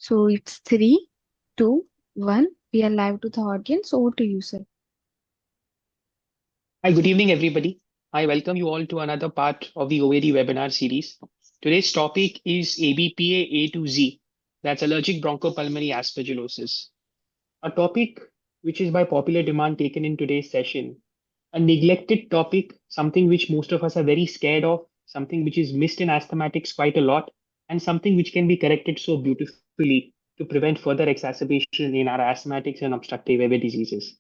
So it's three, two, one. We are live to the audience. Over to you, sir. Hi, good evening, everybody. I welcome you all to another part of the OAD webinar series. Today's topic is ABPA A to Z, that's allergic bronchopulmonary aspergillosis, a topic which is by popular demand taken in today's session. A neglected topic, something which most of us are very scared of, something which is missed in asthmatics quite a lot, and something which can be corrected so beautifully to prevent further exacerbation in our asthmatics and obstructive airway diseases.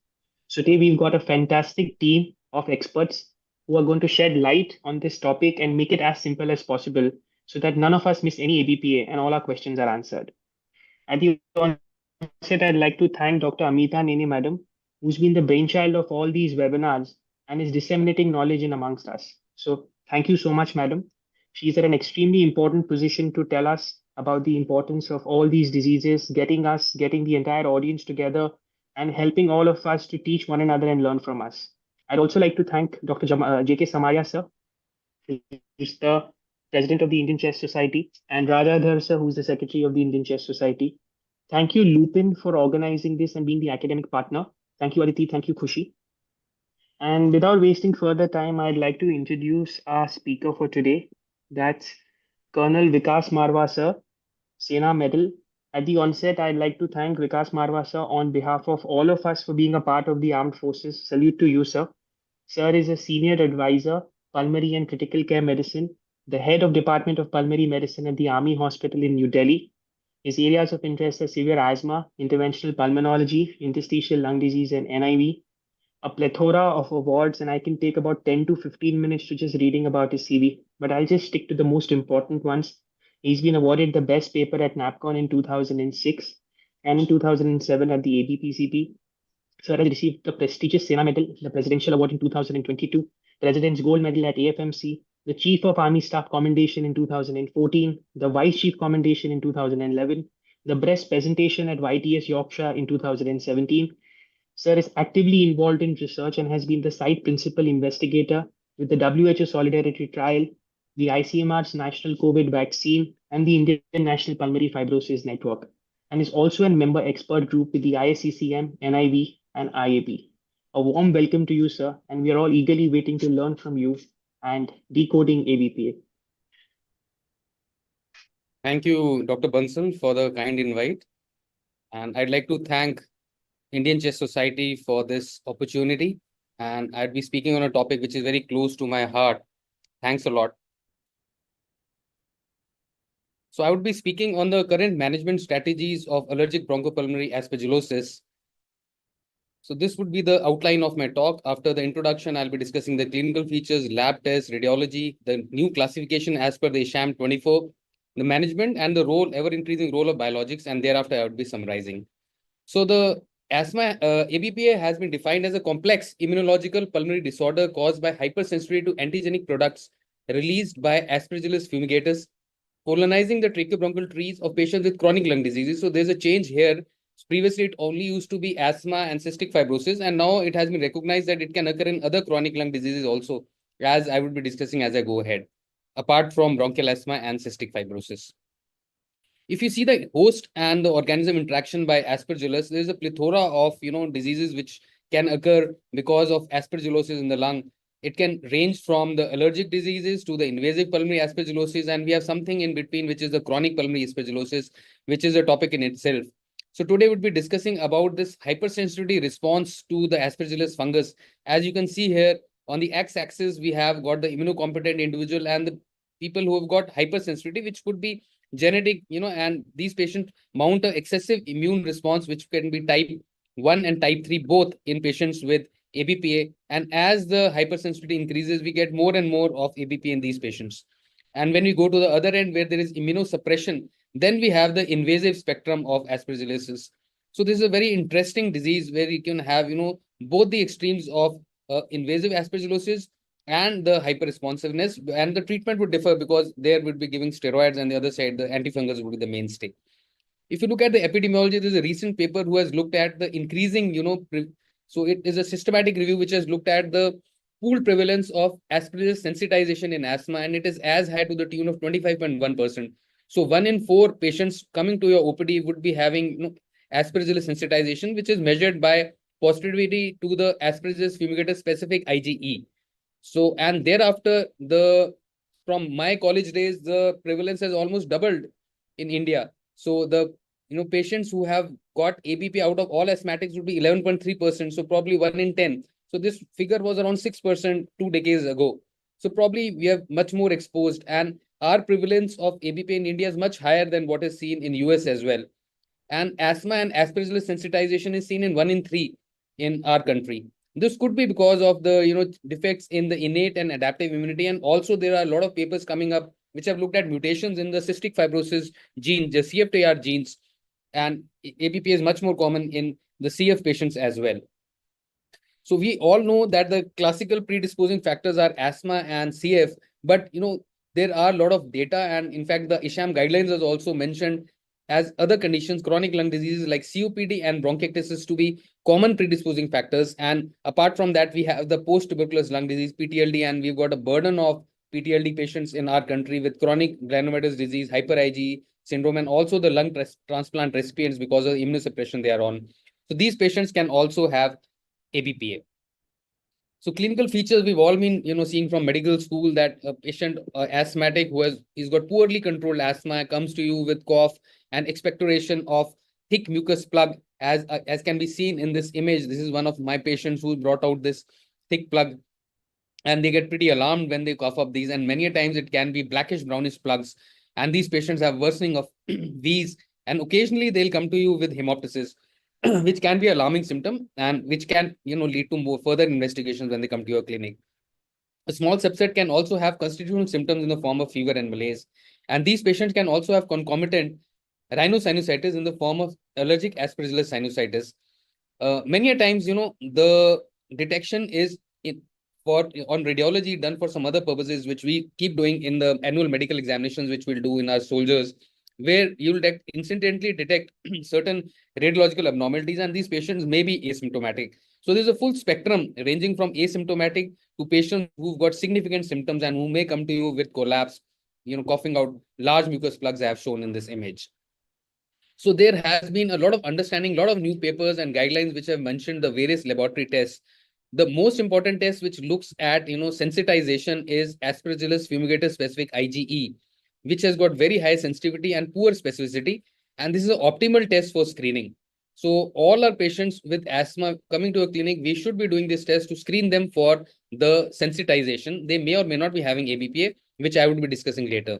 So today we've got a fantastic team of experts who are going to shed light on this topic and make it as simple as possible so that none of us miss any ABPA and all our questions are answered. At the onset, I'd like to thank Dr. Amita Nene, madam, who's been the brainchild of all these webinars and is disseminating knowledge in amongst us. So thank you so much, madam. She's at an extremely important position to tell us about the importance of all these diseases, getting the entire audience together, and helping all of us to teach one another and learn from us. I'd also like to thank Dr. J.K. Samaria, sir, who's the president of the Indian Chess Society, and Rajadhar, sir, who's the secretary of the Indian Chess Society. Thank you, Lupin, for organizing this and being the academic partner. Thank you, Aditi. Thank you, Khushi. And without wasting further time, I'd like to introduce our speaker for today. That's Colonel Vikas Marwah, sir, Sena Medal. At the onset, I'd like to thank Vikas Marwah, sir, on behalf of all of us for being a part of the armed forces. Salute to you, sir. Sir is a senior advisor, pulmonary and critical care medicine, the head of Department of Pulmonary Medicine at the Army Hospital in New Delhi. His areas of interest are severe asthma, interventional pulmonology, interstitial lung disease, and NIV. A plethora of awards, and I can take about 10 to 15 minutes to just reading about his CV, but I'll just stick to the most important ones. He's been awarded the best paper at NAPCON in 2006 and in 2007 at the ABPCP. Sir has received the prestigious Sena Medal, the Presidential Award in 2022, President's Gold Medal at AFMC, the Chief of Army Staff Commendation in 2014, the Vice Chief Commendation in 2011, the Best Presentation at YTS Yorkshire in 2017. Sir is actively involved in research and has been the site principal investigator with the WHO Solidarity Trial, the ICMR's National COVID Vaccine, and the Indian National Pulmonary Fibrosis Network, and is also a member expert group with the ISCCM, NIV, and IAP. A warm welcome to you, sir, and we are all eagerly waiting to learn from you and decoding ABPA. Thank you, Dr. Bansal, for the kind invite. And I'd like to thank Indian Chess Society for this opportunity. And I'd be speaking on a topic which is very close to my heart. Thanks a lot. So I would be speaking on the current management strategies of allergic bronchopulmonary aspergillosis. So this would be the outline of my talk. After the introduction, I'll be discussing the clinical features, lab tests, radiology, the new classification as per the ISHAM 24, the management and the role, ever-increasing role of biologics, and thereafter I would be summarizing. So the asthma ABPA has been defined as a complex immunological pulmonary disorder caused by hypersensitivity to antigenic products released by Aspergillus fumigatus, colonizing the tracheobronchial trees of patients with chronic lung diseases. So there's a change here. Previously, it only used to be asthma and cystic fibrosis, and now it has been recognized that it can occur in other chronic lung diseases also, as I would be discussing as I go ahead, apart from bronchial asthma and cystic fibrosis. If you see the host and the organism interaction by aspergillus, there is a plethora of diseases which can occur because of aspergillosis in the lung. It can range from the allergic diseases to the invasive pulmonary aspergillosis, and we have something in between, which is the chronic pulmonary aspergillosis, which is a topic in itself. So today we'll be discussing about this hypersensitivity response to the aspergillus fungus. As you can see here on the x-axis, we have got the immunocompetent individual and the people who have got hypersensitivity, which could be genetic, and these patients mount an excessive immune response, which can be type 1 and type 3, both in patients with ABPA. And as the hypersensitivity increases, we get more and more of ABPA in these patients. And when we go to the other end, where there is immunosuppression, then we have the invasive spectrum of aspergillosis. So this is a very interesting disease where you can have, both the extremes of invasive aspergillosis and the hyperresponsiveness, and the treatment would differ because there would be giving steroids, and the other side, the antifungals would be the mainstay. If you look at the epidemiology, there's a recent paper who has looked at the increasing, so it is a systematic review which has looked at the pooled prevalence of aspergillus sensitization in asthma, and it is as high to the tune of 25.1%. So 1 in 4 patients coming to your OPD would be having aspergillus sensitization, which is measured by positivity to the aspergillus fumigator specific IgE. So, and thereafter, from my college days, the prevalence has almost doubled in India. So the patients who have got ABP out of all asthmatics would be 11.3%. So probably 1 in 10. So this figure was around 6% 2 decades ago. So probably we are much more exposed, and our prevalence of ABP in India is much higher than what is seen in US as well. And asthma and aspergillus sensitization is seen in 1 in 3 in our country. This could be because of the defects in the innate and adaptive immunity, and also there are a lot of papers coming up which have looked at mutations in the cystic fibrosis gene, the CFTR genes, and ABP is much more common in the CF patients as well. So we all know that the classical predisposing factors are asthma and CF, but there are a lot of data, and in fact the ISHAM guidelines has also mentioned as other conditions, chronic lung diseases like COPD and bronchiectasis to be common predisposing factors. And apart from that, we have the post-tuberculous lung disease, PTLD, and we've got a burden of PTLD patients in our country with chronic granulomatous disease, hyper IgE syndrome, and also the lung transplant recipients because of the immunosuppression they are on. So these patients can also have ABPA. So clinical features we've all been seeing from medical school, that a patient asthmatic who he's got poorly controlled asthma comes to you with cough and expectoration of thick mucus plug, as can be seen in this image. This is one of my patients who brought out this thick plug, and they get pretty alarmed when they cough up these, and many a times it can be blackish brownish plugs, and these patients have worsening of these, and occasionally they'll come to you with hemoptysis, which can be an alarming symptom and which can lead to more further investigations when they come to your clinic. A small subset can also have constitutional symptoms in the form of fever and malaise, and these patients can also have concomitant rhinosinusitis in the form of allergic aspergillus sinusitis. Many a times, the detection is on radiology done for some other purposes, which we keep doing in the annual medical examinations, which we'll do in our soldiers, where you'll instantly detect certain radiological abnormalities, and these patients may be asymptomatic. So there's a full spectrum ranging from asymptomatic to patients who've got significant symptoms and who may come to you with collapse, coughing out large mucus plugs I have shown in this image. So there has been a lot of understanding, a lot of new papers and guidelines which have mentioned the various laboratory tests. The most important test which looks at sensitization is aspergillus fumigator specific IgE, which has got very high sensitivity and poor specificity, and this is an optimal test for screening. So all our patients with asthma coming to a clinic, we should be doing this test to screen them for the sensitization. They may or may not be having ABPA, which I would be discussing later.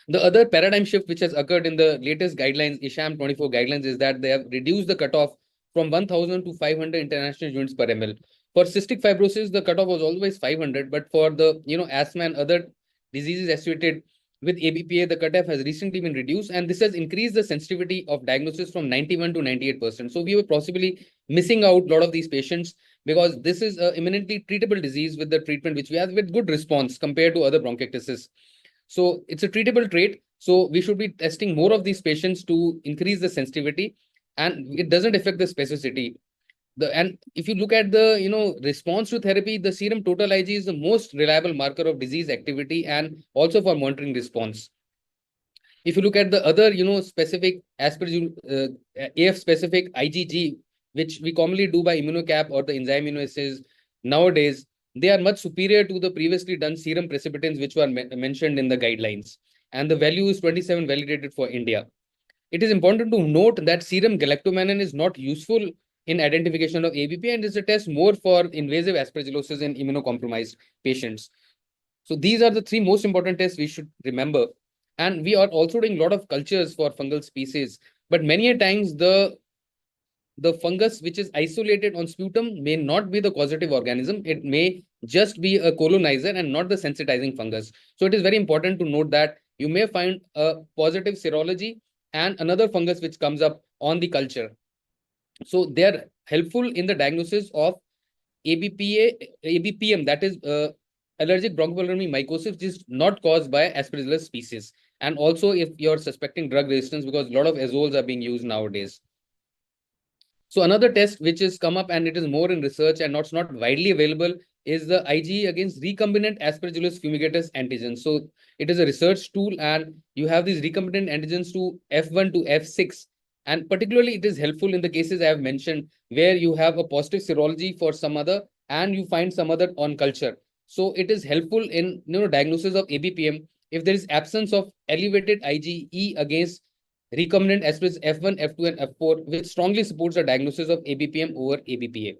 The other paradigm shift which has occurred in the latest guidelines, ISHAM 24 guidelines, is that they have reduced the cutoff from 1,000 to 500 international units per ml. For cystic fibrosis, the cutoff was always 500, but for the asthma and other diseases associated with ABPA, the cutoff has recently been reduced, and this has increased the sensitivity of diagnosis from 91 to 98%. So we were possibly missing out a lot of these patients because this is an imminently treatable disease with the treatment which we have with good response compared to other bronchiectasis. So it's a treatable trait. So we should be testing more of these patients to increase the sensitivity, and it doesn't affect the specificity. And if you look at the response to therapy, the serum total Ig is the most reliable marker of disease activity and also for monitoring response. If you look at the other specific AF specific IgG, which we commonly do by immunocap or the enzyme immunoassays nowadays, they are much superior to the previously done serum precipitants which were mentioned in the guidelines, and the value is 27 validated for India. It is important to note that serum galactomannan is not useful in identification of ABP, and is a test more for invasive aspergillosis in immunocompromised patients. So these are the three most important tests we should remember. And we are also doing a lot of cultures for fungal species, but many a times the fungus which is isolated on sputum may not be the causative organism. It may just be a colonizer and not the sensitizing fungus. So it is very important to note that you may find a positive serology and another fungus which comes up on the culture. So they are helpful in the diagnosis of ABPM, that is allergic bronchopulmonary mycosis, which is not caused by Aspergillus species. And also if you're suspecting drug resistance, because a lot of azoles are being used nowadays. So another test which has come up, and it is more in research and not widely available, is the IgE against recombinant Aspergillus fumigatus antigen. So it is a research tool, and you have these recombinant antigens to F1 to F6. And particularly, it is helpful in the cases I have mentioned where you have a positive serology for some other and you find some other on culture. So it is helpful in diagnosis of ABPM if there is absence of elevated IgE against recombinant Aspergillus F1, F2, and F4, which strongly supports the diagnosis of ABPM over ABPA.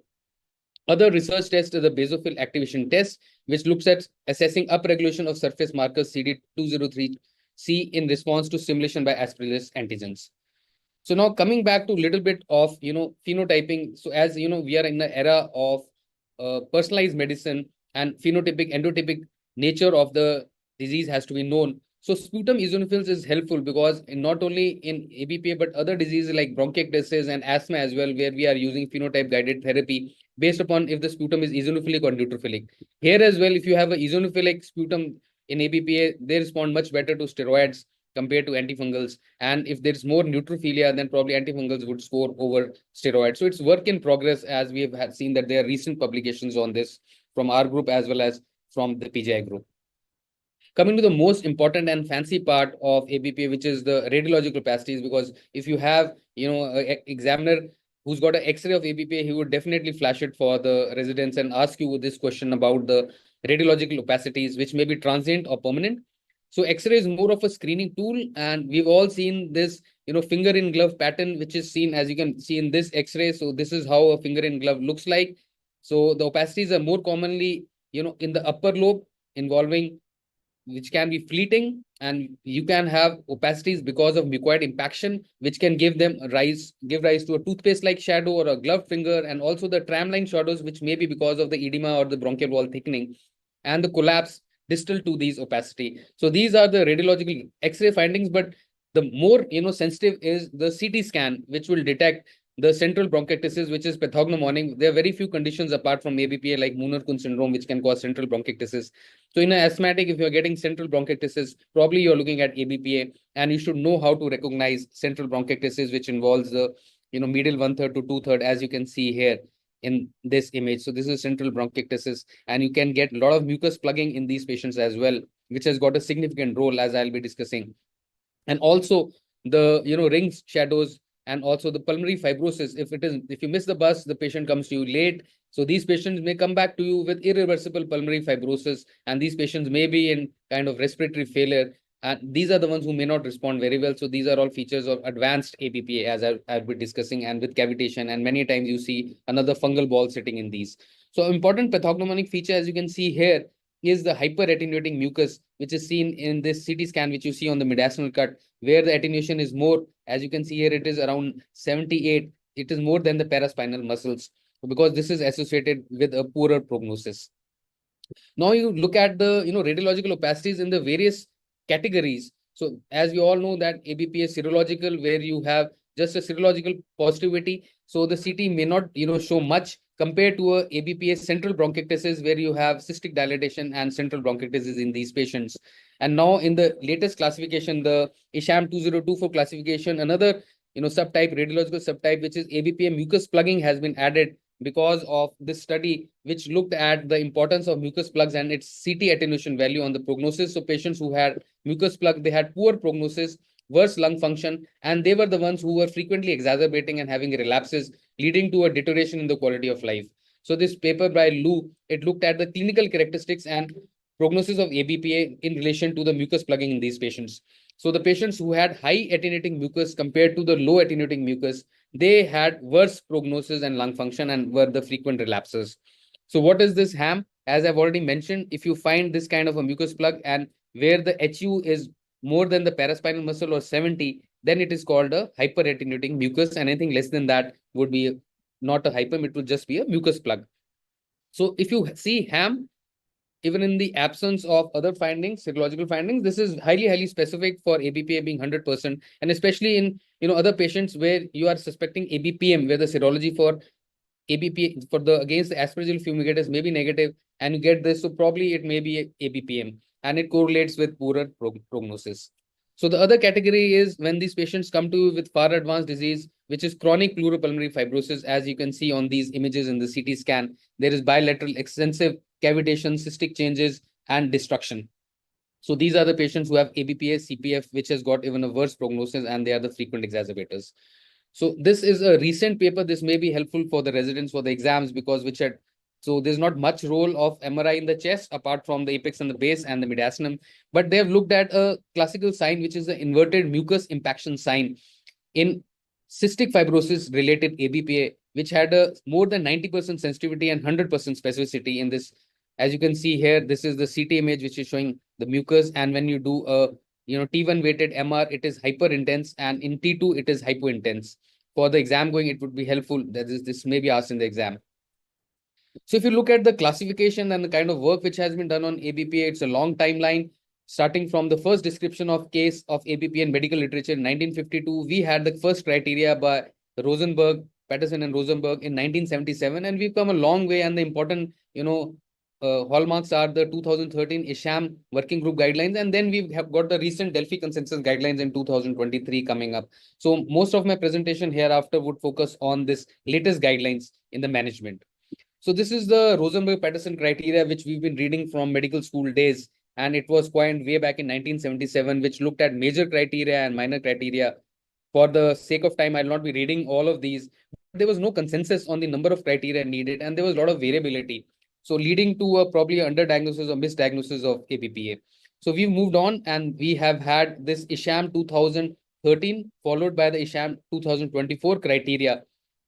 Other research test is the basophil activation test, which looks at assessing upregulation of surface markers CD203C in response to stimulation by Aspergillus antigens. So now coming back to a little bit of phenotyping. So as we are in the era of personalized medicine, and phenotypic endotypic nature of the disease has to be known. So sputum eosinophils is helpful because not only in ABPA but other diseases like bronchiectasis and asthma as well, where we are using phenotype guided therapy based upon if the sputum is eosinophilic or neutrophilic. Here as well, if you have a eosinophilic sputum in ABPA, they respond much better to steroids compared to antifungals. And if there's more neutrophilia, then probably antifungals would score over steroids. So it's work in progress, as we have seen that there are recent publications on this from our group as well as from the PGI group. Coming to the most important and fancy part of ABPA, which is the radiological opacities, because if you have an examiner who's got an X-ray of ABPA, he would definitely flash it for the residents and ask you this question about the radiological opacities, which may be transient or permanent. So X-ray is more of a screening tool, and we've all seen this, finger in glove pattern, which is seen as you can see in this X-ray. So this is how a finger in glove looks like. So the opacities are more commonly, in the upper lobe, involving which can be fleeting, and you can have opacities because of mucoid impaction, which can give rise to a toothpaste like shadow or a gloved finger, and also the tram-line shadows, which may be because of the edema or the bronchial wall thickening and the collapse distal to these opacity. So these are the radiological X-ray findings, but the more sensitive is the CT scan, which will detect the central bronchiectasis, which is pathognomonic. There are very few conditions apart from ABPA like Muller-Kuhn syndrome, which can cause central bronchiectasis. So in an asthmatic, if you're getting central bronchiectasis, probably you're looking at ABPA, and you should know how to recognize central bronchiectasis, which involves the medial 1/3 to 2/3, as you can see here in this image. So this is central bronchiectasis, and you can get a lot of mucus plugging in these patients as well, which has got a significant role, as I'll be discussing. And also the rings shadows, and also the pulmonary fibrosis. If you miss the bus, the patient comes to you late. So these patients may come back to you with irreversible pulmonary fibrosis, and these patients may be in kind of respiratory failure. And these are the ones who may not respond very well. So these are all features of advanced ABPA, as I'll be discussing, and with cavitation. And many times you see another fungal ball sitting in these. So important pathognomonic feature, as you can see here, is the hyperattenuating mucus, which is seen in this CT scan, which you see on the mediastinal cut, where the attenuation is more. As you can see here, it is around 78. It is more than the paraspinal muscles, because this is associated with a poorer prognosis. Now you look at the radiological opacities in the various categories. So as we all know that ABPA is serological, where you have just a serological positivity. So the CT may not show much compared to a ABPA central bronchiectasis, where you have cystic dilatation and central bronchiectasis in these patients. And now in the latest classification, the ISHAM 2024 classification, another subtype, radiological subtype, which is ABPA mucus plugging, has been added because of this study, which looked at the importance of mucus plugs and its CT attenuation value on the prognosis. So patients who had mucus plug, they had poor prognosis, worse lung function, and they were the ones who were frequently exacerbating and having relapses, leading to a deterioration in the quality of life. So this paper by Lu, it looked at the clinical characteristics and prognosis of ABPA in relation to the mucus plugging in these patients. So the patients who had high attenuating mucus compared to the low attenuating mucus, they had worse prognosis and lung function and were the frequent relapses. So what is this HAM? As I've already mentioned, if you find this kind of a mucus plug and where the HU is more than the paraspinal muscle or 70, then it is called a hyperattenuating mucus. And anything less than that would be not a hypum, it would just be a mucus plug. So if you see HAM, even in the absence of other findings, serological findings, this is highly specific for ABPA being 100%, and especially in other patients where you are suspecting ABPM, where the serology for ABPA for the against the Aspergillus fumigatus may be negative, and you get this, so probably it may be ABPM, and it correlates with poorer prognosis. So the other category is when these patients come to you with far advanced disease, which is chronic pleuropulmonary fibrosis. As you can see on these images in the CT scan, there is bilateral extensive cavitation, cystic changes, and destruction. So these are the patients who have ABPA, CPF, which has got even a worse prognosis, and they are the frequent exacerbators. So this is a recent paper. This may be helpful for the residents for the exams, because so there's not much role of MRI in the chest apart from the apex and the base and the mediastinum, but they have looked at a classical sign, which is the inverted mucus impaction sign in cystic fibrosis related ABPA, which had a more than 90% sensitivity and 100% specificity in this. As you can see here, this is the CT image, which is showing the mucus. And when you do a T1 weighted MR, it is hyper intense, and in T2, it is hypo intense. For the exam going, it would be helpful that this may be asked in the exam. So if you look at the classification and the kind of work which has been done on ABPA, it's a long timeline. Starting from the first description of case of ABPA in medical literature in 1952, we had the first criteria by Rosenberg, Patterson and Rosenberg in 1977, and we've come a long way. And the important, hallmarks are the 2013 ISHAM working group guidelines, and then we have got the recent Delphi consensus guidelines in 2023 coming up. So most of my presentation hereafter would focus on this latest guidelines in the management. So this is the Rosenberg-Patterson criteria, which we've been reading from medical school days. And it was coined way back in 1977, which looked at major criteria and minor criteria. For the sake of time, I'll not be reading all of these. There was no consensus on the number of criteria needed, and there was a lot of variability. So leading to a probably underdiagnosis or misdiagnosis of ABPA. So we've moved on, and we have had this ISHAM 2013 followed by the ISHAM 2024 criteria.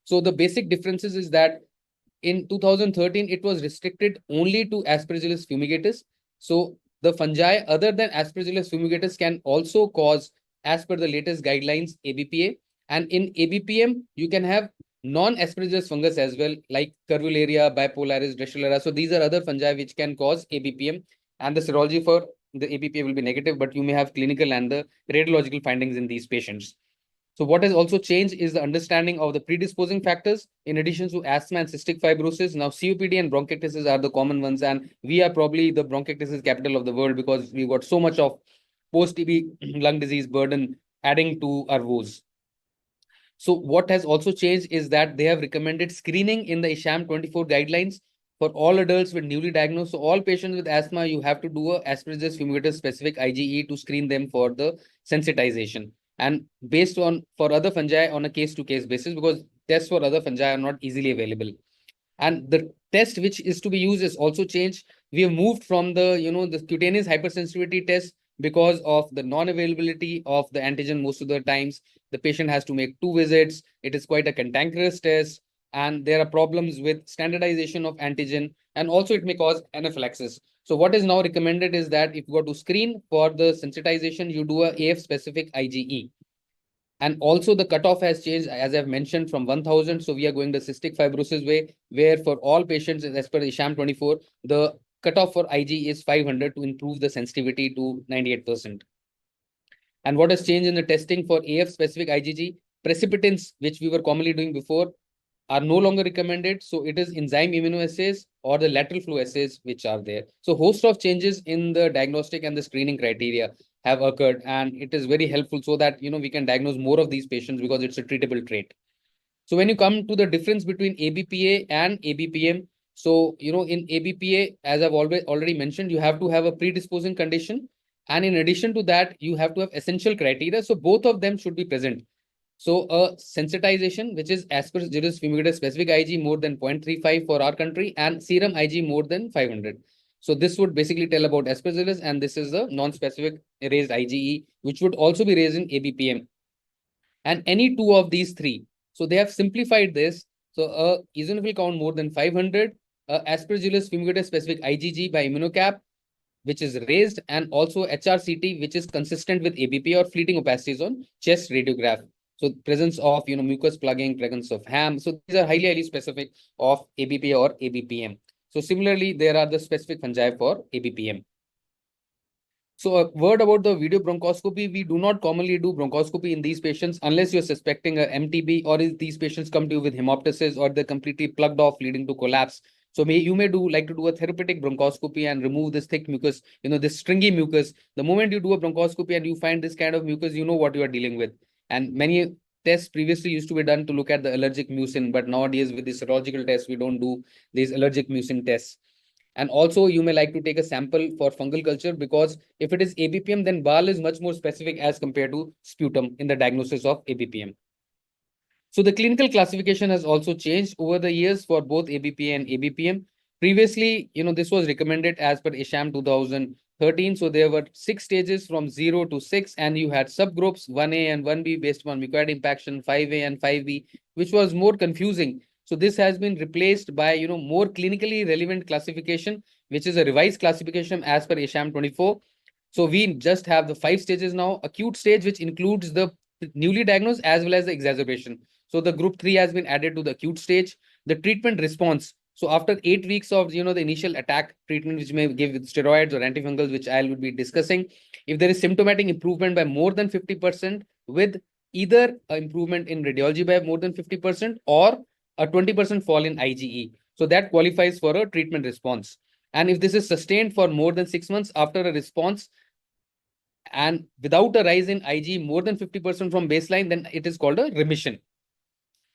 So the basic differences is that in 2013, it was restricted only to Aspergillus fumigatus. So the fungi other than Aspergillus fumigatus can also cause, as per the latest guidelines, ABPA. And in ABPM, you can have non-Aspergillus fungus as well, like Curvularia, Bipolaris, Drusillera. So these are other fungi which can cause ABPM. And the serology for the ABPA will be negative, but you may have clinical and the radiological findings in these patients. So what has also changed is the understanding of the predisposing factors in addition to asthma and cystic fibrosis. Now, COPD and bronchiectasis are the common ones, and we are probably the bronchiectasis capital of the world because we've got so much of post-TB lung disease burden adding to our woes. So what has also changed is that they have recommended screening in the ISHAM 24 guidelines for all adults with newly diagnosed. So all patients with asthma, you have to do a Aspergillus fumigatus specific IgE to screen them for the sensitization. And based on for other fungi on a case-to-case basis, because tests for other fungi are not easily available. And the test which is to be used is also changed. We have moved from the, the cutaneous hypersensitivity test because of the non-availability of the antigen most of the times. The patient has to make 2 visits. It is quite a cantankerous test. And there are problems with standardization of antigen. And also it may cause anaphylaxis. So what is now recommended is that if you go to screen for the sensitization, you do a AF-specific IgE. And also the cutoff has changed, as I've mentioned, from 1000. So we are going the cystic fibrosis way, where for all patients, as per the ISHAM 24, the cutoff for Ig is 500 to improve the sensitivity to 98%. And what has changed in the testing for AF specific IgG, precipitants, which we were commonly doing before, are no longer recommended. So it is enzyme immunoassays or the lateral flow assays which are there. So host of changes in the diagnostic and the screening criteria have occurred, and it is very helpful so that we can diagnose more of these patients because it's a treatable trait. So when you come to the difference between ABPA and ABPM, so in ABPA, as I've already mentioned, you have to have a predisposing condition, and in addition to that, you have to have essential criteria. So both of them should be present. So a sensitization, which is Aspergillus fumigatus specific Ig more than 0.35 for our country, and serum Ig more than 500. So this would basically tell about Aspergillus, and this is the non-specific raised IgE, which would also be raised in ABPM. And any two of these three. So they have simplified this. So a eosinophil count more than 500, Aspergillus fumigatus specific IgG by immunocap, which is raised, and also HRCT, which is consistent with ABP or fleeting opacities on chest radiograph. So presence of mucus plugging, presence of ham. So these are highly specific of ABP or ABPM. So similarly, there are the specific fungi for ABPM. So a word about the video bronchoscopy. We do not commonly do bronchoscopy in these patients unless you're suspecting a MTB, or if these patients come to you with hemoptysis or they're completely plugged off leading to collapse. So you may like to do a therapeutic bronchoscopy and remove this thick mucus, this stringy mucus. The moment you do a bronchoscopy and you find this kind of mucus, you know what you are dealing with. And many tests previously used to be done to look at the allergic mucin, but nowadays with the serological tests, we don't do these allergic mucin tests. And also you may like to take a sample for fungal culture, because if it is ABPM, then BAL is much more specific as compared to sputum in the diagnosis of ABPM. So the clinical classification has also changed over the years for both ABPA and ABPM. Previously, this was recommended as per ISHAM 2013. So there were 6 stages from 0 to 6, and you had subgroups 1A and 1B based on mucoid impaction, 5A and 5B, which was more confusing. So this has been replaced by more clinically relevant classification, which is a revised classification as per ISHAM 24. So we just have the 5 stages now: acute stage, which includes the newly diagnosed as well as the exacerbation. So the group 3 has been added to the acute stage. The treatment response. So after 8 weeks of the initial attack treatment, which may give with steroids or antifungals, which I will be discussing, if there is symptomatic improvement by more than 50%, with either an improvement in radiology by more than 50% or a 20% fall in IgE, so that qualifies for a treatment response. And if this is sustained for more than 6 months after a response and without a rise in IgE more than 50% from baseline, then it is called a remission.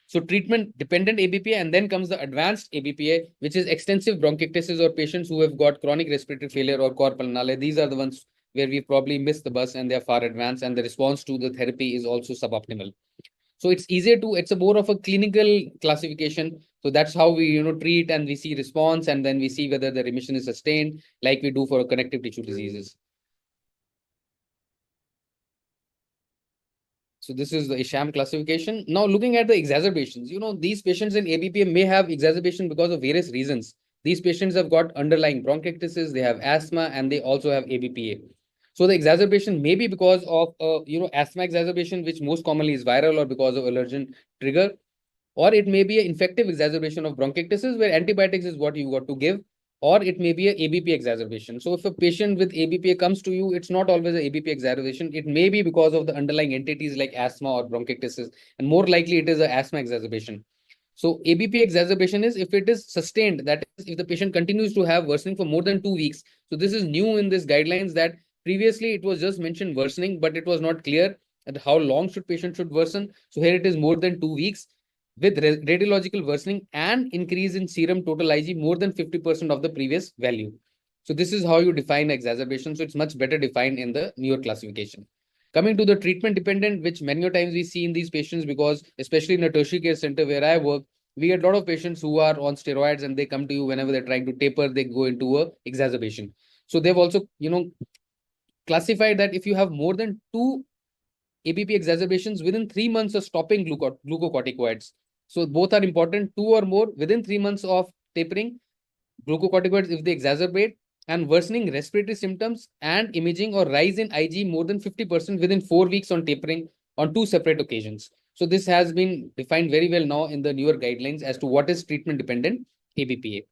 So treatment dependent ABPA, and then comes the advanced ABPA, which is extensive bronchiectasis or patients who have got chronic respiratory failure or cor pulmonale. These are the ones where we probably missed the bus and they are far advanced, and the response to the therapy is also suboptimal. So it's a more of a clinical classification. So that's how we treat, and we see response, and then we see whether the remission is sustained, like we do for connective tissue diseases. So this is the ISHAM classification. Now looking at the exacerbations, these patients in ABPM may have exacerbation because of various reasons. These patients have got underlying bronchiectasis, they have asthma, and they also have ABPA. So the exacerbation may be because of asthma exacerbation, which most commonly is viral, or because of allergen trigger, or it may be an infective exacerbation of bronchiectasis where antibiotics is what you got to give, or it may be a ABP exacerbation. So if a patient with ABPA comes to you, it's not always an ABP exacerbation. It may be because of the underlying entities like asthma or bronchiectasis, and more likely it is an asthma exacerbation. So ABP exacerbation is if it is sustained, that is, if the patient continues to have worsening for more than 2 weeks. So this is new in this guidelines, that previously it was just mentioned worsening, but it was not clear at how long patient should worsen. So here it is more than 2 weeks with radiological worsening and increase in serum total Ig more than 50% of the previous value. So this is how you define exacerbation. So it's much better defined in the newer classification. Coming to the treatment dependent, which many times we see in these patients, because especially in a tertiary care center where I work, we get a lot of patients who are on steroids and they come to you whenever they're trying to taper, they go into a exacerbation. So they've also, classified that if you have more than 2 ABP exacerbations within 3 months of stopping glucocorticoids. So both are important, 2 or more within 3 months of tapering glucocorticoids if they exacerbate, and worsening respiratory symptoms and imaging or rise in Ig more than 50% within 4 weeks on tapering on 2 separate occasions. So this has been defined very well now in the newer guidelines as to what is treatment dependent ABPA.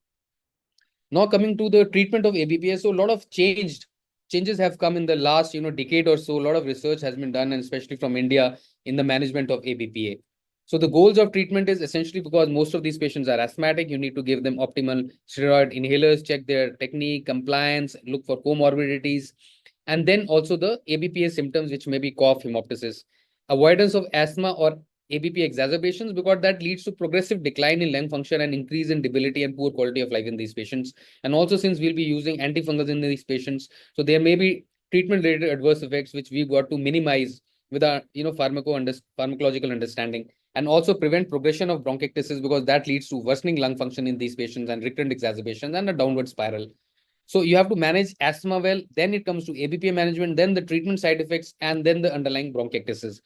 Now coming to the treatment of ABPA, so a lot of changes have come in the last decade or so. A lot of research has been done, and especially from India, in the management of ABPA. So the goals of treatment is essentially, because most of these patients are asthmatic, you need to give them optimal steroid inhalers, check their technique, compliance, look for comorbidities, and then also the ABPA symptoms, which may be cough, hemoptysis, avoidance of asthma or ABP exacerbations, because that leads to progressive decline in lung function and increase in debility and poor quality of life in these patients. And also, since we'll be using antifungals in these patients, so there may be treatment-related adverse effects which we've got to minimize with our pharmacological understanding, and also prevent progression of bronchiectasis, because that leads to worsening lung function in these patients and recurrent exacerbations and a downward spiral. So you have to manage asthma well, then it comes to ABPA management, then the treatment side effects, and then the underlying bronchiectasis.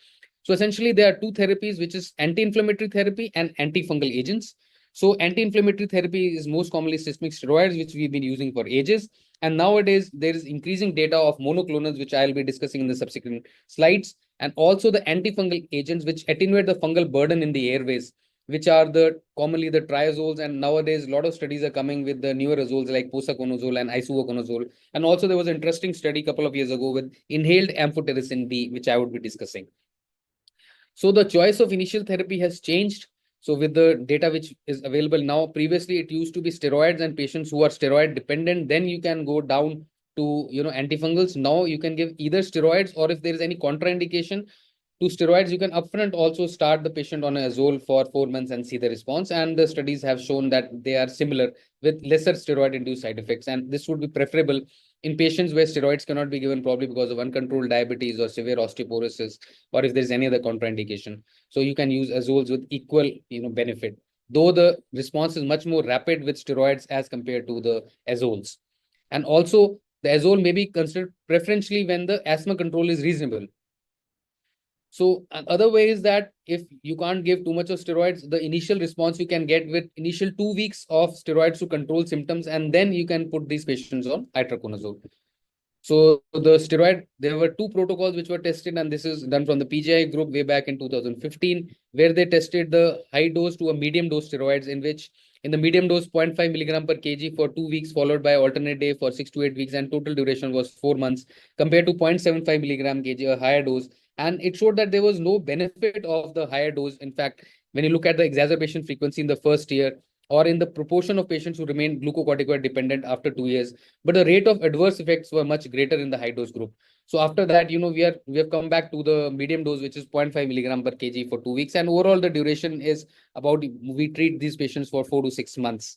So essentially, there are 2 therapies, which is anti-inflammatory therapy and antifungal agents. So anti-inflammatory therapy is most commonly systemic steroids, which we've been using for ages. And nowadays, there is increasing data of monoclonals, which I'll be discussing in the subsequent slides, and also the antifungal agents, which attenuate the fungal burden in the airways, which are commonly the triazoles. And nowadays, a lot of studies are coming with the newer azoles like posaconazole and isavuconazole. And also, there was an interesting study a couple of years ago with inhaled amphotericin B, which I would be discussing. So the choice of initial therapy has changed. So with the data which is available now, previously it used to be steroids and patients who are steroid dependent, then you can go down to antifungals. Now you can give either steroids, or if there is any contraindication, to steroids, you can upfront also start the patient on a azole for 4 months and see the response. And the studies have shown that they are similar with lesser steroid-induced side effects. And this would be preferable in patients where steroids cannot be given, probably because of uncontrolled diabetes or severe osteoporosis, or if there's any other contraindication. So you can use azoles with equal, benefit, though the response is much more rapid with steroids as compared to the azoles. And also, the azole may be considered preferentially when the asthma control is reasonable. So other way is that if you can't give too much of steroids, the initial response you can get with initial 2 weeks of steroids to control symptoms, and then you can put these patients on itraconazole. So the steroid, there were 2 protocols which were tested, and this is done from the PGI group way back in 2015, where they tested the high dose to a medium dose steroids, in which in the medium dose 0.5 milligram per kg for 2 weeks, followed by alternate day for 6 to 8 weeks, and total duration was 4 months, compared to 0.75 milligram kg, a higher dose. And it showed that there was no benefit of the higher dose. In fact, when you look at the exacerbation frequency in the first year, or in the proportion of patients who remain glucocorticoid dependent after 2 years, but the rate of adverse effects were much greater in the high dose group. So after that, we have come back to the medium dose, which is 0.5 milligram per kg for 2 weeks, and overall the duration is about, we treat these patients for 4 to 6 months.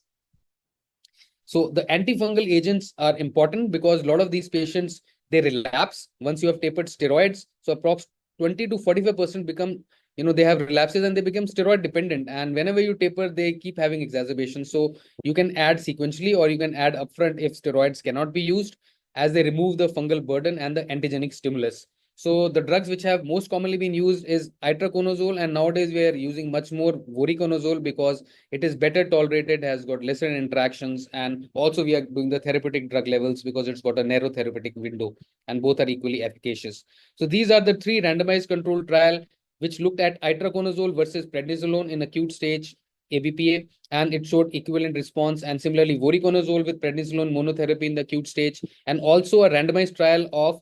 So the antifungal agents are important because a lot of these patients, they relapse once you have tapered steroids. So approx 20 to 45% become, they have relapses and they become steroid dependent. And whenever you taper, they keep having exacerbations. So you can add sequentially, or you can add upfront if steroids cannot be used, as they remove the fungal burden and the antigenic stimulus. So the drugs which have most commonly been used is itraconazole, and nowadays we are using much more voriconazole because it is better tolerated, has got lesser interactions, and also we are doing the therapeutic drug levels because it's got a narrow therapeutic window, and both are equally efficacious. So these are the 3 randomized controlled trial which looked at itraconazole versus prednisolone in acute stage ABPA, and it showed equivalent response. And similarly, voriconazole with prednisolone monotherapy in the acute stage, and also a randomized trial of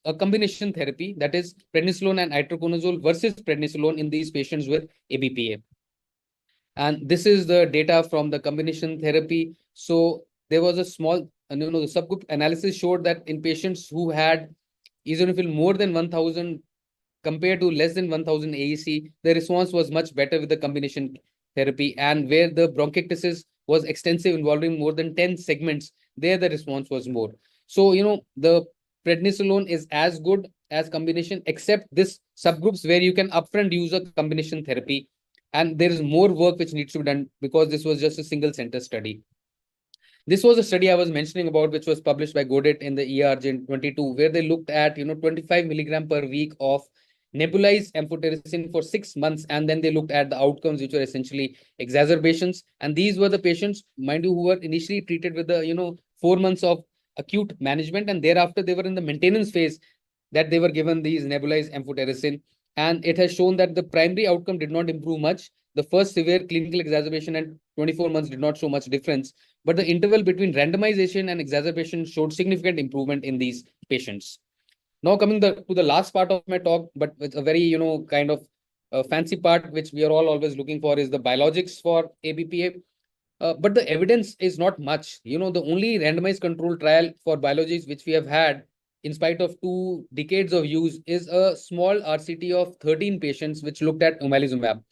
a combination therapy, that is prednisolone and itraconazole versus prednisolone in these patients with ABPA. And this is the data from the combination therapy. So there was a small, the subgroup analysis showed that in patients who had eosinophil more than 1000 compared to less than 1000 AEC, the response was much better with the combination therapy. And where the bronchiectasis was extensive, involving more than 10 segments, there the response was more. So, the prednisolone is as good as combination, except this subgroups where you can upfront use a combination therapy. And there is more work which needs to be done because this was just a single center study. This was a study I was mentioning about, which was published by Godet in the ERJ in 22, where they looked at 25 milligram per week of nebulized amphotericin for 6 months, and then they looked at the outcomes, which were essentially exacerbations. And these were the patients, mind you, who were initially treated with the 4 months of acute management, and thereafter they were in the maintenance phase, that they were given these nebulized amphotericin. And it has shown that the primary outcome did not improve much. The first severe clinical exacerbation at 24 months did not show much difference, but the interval between randomization and exacerbation showed significant improvement in these patients. Now coming to the last part of my talk, but it's a very, kind of fancy part, which we are all always looking for, is the biologics for ABPA. But the evidence is not much. The only randomized control trial for biologics which we have had, in spite of 2 decades of use, is a small RCT of 13 patients which looked at omalizumab.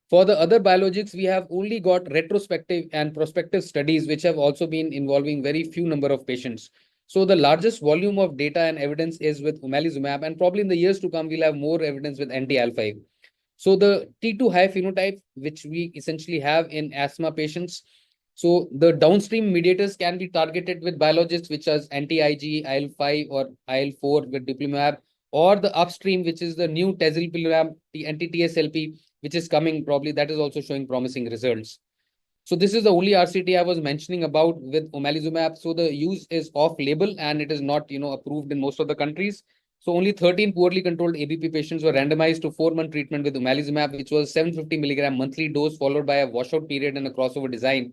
For the other biologics, we have only got retrospective and prospective studies, which have also been involving very few number of patients. So the largest volume of data and evidence is with omalizumab, and probably in the years to come, we'll have more evidence with anti-IL-5. So the T2 high phenotype, which we essentially have in asthma patients. So the downstream mediators can be targeted with biologics, which is anti-Ig, IL-5 or IL-4 with dupilumab, or the upstream, which is the new tezepelumab, the anti-TSLP, which is coming probably, that is also showing promising results. So this is the only RCT I was mentioning about with omalizumab. So the use is off-label and it is not, approved in most of the countries. So only 13 poorly controlled ABP patients were randomized to 4-month treatment with omalizumab, which was 750 milligram monthly dose, followed by a washout period and a crossover design.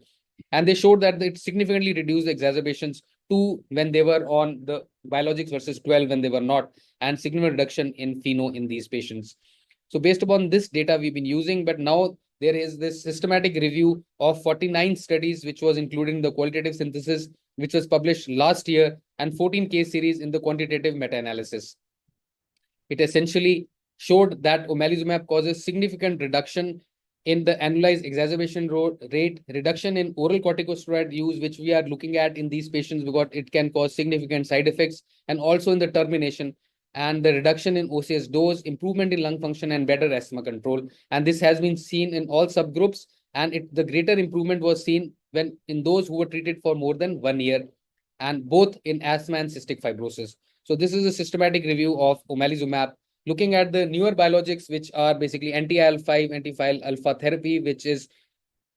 And they showed that it significantly reduced the exacerbations 2 when they were on the biologics versus 12 when they were not, and significant reduction in FeNO in these patients. So based upon this data we've been using, but now there is this systematic review of 49 studies, which was included in the qualitative synthesis, which was published last year, and 14 case series in the quantitative meta-analysis. It essentially showed that omalizumab causes significant reduction in the annualized exacerbation rate, reduction in oral corticosteroid use, which we are looking at in these patients because it can cause significant side effects, and also in the termination, and the reduction in OCS dose, improvement in lung function, and better asthma control. And this has been seen in all subgroups, and the greater improvement was seen when in those who were treated for more than 1 year, and both in asthma and cystic fibrosis. So this is a systematic review of omalizumab, looking at the newer biologics, which are basically anti-IL-5, anti-IL-alpha therapy, which is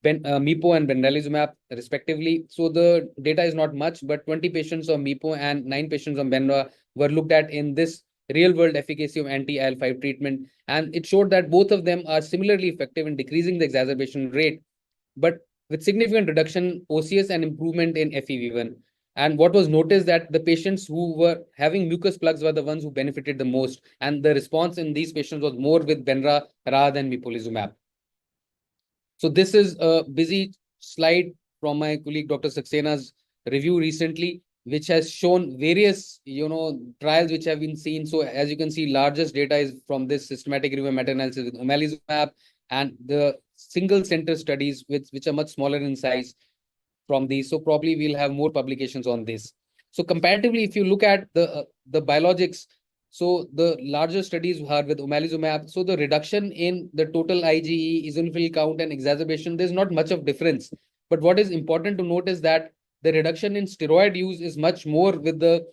MIPO and benralizumab, respectively. So the data is not much, but 20 patients on MIPO and 9 patients on Benra were looked at in this real-world efficacy of anti-IL-5 treatment. And it showed that both of them are similarly effective in decreasing the exacerbation rate, but with significant reduction OCS and improvement in FEV1. And what was noticed that the patients who were having mucus plugs were the ones who benefited the most. And the response in these patients was more with Benra rather than Mipolizumab. So this is a busy slide from my colleague Dr. सक्सेना's review recently, which has shown various trials which have been seen. So as you can see, largest data is from this systematic review meta-analysis with omalizumab, and the single center studies which are much smaller in size from these. So probably we'll have more publications on this. So comparatively, if you look at the biologics, so the larger studies are with omalizumab. So the reduction in the total IgE, eosinophil count, and exacerbation, there's not much of difference. But what is important to note is that the reduction in steroid use is much more with the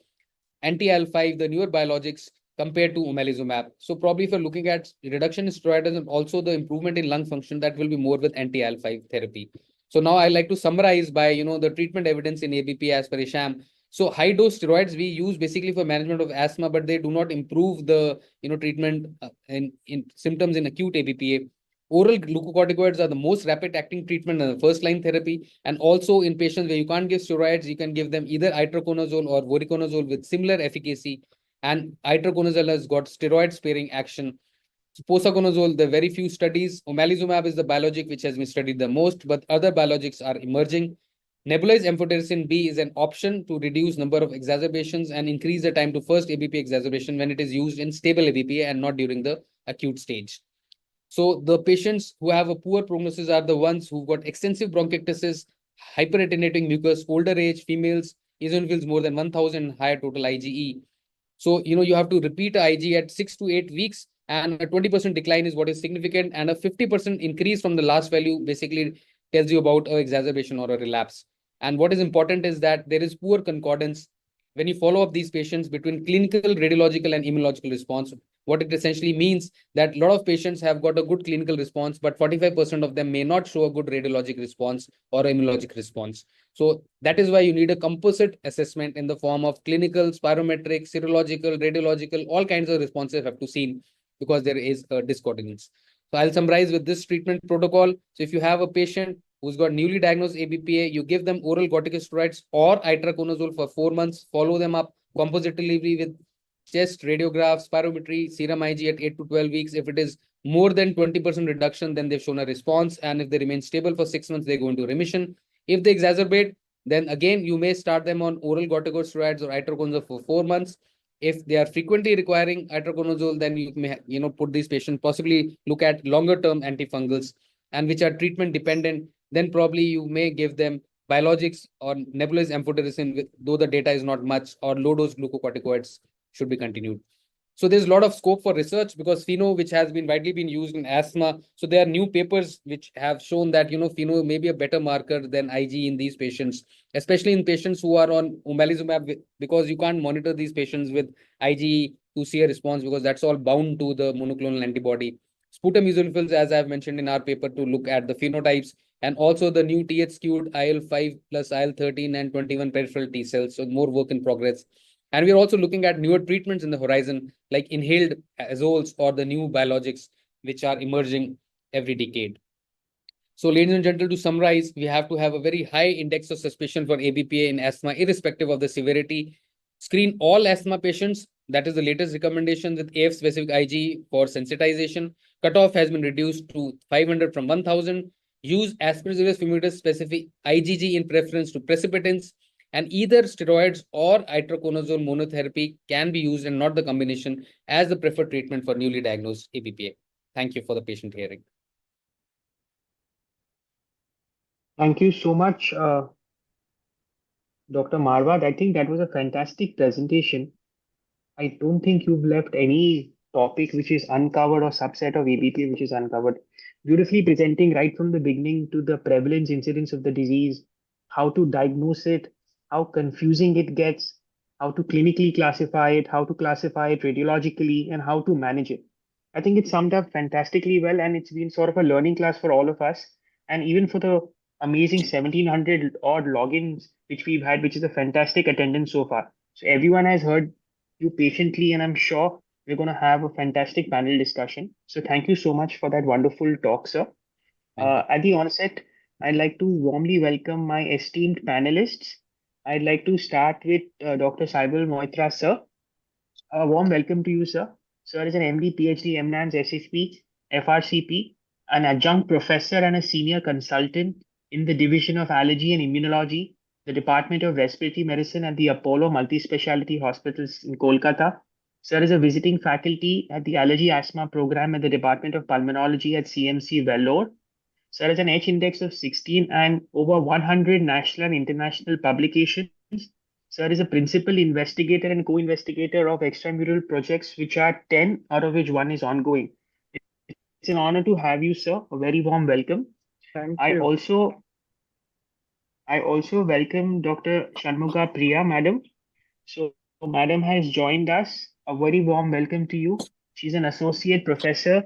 anti-IL-5, the newer biologics, compared to omalizumab. So probably if you're looking at reduction in steroids and also the improvement in lung function, that will be more with anti-IL-5 therapy. So now I like to summarize by the treatment evidence in ABPA as per Isham. So high dose steroids we use basically for management of asthma, but they do not improve the treatment in symptoms in acute ABPA. Oral glucocorticoids are the most rapid acting treatment and the first line therapy. And also in patients where you can't give steroids, you can give them either itraconazole or voriconazole with similar efficacy. And itraconazole has got steroid sparing action. Posaconazole, there are very few studies. Omalizumab is the biologic which has been studied the most, but other biologics are emerging. Nebulized amphotericin B is an option to reduce number of exacerbations and increase the time to first ABP exacerbation when it is used in stable ABPA and not during the acute stage. So the patients who have a poor prognosis are the ones who've got extensive bronchiectasis, hyperetinating mucus, older age, females, eosinophils more than 1,000, higher total IgE. So, you have to repeat IG at 6 to 8 weeks, and a 20% decline is what is significant, and a 50% increase from the last value basically tells you about an exacerbation or a relapse. And what is important is that there is poor concordance when you follow up these patients between clinical, radiological, and immunological response. What it essentially means that a lot of patients have got a good clinical response, but 45% of them may not show a good radiologic response or immunologic response. So that is why you need a composite assessment in the form of clinical, spirometric, serological, radiological, all kinds of responses have to seen because there is a discordance. So I'll summarize with this treatment protocol. So if you have a patient who's got newly diagnosed ABPA, you give them oral corticosteroids or itraconazole for 4 months, follow them up compositively with chest radiographs, spirometry, serum IG at 8 to 12 weeks. If it is more than 20% reduction, then they've shown a response. And if they remain stable for 6 months, they go into remission. If they exacerbate, then again, you may start them on oral corticosteroids or itraconazole for 4 months. If they are frequently requiring itraconazole, then you may put these patients, possibly look at longer term antifungals, and which are treatment dependent. Then probably you may give them biologics or nebulized amphotericin, though the data is not much, or low dose glucocorticoids should be continued. So there's a lot of scope for research because FeNO, which has been widely been used in asthma. So there are new papers which have shown that, FeNO may be a better marker than IG in these patients, especially in patients who are on omalizumab, because you can't monitor these patients with IG to see a response because that's all bound to the monoclonal antibody. Sputum eosinophils, as I've mentioned in our paper, to look at the phenotypes, and also the new TH-skewed IL-5 plus IL-13 and 21 peripheral T cells. So more work in progress. And we're also looking at newer treatments in the horizon, like inhaled azoles or the new biologics, which are emerging every decade. So, ladies and gentlemen, to summarize, we have to have a very high index of suspicion for ABPA in asthma, irrespective of the severity. Screen all asthma patients. That is the latest recommendation with AF-specific IG for sensitization. Cutoff has been reduced to 500 from 1,000. Use Aspergillus fumigatus specific IgG in preference to precipitants, and either steroids or itraconazole monotherapy can be used and not the combination as the preferred treatment for newly diagnosed ABPA. Thank you for the patient hearing. Thank you so much, Dr. Marwah. I think that was a fantastic presentation. I don't think you've left any topic which is uncovered or subset of ABP which is uncovered. Beautifully presenting right from the beginning to the prevalence incidence of the disease, how to diagnose it, how confusing it gets, how to clinically classify it, how to classify it radiologically, and how to manage it. I think it's summed up fantastically well, and it's been sort of a learning class for all of us, and even for the amazing 1700 odd logins which we've had, which is a fantastic attendance so far. So everyone has heard you patiently, and I'm sure we're going to have a fantastic panel discussion. So thank you so much for that wonderful talk, sir. Thank you. At the onset, I'd like to warmly welcome my esteemed panelists. I'd like to start with Dr. Saibal Moitra, sir. A warm welcome to you, sir. Sir is an MD, PhD, MNANS, SHP, FRCP, an adjunct professor and a senior consultant in the Division of Allergy and Immunology, the Department of Respiratory Medicine at the Apollo Multispeciality Hospitals in Kolkata. Sir is a visiting faculty at the Allergy Asthma Program at the Department of Pulmonology at CMC Vellore. Sir has an H index of 16 and over 100 national and international publications. Sir is a principal investigator and co-investigator of extramural projects, which are 10, out of which one is ongoing. It's an honor to have you, sir. A very warm welcome. Thank I you. also I also welcome Dr. Shanmugapriya, madam. So, madam has joined us. A very warm welcome to you. She's an associate professor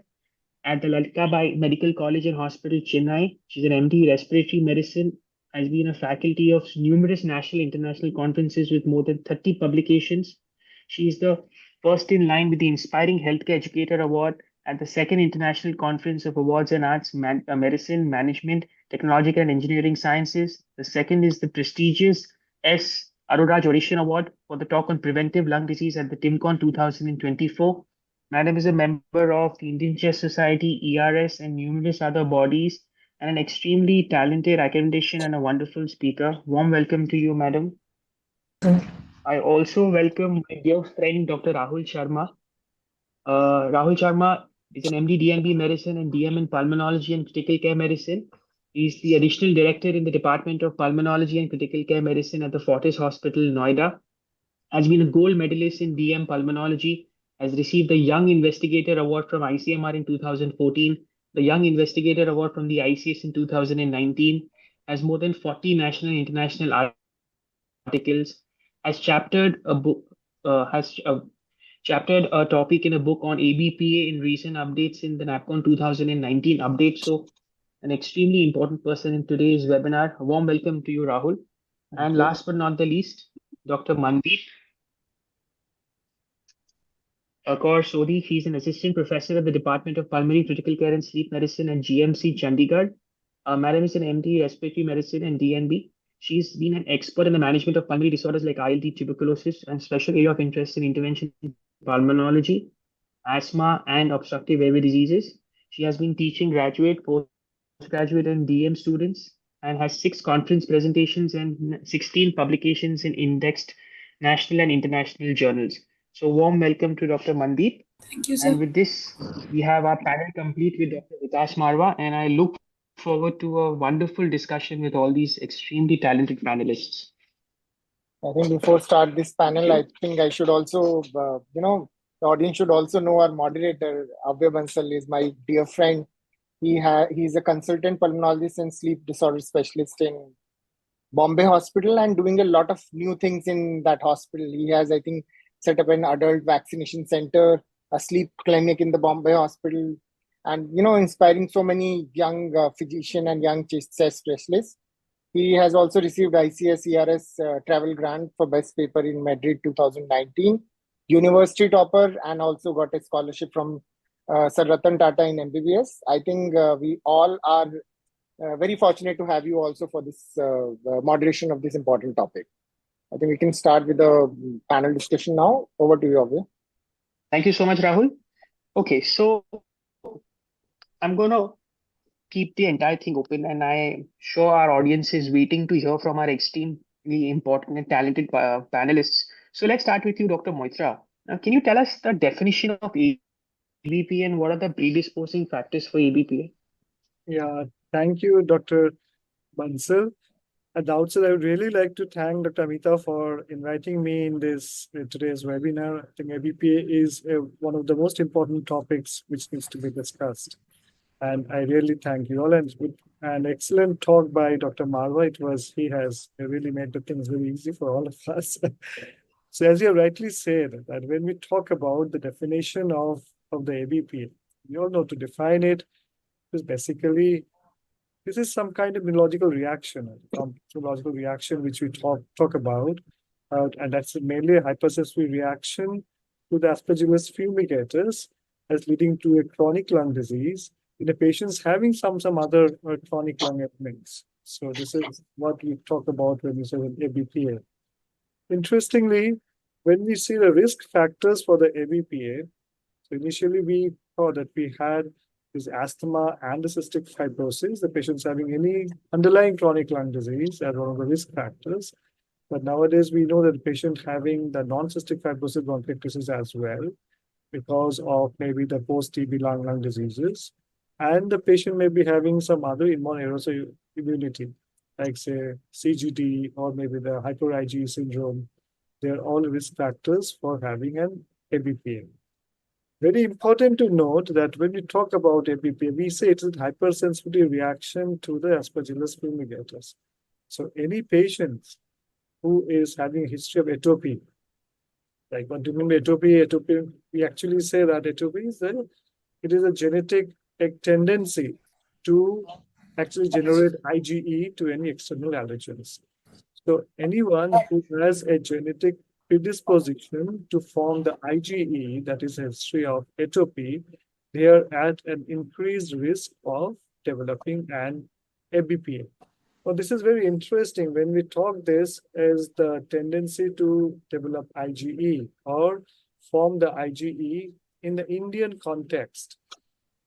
at the Lalita Bai Medical College and Hospital, Chennai. She's an MD respiratory medicine, has been a faculty of numerous national international conferences with more than 30 publications. She is the first in line with the Inspiring Healthcare Educator Award at the second International Conference of Awards and Arts, Medicine, Management, Technological and Engineering Sciences. The second is the prestigious S. Aroraj Orishan Award for the talk on preventive lung disease at the TIMCON 2024. Madam is a member of the Indian Chess Society, ERS, and numerous other bodies, and an extremely talented academician and a wonderful speaker. Warm welcome to you, madam. I also welcome my dear friend, Dr. Rahul Sharma. Rahul Sharma is an MD DNB Medicine and DM in Pulmonology and Critical Care Medicine. He's the additional director in the Department of Pulmonology and Critical Care Medicine at the Fortis Hospital, Noida. Has been a gold medalist in DM Pulmonology, has received the Young Investigator Award from ICMR in 2014, the Young Investigator Award from the ICS in 2019, has more than 40 national and international articles, has chaptered a book, has chaptered a topic in a book on ABPA in recent updates in the NAPCON 2019 update. So, an extremely important person in today's webinar. A warm welcome to you, Rahul. And last but not the least, Dr. Mandeep. Kaur Sodhi, she's an assistant professor at the Department of Pulmonary Critical Care and Sleep Medicine at GMC Chandigarh. Madam is an MD Respiratory Medicine and DNB. She's been an expert in the management of pulmonary disorders like ILD, tuberculosis, and special area of interest in intervention in pulmonology, asthma, and obstructive airway diseases. She has been teaching graduate, postgraduate, and DM students and has 6 conference presentations and 16 publications in indexed national and international journals. So warm welcome to Dr. Mandeep. Thank you, And sir. with this, we have our panel complete with Dr. Vikas Marwah, and I look forward to a wonderful discussion with all these extremely talented panelists. I think before start this panel, I think I should also, the audience should also know our moderator, Avya Bansal, is my dear friend. He's a consultant pulmonologist and sleep disorder specialist in Bombay Hospital and doing a lot of new things in that hospital. He has, I think, set up an adult vaccination center, a sleep clinic in the Bombay Hospital, and inspiring so many young physician and young chest specialists. He has also received ICS ERS travel grant for best paper in Madrid 2019, university topper, and also got a scholarship from Sir Ratan Tata in MBBS. I think we all are very fortunate to have you also for this moderation of this important topic. I think we can start with the panel discussion now. Over to you, Avya. Thank you so much, Rahul. Okay, so I'm going to keep the entire thing open, and I'm sure our audience is waiting to hear from our esteemed really important and talented panelists. So let's start with you, Dr. Moitra. Can you tell us the definition of ABPA and what are the predisposing factors for ABPA? Yeah, thank you, Dr. Bansal. At the outset, I would really like to thank Dr. Amita for inviting me in this today's webinar. I think ABPA is one of the most important topics which needs to be discussed. And I really thank you all. And with an excellent talk by Dr. Marwah, he has really made the things very easy for all of us. So as you rightly said, that when we talk about the definition of the ABPA, we all know to define it is basically this is some kind of neurological reaction, neurological reaction which we talk about, and that's mainly a hypersensory reaction to the Aspergillus fumigatus as leading to a chronic lung disease in a patients having some other chronic lung ailments. So this is what we talk about when we say ABPA. Interestingly, when we see the risk factors for the ABPA, so initially we thought that we had this asthma and the cystic fibrosis, the patients having any underlying chronic lung disease as one of the risk factors. But nowadays we know that the patient having the non-cystic fibrosis bronchiectasis as well, because of maybe the post-TB lung diseases. And the patient may be having some other immune aerosol immunity, like say CGD or maybe the hyper IgE syndrome. They're all risk factors for having an ABPA. Very important to note that when we talk about ABPA, we say it's a hypersensitivity reaction to the Aspergillus fumigatus. So any patient who is having a history of atopy, like what do you mean by atopy? Atopy, we actually say that atopy it is a genetic tendency to actually generate IgE to any external allergens. So anyone who has a genetic predisposition to form the IgE, that is a history of atopy, they are at an increased risk of developing an ABPA. Well, this is very interesting. When we talk this as the tendency to develop IgE or form the IgE in the Indian context,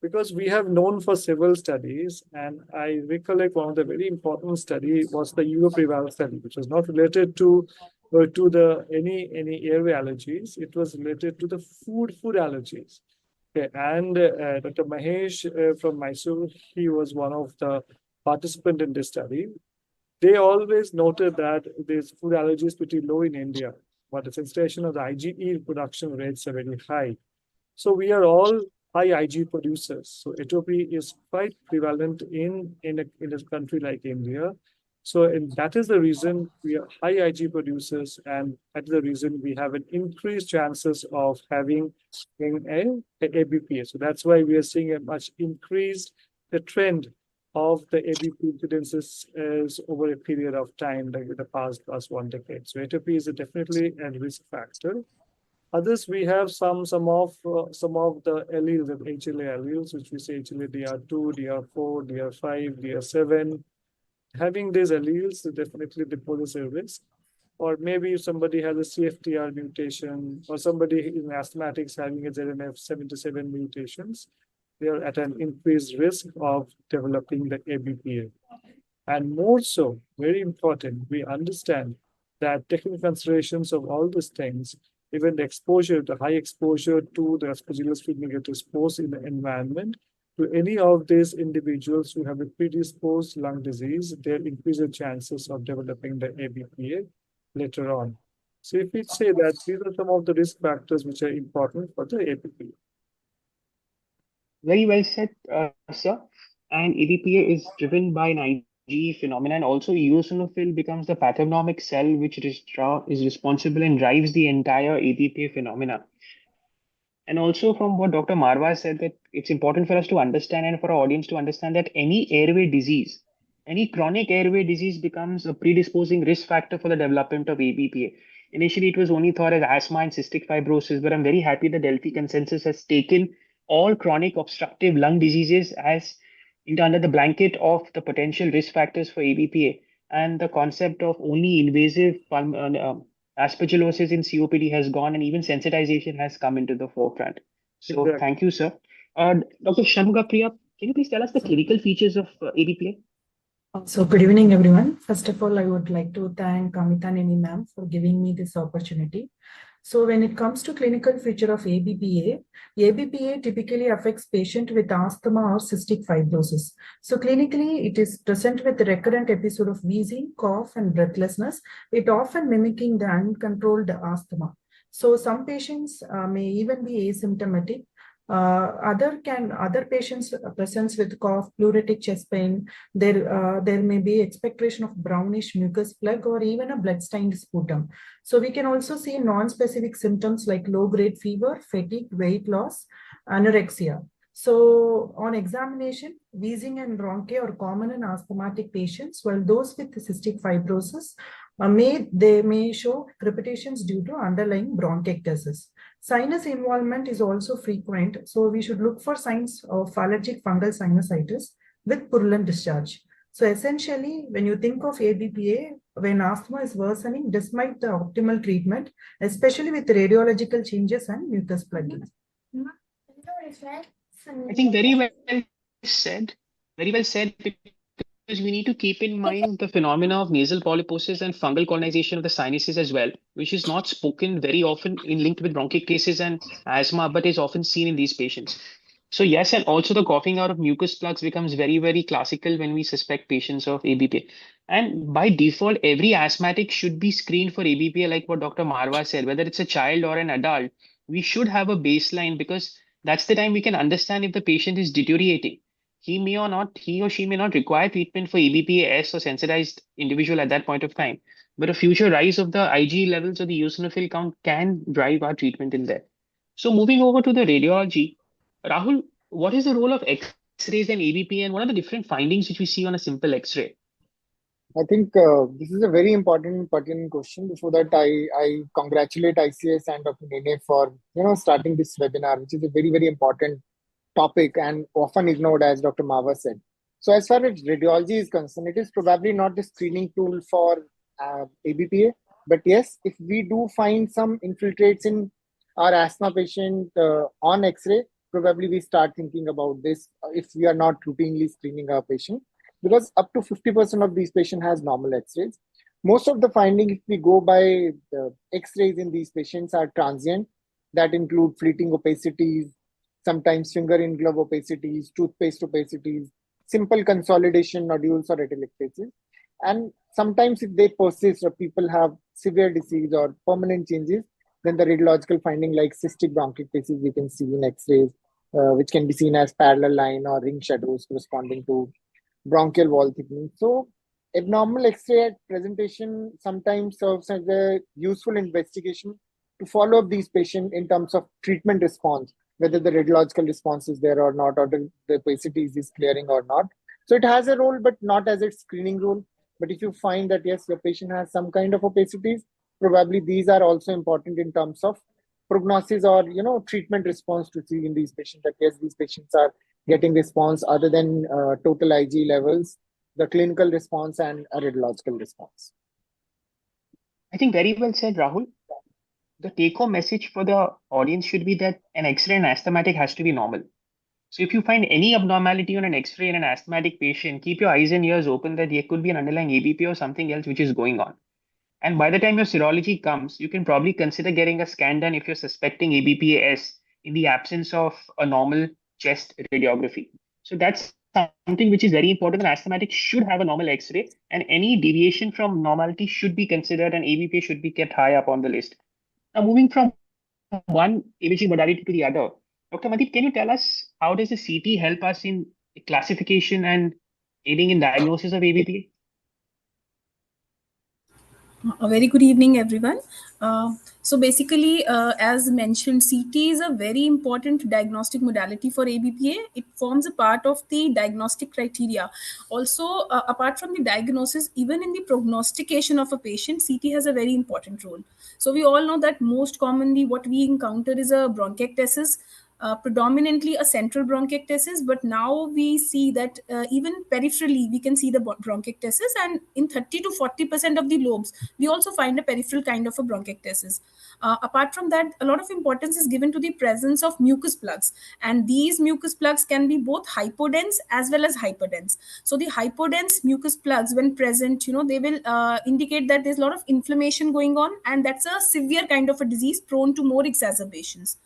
because we have known for several studies, and I recollect one of the very important study was the Europreval study, which was not related to the any airway allergies. It was related to the food allergies. Okay, and Dr. Mahesh from Mysore, he was one of the participants in this study. They always noted that this food allergy is pretty low in India, but the sensitization of the IgE production rates are very high. So we are all high IgE producers. So atopy is quite prevalent in a country like India. So and that is the reason we are high IgE producers, and that is the reason we have an increased chances of having an ABPA. So that's why we are seeing a much increased the trend of the ABP incidences is over a period of time, like the past 1 decade. So atopy is definitely a risk factor. Others, we have some of the alleles, the HLA alleles, which we say HLA DR2, DR4, DR5, DR7. Having these alleles definitely poses a risk. Or maybe if somebody has a CFTR mutation, or somebody in asthmatics having a ZNF77 mutations, they are at an increased risk of developing the ABPA. And more so, very important, we understand that taking considerations of all these things, even the exposure, the high exposure to the Aspergillus fumigatus pose in the environment, to any of these individuals who have a predisposed lung disease, there increase the chances of developing the ABPA later on. So if we say that these are some of the risk factors which are important for the ABPA. Very well said, sir. And ABPA is driven by an IgE phenomenon. Also, eosinophil becomes the pathognomic cell which is responsible and drives the entire ABPA phenomena. And also from what Dr. Marwah said, that it's important for us to understand and for our audience to understand that any airway disease, any chronic airway disease becomes a predisposing risk factor for the development of ABPA. Initially, it was only thought as asthma and cystic fibrosis, but I'm very happy the Delphi consensus has taken all chronic obstructive lung diseases as under the blanket of the potential risk factors for ABPA, and the concept of only invasive aspergillosis in COPD has gone, and even sensitization has come into the forefront. So Exactly. thank you, sir. Dr. Shanmugapriya, can you please tell us the clinical features of ABPA? So good evening, everyone. First of all, I would like to thank Amita Nini ma'am for giving me this opportunity. So when it comes to clinical feature of ABPA typically affects patient with asthma or cystic fibrosis. So clinically, it is present with recurrent episode of wheezing, cough, and breathlessness. It often mimicking the uncontrolled asthma. So some patients may even be asymptomatic. Other patients presents with cough, pleuritic chest pain. There may be expectation of brownish mucus plug or even a blood-stained sputum. So we can also see non-specific symptoms like low-grade fever, fatigue, weight loss, anorexia. So on examination, wheezing and rhonchi are common in asthmatic patients, while those with cystic fibrosis may show crepitations due to underlying bronchiectasis. Sinus involvement is also frequent, so we should look for signs of allergic fungal sinusitis with purulent discharge. So essentially, when you think of ABPA, when asthma is worsening, despite the optimal treatment, especially with radiological changes and mucus plugging. I think very well said. Very well said, because we need to keep in mind the phenomena of nasal polyposis and fungal colonization of the sinuses as well, which is not spoken very often in linked with bronchic cases and asthma, but is often seen in these patients. So yes, and also the coughing out of mucus plugs becomes very, very classical when we suspect patients of ABPA. And by default, every asthmatic should be screened for ABPA, like what Dr. Marwah said, whether it's a child or an adult. We should have a baseline, because that's the time we can understand if the patient is deteriorating. He or she may not require treatment for ABPA-S or sensitized individual at that point of time. But a future rise of the IgE levels or the eosinophil count can drive our treatment in there. So moving over to the radiology, Rahul, what is the role of X-rays and ABPA, and what are the different findings which we see on a simple X-ray? I think this is a very important pertinent question. Before that, I congratulate ICS and Dr. Nene for starting this webinar, which is a very, very important topic and often ignored, as Dr. Marwah said. So as far as radiology is concerned, it is probably not the screening tool for ABPA. But yes, if we do find some infiltrates in our asthma patient on X-ray, probably we start thinking about this if we are not routinely screening our patient, because up to 50% of these patients has normal X-rays. Most of the findings, if we go by the X-rays in these patients, are transient. That include fleeting opacities, sometimes finger in glove opacities, toothpaste opacities, simple consolidation nodules or atelectasis. And sometimes if they persist or people have severe disease or permanent changes, then the radiological finding like cystic bronchiectasis we can see in X-rays, which can be seen as parallel line or ring shadows corresponding to bronchial wall thickening. So abnormal X-ray presentation sometimes serves as a useful investigation to follow up these patients in terms of treatment response, whether the radiological response is there or not, or the opacities is clearing or not. So it has a role, but not as its screening role. But if you find that, yes, your patient has some kind of opacities, probably these are also important in terms of prognosis or, treatment response to see in these patients, that yes, these patients are getting response other than total IgE levels, the clinical response and a radiological response. I think very well said, Rahul. The take-home message for the audience should be that an X-ray in asthmatic has to be normal. So if you find any abnormality on an X-ray in an asthmatic patient, keep your eyes and ears open that there could be an underlying ABP or something else which is going on. And by the time your serology comes, you can probably consider getting a scan done if you're suspecting ABPA-S in the absence of a normal chest radiography. So that's something which is very important. An asthmatic should have a normal X-ray, and any deviation from normality should be considered, and ABPA should be kept high up on the list. Now, moving from one imaging modality to the other, Dr. Mandeep, can you tell us how does the CT help us in classification and aiding in diagnosis of ABPA? A very good evening, everyone. So basically, as mentioned, CT is a very important diagnostic modality for ABPA. It forms a part of the diagnostic criteria. Also, apart from the diagnosis, even in the prognostication of a patient, CT has a very important role. So we all know that most commonly what we encounter is a bronchiectasis. predominantly a central bronchiectasis, but now we see that even peripherally we can see the bronchiectasis, and in 30 to 40% of the lobes we also find a peripheral kind of a bronchiectasis. Apart from that, a lot of importance is given to the presence of mucus plugs, and these mucus plugs can be both hypodense as well as hyperdense. So the hypodense mucus plugs, when present, they will indicate that there's a lot of inflammation going on, and that's a severe kind of a disease prone to more exacerbations.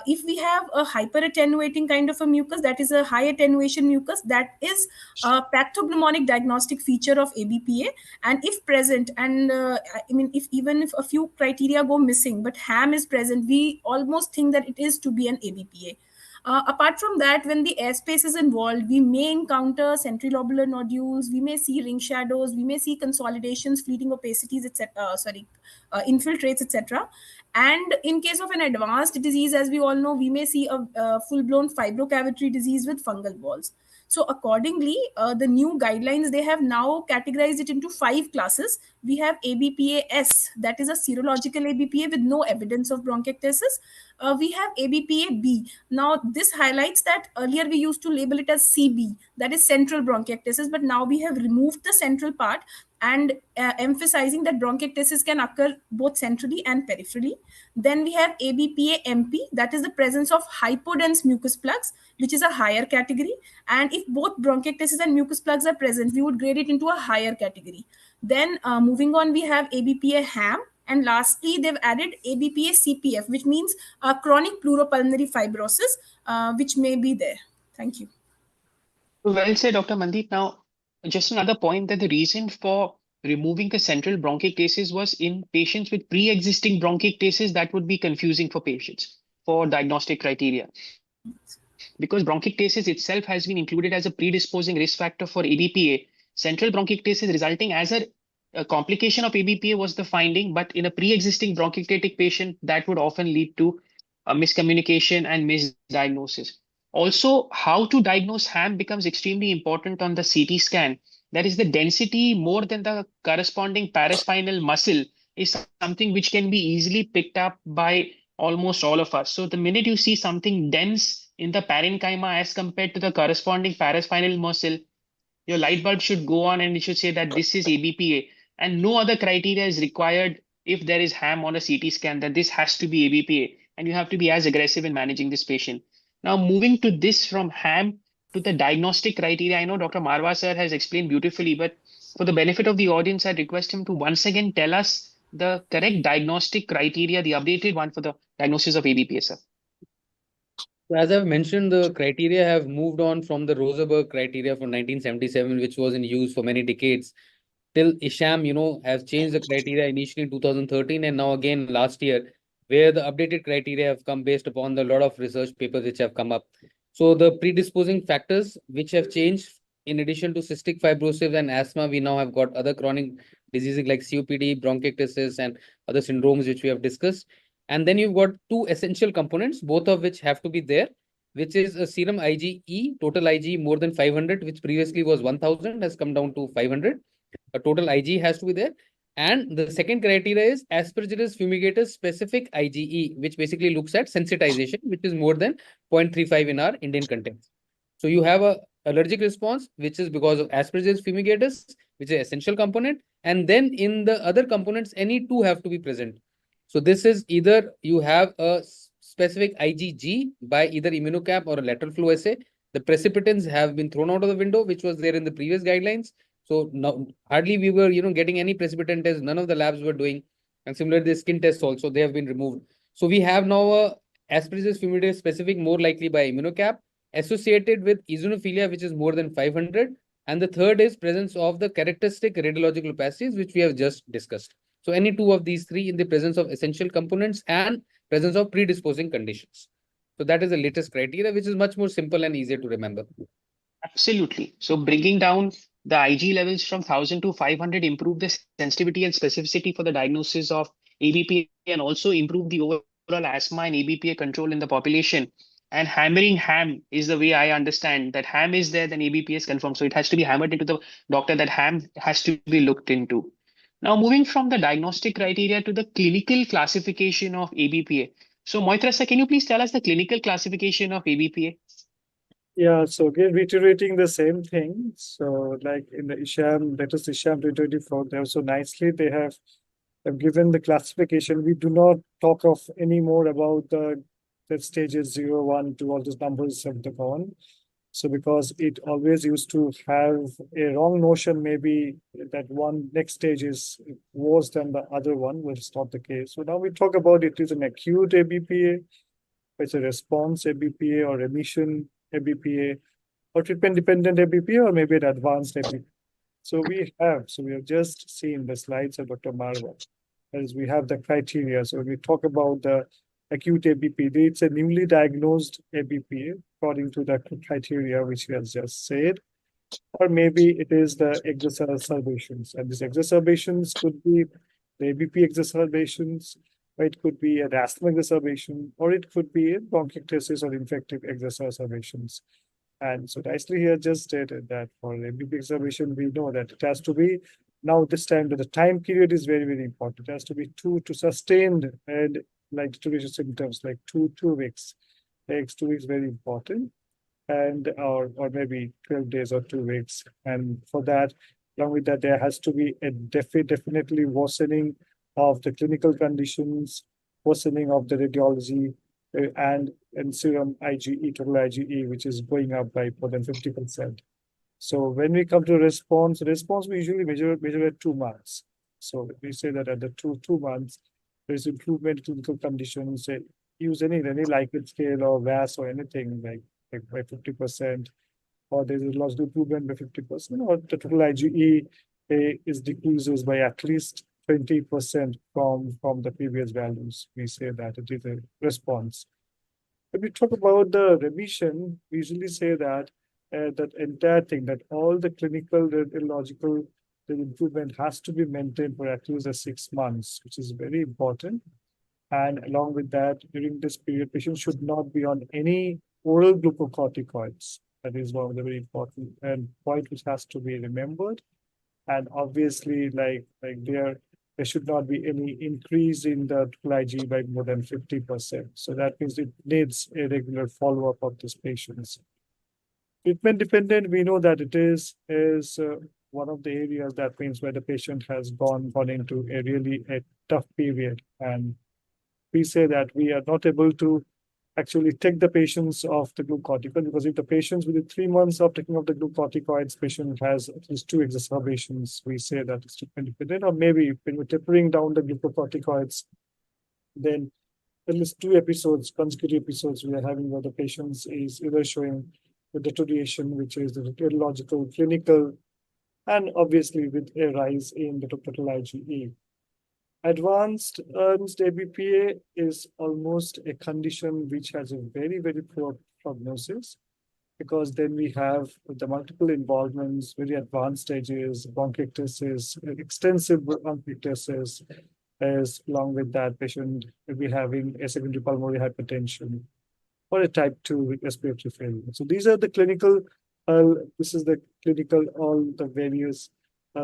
If we have a hyper attenuating kind of a mucus, that is a high attenuation mucus, that is a pathognomonic diagnostic feature of ABPA. And if present, and if even if a few criteria go missing, but ham is present, we almost think that it is to be an ABPA. Apart from that, when the airspace is involved, we may encounter centrilobular nodules, we may see ring shadows, we may see consolidations, fleeting opacities, etc. Infiltrates, etc. And in case of an advanced disease, as we all know, we may see a full-blown fibrocavitary disease with fungal walls. So accordingly, the new guidelines, they have now categorized it into 5 classes. We have ABPA-S, that is a serological ABPA with no evidence of bronchiectasis. We have ABPA-B. Now, this highlights that earlier we used to label it as CB, that is central bronchiectasis, but now we have removed the central part and emphasizing that bronchiectasis can occur both centrally and peripherally. Then we have ABPA-MP, that is the presence of hypodense mucus plugs, which is a higher category. And if both bronchiectasis and mucus plugs are present, we would grade it into a higher category. Then moving on, we have ABPA-HAM. And lastly, they've added ABPA-CPF, which means chronic pleuropulmonary fibrosis, which may be there. Thank you. Well said, Dr. Mandeep. Now, just another point that the reason for removing the central bronchiectasis was in patients with pre-existing bronchiectasis, that would be confusing for patients for diagnostic criteria. Because bronchiectasis itself has been included as a predisposing risk factor for ABPA, central bronchiectasis resulting as a complication of ABPA was the finding, but in a pre-existing bronchiectatic patient, that would often lead to a miscommunication and misdiagnosis. Also, how to diagnose ham becomes extremely important on the CT scan. That is, the density more than the corresponding paraspinal muscle is something which can be easily picked up by almost all of us. So the minute you see something dense in the parenchyma as compared to the corresponding paraspinal muscle, your light bulb should go on and it should say that this is ABPA, and no other criteria is required if there is ham on a CT scan, that this has to be ABPA, and you have to be as aggressive in managing this patient. Now, moving to this from ham to the diagnostic criteria, I know Dr. Marwah sir has explained beautifully, but for the benefit of the audience, I request him to once again tell us the correct diagnostic criteria, the updated one for the diagnosis of ABPA, sir. So as I've mentioned, the criteria have moved on from the Rosenberg criteria from 1977, which was in use for many decades, till Isham, has changed the criteria initially in 2013 and now again last year, where the updated criteria have come based upon the lot of research papers which have come up. So the predisposing factors which have changed, in addition to cystic fibrosis and asthma, we now have got other chronic diseases like COPD, bronchiectasis, and other syndromes which we have discussed. And then you've got 2 essential components, both of which have to be there, which is a serum IgE, total IgE more than 500, which previously was 1000, has come down to 500. A total IgE has to be there. And the second criteria is Aspergillus fumigatus specific IgE, which basically looks at sensitization, which is more than 0.35 in our Indian context. So you have a allergic response, which is because of Aspergillus fumigatus, which is an essential component. And then in the other components, any 2 have to be present. So this is either you have a specific IgG by either immunocap or a lateral flow assay. The precipitants have been thrown out of the window, which was there in the previous guidelines. So now hardly we were, getting any precipitant tests. None of the labs were doing. And similarly, the skin tests also, they have been removed. So we have now a Aspergillus fumigatus specific, more likely by immunocap, associated with eosinophilia, which is more than 500. And the third is presence of the characteristic radiological opacities, which we have just discussed. So any 2 of these 3 in the presence of essential components and presence of predisposing conditions. So that is the latest criteria, which is much more simple and easier to remember. Absolutely. So bringing down the Ig levels from 1000 to 500 improve the sensitivity and specificity for the diagnosis of ABPA and also improve the overall asthma and ABPA control in the population. And hammering ham is the way I understand that ham is there, then ABPA is confirmed. So it has to be hammered into the doctor that ham has to be looked into. Now, moving from the diagnostic criteria to the clinical classification of ABPA. So, Moitra sir, can you please tell us the clinical classification of ABPA? Yeah, so again, reiterating the same thing. So, like in the Isham, latest Isham 2024, they also nicely have given the classification. We do not talk of anymore about the stages 0, 1, 2, all those numbers have gone. So because it always used to have a wrong notion, maybe that one next stage is worse than the other one, which is not the case. So now we talk about it is an acute ABPA, it's a response ABPA or remission ABPA, or treatment dependent ABPA, or maybe an advanced ABPA. So we have just seen the slides of Dr. Marwah, as we have the criteria. So when we talk about the acute ABPA, it's a newly diagnosed ABPA according to the criteria which he has just said, or maybe it is the exacerbations, and these exacerbations could be the ABP exacerbations, or it could be an asthma exacerbation, or it could be a bronchiectasis or infective exacerbations. And so nicely here just stated that for ABP exacerbation, we know that it has to be now this time the time period is very, very important. It has to be 2 to sustained and like deterioration symptoms like 2 weeks. Takes 2 weeks very important, and or maybe 12 days or 2 weeks. And for that, along with that, there has to be a definitely worsening of the clinical conditions, worsening of the radiology, and serum IgE, total IgE, which is going up by more than 50%. So when we come to response we usually measure at 2 months. So we say that at the two months, there is improvement in clinical conditions. Say, use any Likert scale or VAS or anything like by 50%, or there's a loss improvement by 50%, or the total IgE is decreases by at least 20% from the previous values. We say that it is a response. When we talk about the remission, we usually say that that entire thing, that all the clinical radiological the improvement has to be maintained for at least 6 months, which is very important. And along with that, during this period, patients should not be on any oral glucocorticoids. That is one of the very important and point which has to be remembered. And obviously, like there should not be any increase in the IgE by more than 50%. So that means it needs a regular follow-up of these patients. Treatment dependent, we know that it is one of the areas that means where the patient has gone into a really tough period, and we say that we are not able to actually take the patients off the glucocorticoid, because if the patients within 3 months of taking off the glucocorticoids, patient has at least 2 exacerbations, we say that it's treatment dependent. Or maybe when we're tapering down the glucocorticoids, then at least 2 episodes, consecutive episodes, we are having where the patients is either showing the deterioration, which is the radiological, clinical, and obviously with a rise in the total IgE. Advanced ABPA is almost a condition which has a very, very poor prognosis, because then we have the multiple involvements, very advanced stages, bronchiectasis, extensive bronchiectasis, as along with that patient will be having a secondary pulmonary hypertension or a type 2 respiratory failure. So these are the clinical, this is the clinical, all the various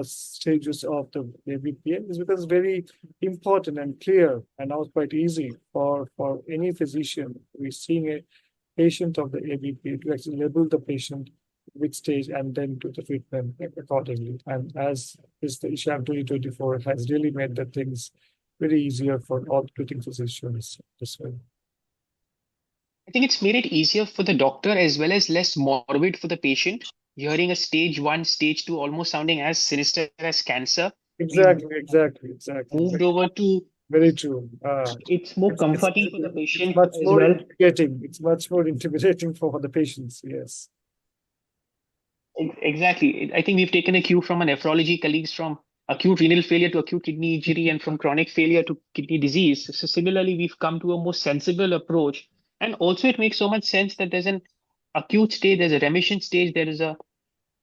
stages of the ABPA, is because it's very important and clear, and now it's quite easy for any physician who is seeing a patient of the ABPA to actually label the patient which stage and then do the treatment accordingly. And as is the Isham 2024 has really made the things very easier for all treating physicians this way. I think it's made it easier for the doctor as well as less morbid for the patient. Hearing a stage 1, stage 2 almost sounding as sinister as cancer. Exactly. Moved over to, very true. It's more comforting for the patient it's much as more well. intimidating. It's much more intimidating for the patients. Yes. Exactly. I think we've taken a cue from our nephrology colleagues from acute renal failure to acute kidney injury and from chronic failure to kidney disease. So similarly, we've come to a more sensible approach. And also it makes so much sense that there's an acute stage, there's a remission stage, there is a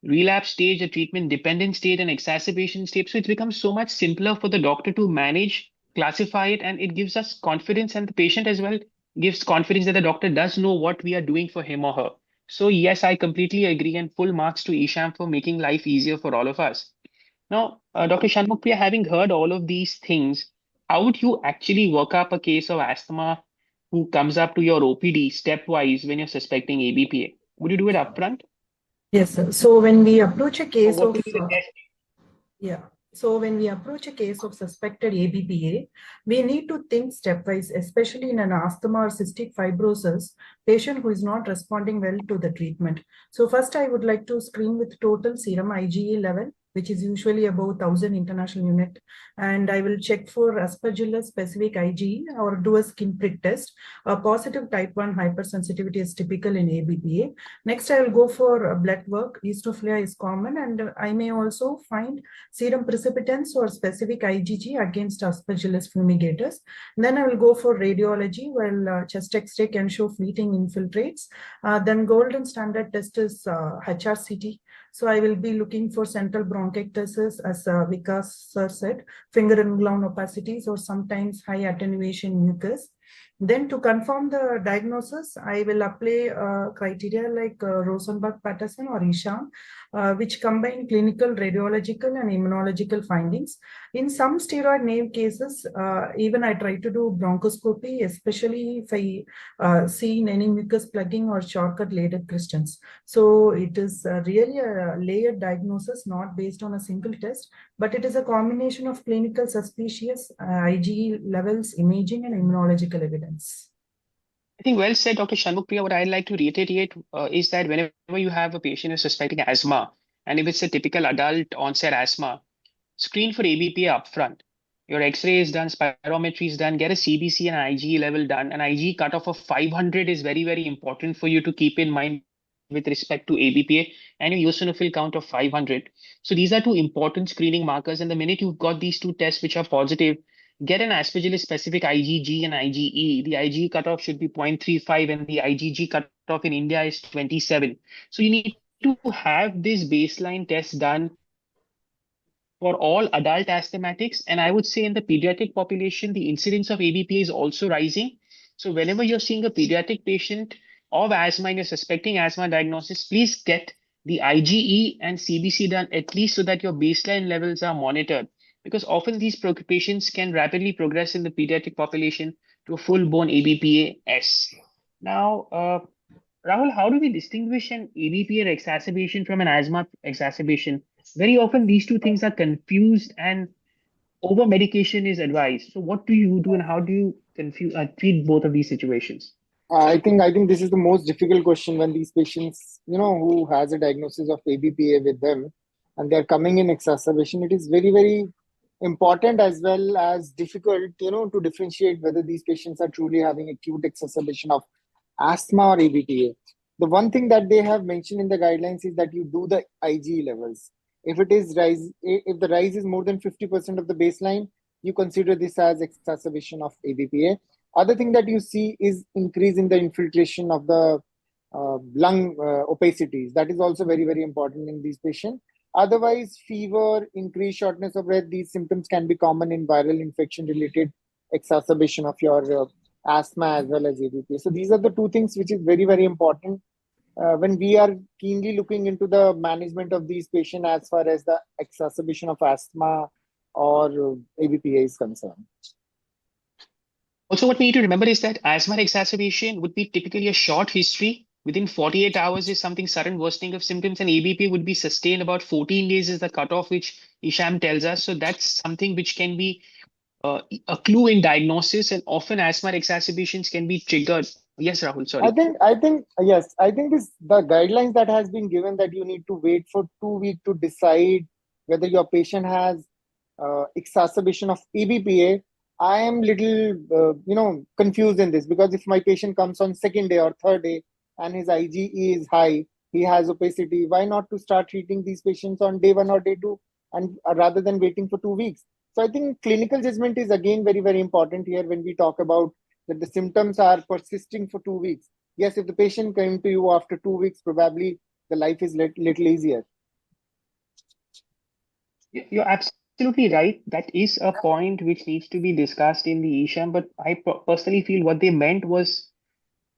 relapse stage, a treatment dependent stage, and exacerbation stage. So it becomes so much simpler for the doctor to manage, classify it, and it gives us confidence, and the patient as well gives confidence that the doctor does know what we are doing for him or her. So yes, I completely agree, and full marks to Isham for making life easier for all of us. Now, Dr. Shanmugapriya, having heard all of these things, how would you actually work up a case of asthma who comes up to your OPD stepwise when you're suspecting ABPA? Would you do it upfront? Yes, sir. So when we approach a Or case what of will be the test? yeah. So when we approach a case of suspected ABPA, we need to think stepwise, especially in an asthma or cystic fibrosis patient who is not responding well to the treatment. So first, I would like to screen with total serum IgE level, which is usually above 1000 international unit, and I will check for aspergillus specific IgE or do a skin prick test. A positive type 1 hypersensitivity is typical in ABPA. Next, I will go for blood work. Eosinophilia is common, and I may also find serum precipitants or specific IgG against Aspergillus fumigatus. Then I will go for radiology, while chest X-ray can show fleeting infiltrates. Then golden standard test is HRCT. So I will be looking for central bronchiectasis, as Vikas sir said, finger and gland opacities, or sometimes high attenuation mucus. Then to confirm the diagnosis, I will apply criteria like Rosenberg-Patterson or Isham, which combine clinical, radiological, and immunological findings. In some steroid naive cases, even I try to do bronchoscopy, especially if I see any mucus plugging or shortcut Leydig crystals. So it is really a layered diagnosis, not based on a single test, but it is a combination of clinical suspicious, IgE levels, imaging, and immunological evidence. I think well said, Dr. Shanmugapriya. What I'd like to reiterate is that whenever you have a patient who's suspecting asthma, and if it's a typical adult onset asthma, screen for ABPA upfront. Your X-ray is done, spirometry is done, get a CBC and IgE level done. An IgE cutoff of 500 is very, very important for you to keep in mind with respect to ABPA, and your eosinophil count of 500. So these are two important screening markers. And the minute you've got these two tests which are positive, get an aspergillus specific IgG and IgE. The IgE cutoff should be 0.35 and the IgG cutoff in India is 27. So you need to have this baseline test done for all adult asthmatics. And I would say in the pediatric population, the incidence of ABPA is also rising. So whenever you're seeing a pediatric patient of asthma and you're suspecting asthma diagnosis, please get the IgE and CBC done at least so that your baseline levels are monitored. Because often these patients can rapidly progress in the pediatric population to a full-blown ABPA-S. Now, Rahul, how do we distinguish an ABPA exacerbation from an asthma exacerbation? Very often, these two things are confused and over medication is advised. So, what do you do and how do you treat both of these situations? I think this is the most difficult question when these patients, who has a diagnosis of ABPA with them, and they're coming in exacerbation. It is very, very important as well as difficult, to differentiate whether these patients are truly having acute exacerbation of asthma or ABPA. The one thing that they have mentioned in the guidelines is that you do the IgE levels. If the rise is more than 50% of the baseline, you consider this as exacerbation of ABPA. Other thing that you see is increase in the infiltration of the lung opacities. That is also very, very important in these patients. Otherwise, fever, increased shortness of breath, these symptoms can be common in viral infection related exacerbation of your asthma as well as ABPA. So these are the two things which is very, very important when we are keenly looking into the management of these patients as far as the exacerbation of asthma or ABPA is concerned. Also, what we need to remember is that asthma exacerbation would be typically a short history. Within 48 hours is something sudden worsening of symptoms, and ABPA would be sustained about 14 days is the cutoff, which Isham tells us. So that's something which can be a clue in diagnosis, and often asthma exacerbations can be triggered. Yes, Rahul, sorry. I think the guidelines that has been given that you need to wait for 2 weeks to decide whether your patient has exacerbation of ABPA. I am little, confused in this, because if my patient comes on second day or third day and his IgE is high, he has opacity, why not to start treating these patients on day 1 or day 2, and rather than waiting for 2 weeks? So I think clinical judgment is again very, very important here when we talk about that the symptoms are persisting for 2 weeks. Yes, if the patient came to you after 2 weeks, probably the life is little easier. You're absolutely right. That is a point which needs to be discussed in the Isham, but I personally feel what they meant was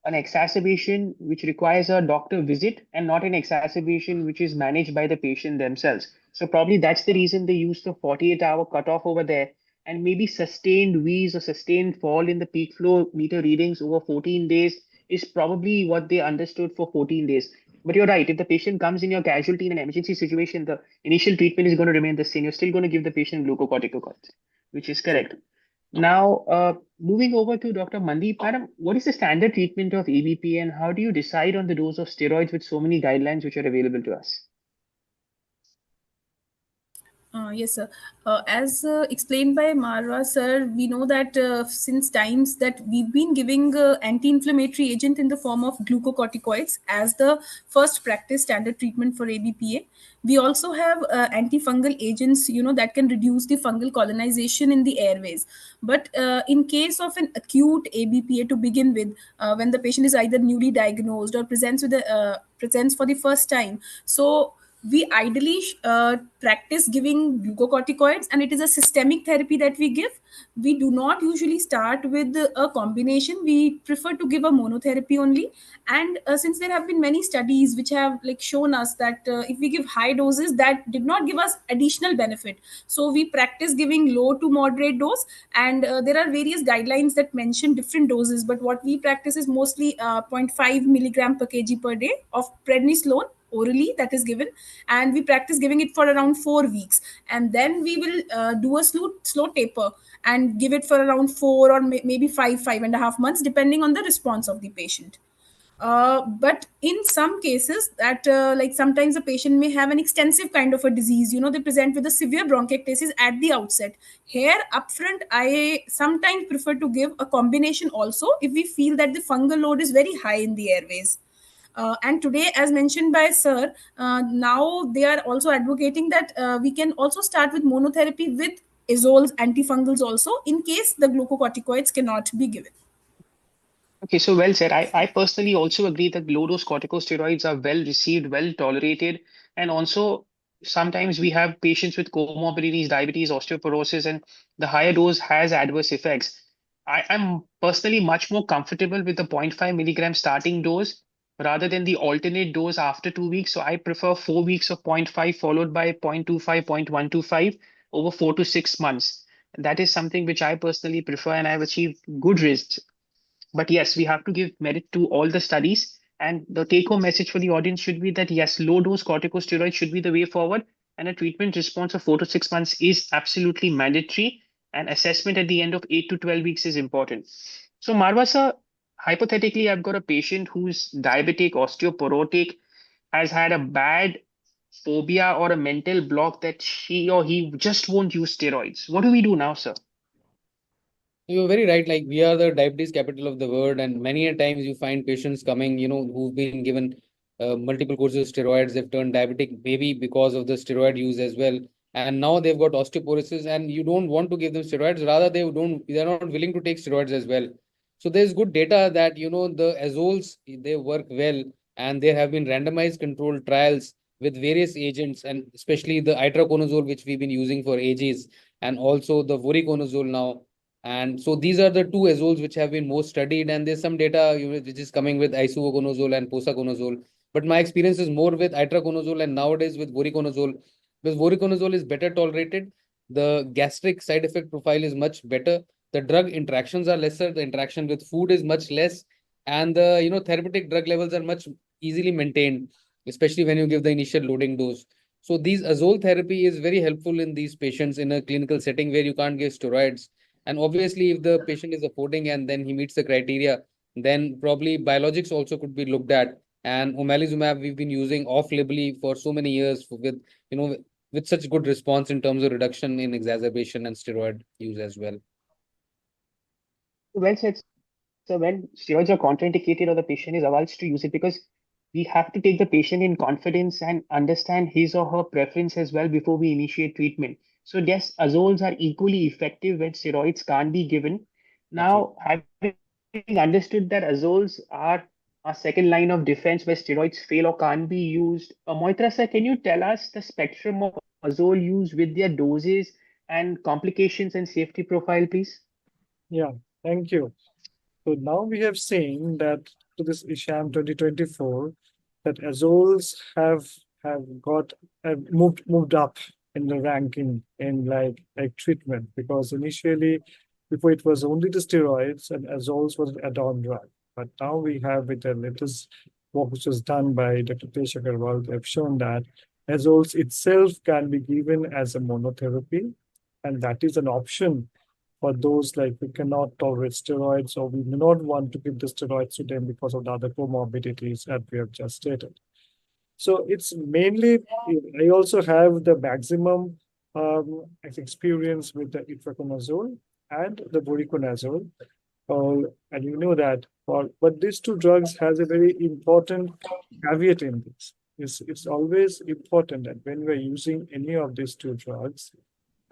an exacerbation which requires a doctor visit and not an exacerbation which is managed by the patient themselves. So probably that's the reason they use the 48-hour cutoff over there. and maybe sustained wheeze or sustained fall in the peak flow meter readings over 14 days is probably what they understood for 14 days. But you're right, if the patient comes in your casualty in an emergency situation, the initial treatment is going to remain the same. You're still going to give the patient glucocorticoids, which is correct. Now, moving over to Dr. Mandeep, madam, what is the standard treatment of ABPA and how do you decide on the dose of steroids with so many guidelines which are available to us? Yes, sir. As explained by Marwah, sir, we know that since times that we've been giving anti-inflammatory agent in the form of glucocorticoids as the first practice standard treatment for ABPA. We also have antifungal agents, that can reduce the fungal colonization in the airways. But in case of an acute ABPA to begin with, when the patient is either newly diagnosed or presents for the first time, so we ideally practice giving glucocorticoids, and it is a systemic therapy that we give. We do not usually start with a combination. We prefer to give a monotherapy only. And since there have been many studies which have shown us that if we give high doses, that did not give us additional benefit, so we practice giving low to moderate dose. And there are various guidelines that mention different doses, but what we practice is mostly 0.5 milligram per kg per day of prednisolone orally that is given, and we practice giving it for around 4 weeks, and then we will do a slow taper and give it for around 4 or maybe 5.5 months, depending on the response of the patient. But in some cases that sometimes the patient may have an extensive kind of a disease, they present with a severe bronchiectasis at the outset. Here upfront, I sometimes prefer to give a combination also if we feel that the fungal load is very high in the airways. And today, as mentioned by sir, now they are also advocating that we can also start with monotherapy with azoles, antifungals also, in case the glucocorticoids cannot be given. Okay, so well said. I personally also agree that low dose corticosteroids are well received, well tolerated, and also sometimes we have patients with comorbidities, diabetes, osteoporosis, and the higher dose has adverse effects. I'm personally much more comfortable with the 0.5 milligram starting dose rather than the alternate dose after 2 weeks. So I prefer 4 weeks of 0.5 followed by 0.25, 0.125 over 4 to 6 months. That is something which I personally prefer, and I've achieved good results. But yes, we have to give merit to all the studies. And the take home message for the audience should be that yes, low dose corticosteroids should be the way forward. And a treatment response of 4 to 6 months is absolutely mandatory. And assessment at the end of 8 to 12 weeks is important. So, Marwa sir, hypothetically, I've got a patient who's diabetic, osteoporotic, has had a bad phobia or a mental block that she or he just won't use steroids. What do we do now, sir? You're very right. Like, we are the diabetes capital of the world, and many a times you find patients coming, who've been given multiple courses of steroids. They've turned diabetic, maybe because of the steroid use as well. And now they've got osteoporosis, and you don't want to give them steroids. Rather, they're not willing to take steroids as well. So there's good data that, the azoles, they work well, and there have been randomized controlled trials with various agents, and especially the itraconazole, which we've been using for ages, and also the voriconazole now. And so these are the two azoles which have been most studied, and there's some data which is coming with isavuconazole and posaconazole. But my experience is more with itraconazole and nowadays with voriconazole, because voriconazole is better tolerated. The gastric side effect profile is much better. The drug interactions are lesser. The interaction with food is much less, and the therapeutic drug levels are much easily maintained, especially when you give the initial loading dose. So these azole therapy is very helpful in these patients in a clinical setting where you can't give steroids. And obviously, if the patient is affording and then he meets the criteria, then probably biologics also could be looked at. And omalizumab we've been using off-labelly for so many years with with such good response in terms of reduction in exacerbation and steroid use as well. Well said, sir. When steroids are contraindicated or the patient is advised to use it, because we have to take the patient in confidence and understand his or her preference as well before we initiate treatment. So yes, azoles are equally effective when steroids can't be given. Now, having understood that azoles are a second line of defense where steroids fail or can't be used, Moitra sir, can you tell us the spectrum of azole use with their doses and complications and safety profile, please? Yeah, thank you. So now we have seen that to this Isham 2024 that azoles have moved up in the ranking in like treatment, because initially before it was only the steroids and azoles was an add-on drug. But now we have with the latest work which was done by Dr. Tesh Agarwal, they have shown that azoles itself can be given as a monotherapy, and that is an option for those like who cannot tolerate steroids, or we may not want to give the steroids to them because of the other comorbidities that we have just stated. So it's mainly, I also have the maximum experience with the itraconazole and the voriconazole. And you know that, but these two drugs has a very important caveat in this. It's always important that when we're using any of these two drugs,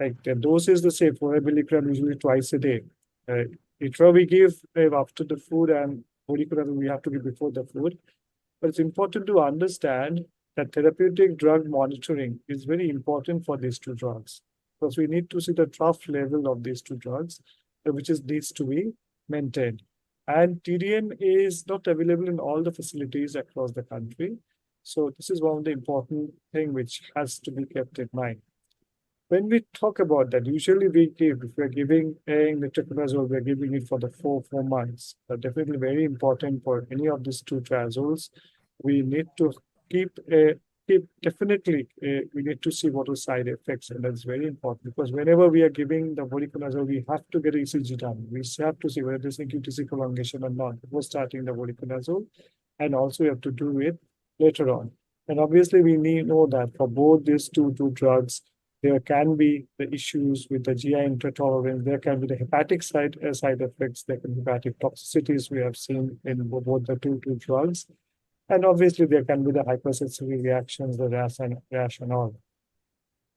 like the dose is the same, 400 milligram usually twice a day. Itra we give after the food, and voriconazole we have to give before the food. But it's important to understand that therapeutic drug monitoring is very important for these two drugs, because we need to see the trough level of these two drugs, which needs to be maintained. And TDM is not available in all the facilities across the country. So this is one of the important things which has to be kept in mind. When we talk about that, usually if we're giving itraconazole, we're giving it for the four months. Definitely very important for any of these two triazoles. We need to definitely, we need to see what are side effects, and that's very important, because whenever we are giving the voriconazole, we have to get ECG done. We have to see whether there's any QTC prolongation or not before starting the voriconazole, and also we have to do it later on. And obviously, we know that for both these two drugs, there can be the issues with the GI intolerance. There can be the hepatic side effects. There can be hepatic toxicities we have seen in both the two drugs. And obviously, there can be the hypersensitivity reactions, the rash and all.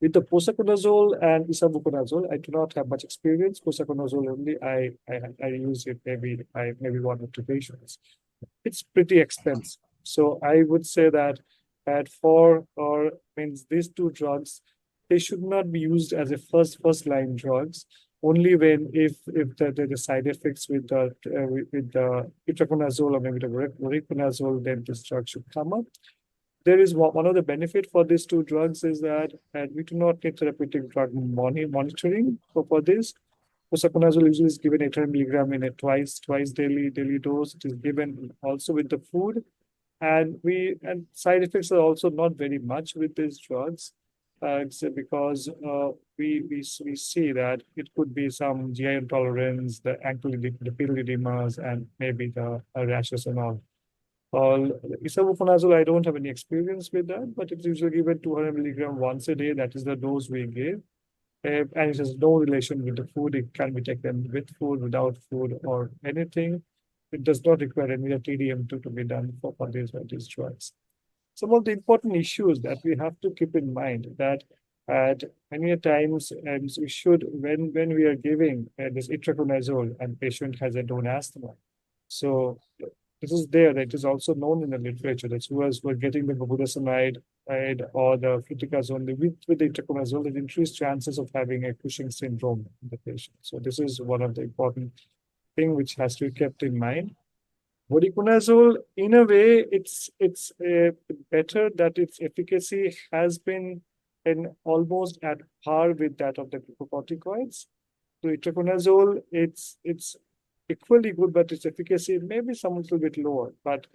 With the posaconazole and isavuconazole, I do not have much experience. Posaconazole only, I use it maybe one or two patients. It's pretty expensive. So I would say that these two drugs, they should not be used as a first line drugs. Only when if the side effects with the itraconazole or maybe the voriconazole, then this drug should come up. There is one of the benefit for these two drugs is that we do not need therapeutic drug monitoring for this. Posaconazole usually is given 800 milligram in a twice daily dose. It is given also with the food, and side effects are also not very much with these drugs. Because we see that it could be some GI intolerance, the ankle edemas, and maybe the rashes and all. Isavuconazole, I don't have any experience with that, but it's usually given 200 milligram once a day. That is the dose we give. And it has no relation with the food. It can be taken with food, without food, or anything. It does not require any TDM to be done for these drugs. Some of the important issues that we have to keep in mind that at many times we should, when we are giving this itraconazole and patient has a known asthma. So this is there. It is also known in the literature that who were getting the budesonide or the fluticasone with the itraconazole, it increased chances of having a Cushing syndrome in the patient. So this is one of the important thing which has to be kept in mind. Voriconazole, in a way, it's better that its efficacy has been almost at par with that of the glucocorticoids. So itraconazole, it's equally good, but its efficacy may be some little bit lower. But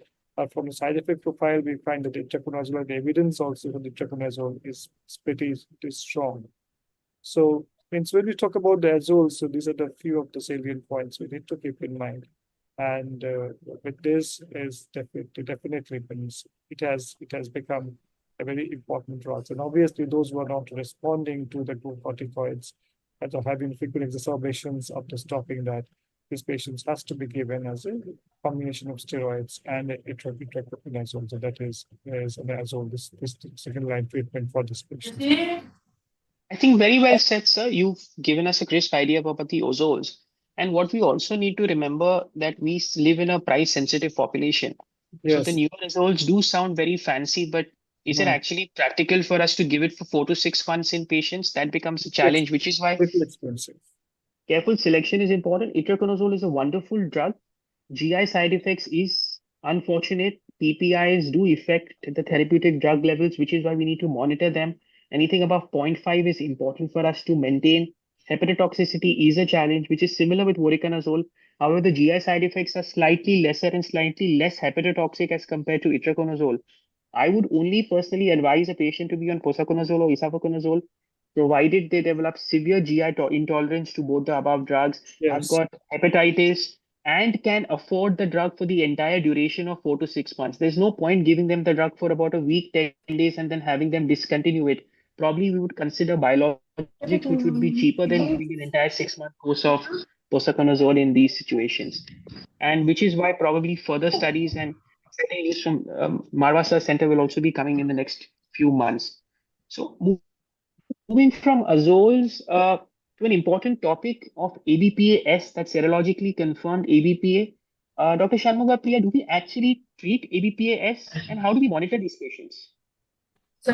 from the side effect profile, we find that itraconazole, the evidence also for the itraconazole is pretty strong. So when we talk about the azoles, so these are the few of the salient points we need to keep in mind. And with this is definitely means it has become a very important drug. And obviously, those who are not responding to the glucocorticoids and are having frequent exacerbations after stopping that, these patients has to be given as a combination of steroids and itraconazole. So that is an azole, this second line treatment for this patient. I think very well said, sir. You've given us a crisp idea about the azoles. And what we also need to remember that we live in a price sensitive population. Yes. So the newer results do sound very fancy, but is it actually practical for us to give it for 4 to 6 months in patients? That becomes a challenge, which is why expensive. Careful selection is important. Itraconazole is a wonderful drug. GI side effects is unfortunate. PPIs do affect the therapeutic drug levels, which is why we need to monitor them. Anything above 0.5 is important for us to maintain. Hepatotoxicity is a challenge, which is similar with voriconazole. However, the GI side effects are slightly lesser and slightly less hepatotoxic as compared to itraconazole. I would only personally advise a patient to be on posaconazole or isavuconazole, provided they develop severe GI intolerance to both the above drugs, have Yes. got hepatitis, and can afford the drug for the entire duration of 4 to 6 months. There's no point giving them the drug for about a week, 10 days, and then having them discontinue it. Probably we would consider biologics, which would be cheaper than giving an entire 6 month course of posaconazole in these situations. And which is why probably further studies and exciting news from Marwah Sir Center will also be coming in the next few months. So moving from azoles to an important topic of ABPA-S, that's serologically confirmed ABPA. Dr. Shanmugapriya, do we actually treat ABPA-S and how do we monitor these patients? So,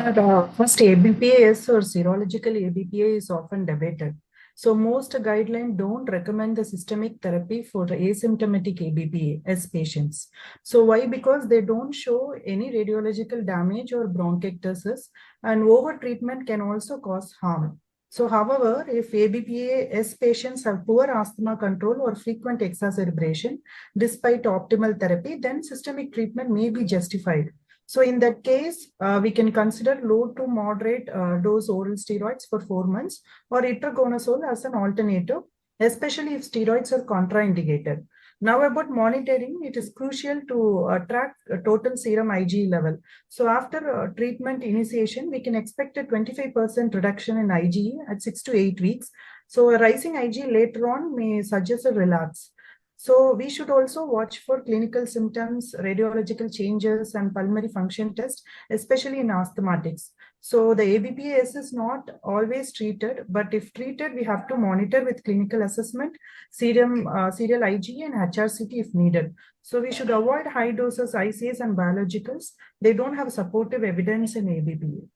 first, ABPAS or serological ABPA is often debated. So, most guidelines don't recommend the systemic therapy for the asymptomatic ABPA patients. So, why? Because they don't show any radiological damage or bronchiectasis, and over treatment can also cause harm. So, however, if ABPA patients have poor asthma control or frequent exacerbation despite optimal therapy, then systemic treatment may be justified. So in that case, we can consider low to moderate dose oral steroids for 4 months or itraconazole as an alternative, especially if steroids are contraindicated. Now about monitoring, it is crucial to track total serum IgE level. So after treatment initiation, we can expect a 25% reduction in IgE at 6 to 8 weeks. So a rising IgE later on may suggest a relapse. So we should also watch for clinical symptoms, radiological changes, and pulmonary function tests, especially in asthmatics. So the ABPAS is not always treated, but if treated, we have to monitor with clinical assessment, serial IgE, and HRCT if needed. So we should avoid high doses ICS and biologicals. They don't have supportive evidence in ABPA.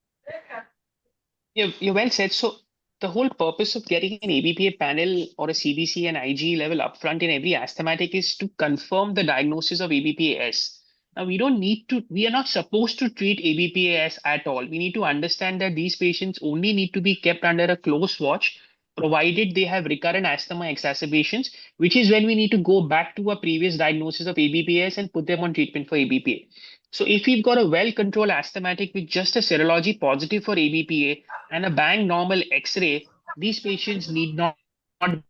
You're well said. So the whole purpose of getting an ABPA panel or a CBC and IgE level upfront in every asthmatic is to confirm the diagnosis of ABPAS. Now we are not supposed to treat ABPAS at all. We need to understand that these patients only need to be kept under a close watch, provided they have recurrent asthma exacerbations, which is when we need to go back to a previous diagnosis of ABPAS and put them on treatment for ABPA. So if we've got a well-controlled asthmatic with just a serology positive for ABPA, and a bang normal X-ray, these patients need not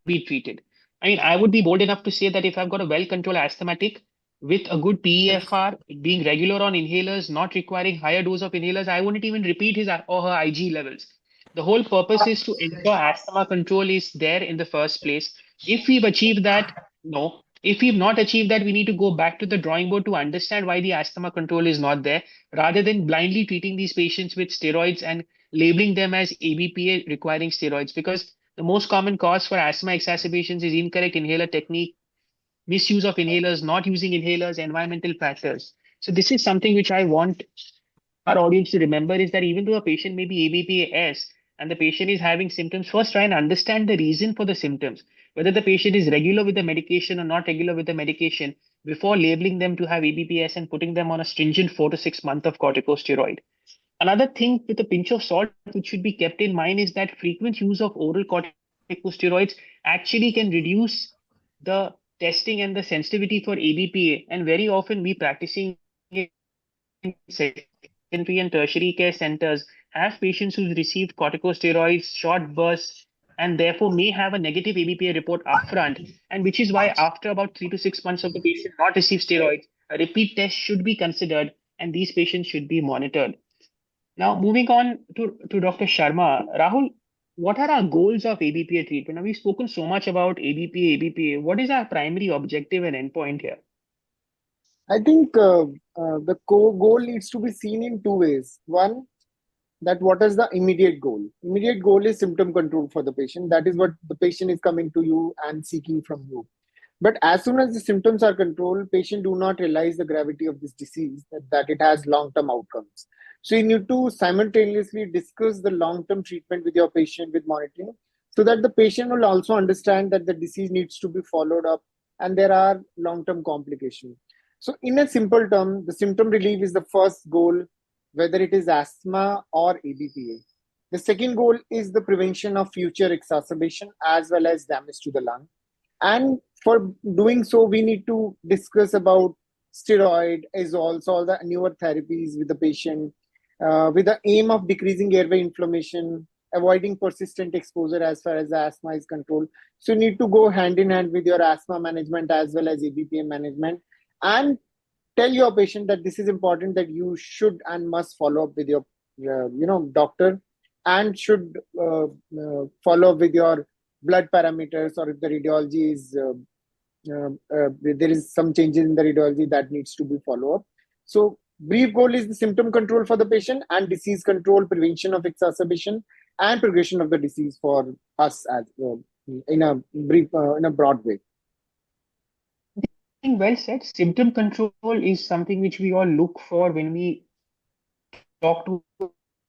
be treated. I mean, I would be bold enough to say that if I've got a well-controlled asthmatic with a good PEFR, being regular on inhalers, not requiring higher dose of inhalers, I wouldn't even repeat his or her IgE levels. The whole purpose is to ensure asthma control is there in the first place. If we've achieved that, no. If we've not achieved that, we need to go back to the drawing board to understand why the asthma control is not there, rather than blindly treating these patients with steroids and labeling them as ABPA requiring steroids, because the most common cause for asthma exacerbations is incorrect inhaler technique, misuse of inhalers, not using inhalers, environmental factors. So this is something which I want our audience to remember, is that even though a patient may be ABPA-S and the patient is having symptoms, first try and understand the reason for the symptoms, whether the patient is regular with the medication or not regular with the medication, before labeling them to have ABPS and putting them on a stringent 4 to 6 months of corticosteroid. Another thing with a pinch of salt which should be kept in mind is that frequent use of oral corticosteroids actually can reduce the testing and the sensitivity for ABPA. And very often we practicing in secondary and tertiary care centers have patients who've received corticosteroids, short bursts, and therefore may have a negative ABPA report upfront. And which is why after about 3 to 6 months of the patient not receive steroids, a repeat test should be considered and these patients should be monitored. Now, moving on to Dr. Sharma. Rahul, what are our goals of ABPA treatment? Now, we've spoken so much about ABPA. What is our primary objective and endpoint here? I think the goal needs to be seen in two ways. One, that what is the immediate goal? Immediate goal is symptom control for the patient. That is what the patient is coming to you and seeking from you. But as soon as the symptoms are controlled, patient do not realize the gravity of this disease, that it has long-term outcomes. So you need to simultaneously discuss the long-term treatment with your patient with monitoring, so that the patient will also understand that the disease needs to be followed up and there are long-term complications. So in a simple term, the symptom relief is the first goal, whether it is asthma or ABPA. The second goal is the prevention of future exacerbation as well as damage to the lung. And for doing so, we need to discuss about steroid, azoles, all the newer therapies with the patient, with the aim of decreasing airway inflammation, avoiding persistent exposure as far as the asthma is controlled. So you need to go hand in hand with your asthma management as well as ABPA management, and tell your patient that this is important, that you should and must follow up with your doctor, and should follow up with your blood parameters, or if the radiology is there is some changes in the radiology that needs to be followed up. So brief goal is the symptom control for the patient and disease control, prevention of exacerbation and progression of the disease for us as in a brief in a broad way. Well said. Symptom control is something which we all look for when we talk to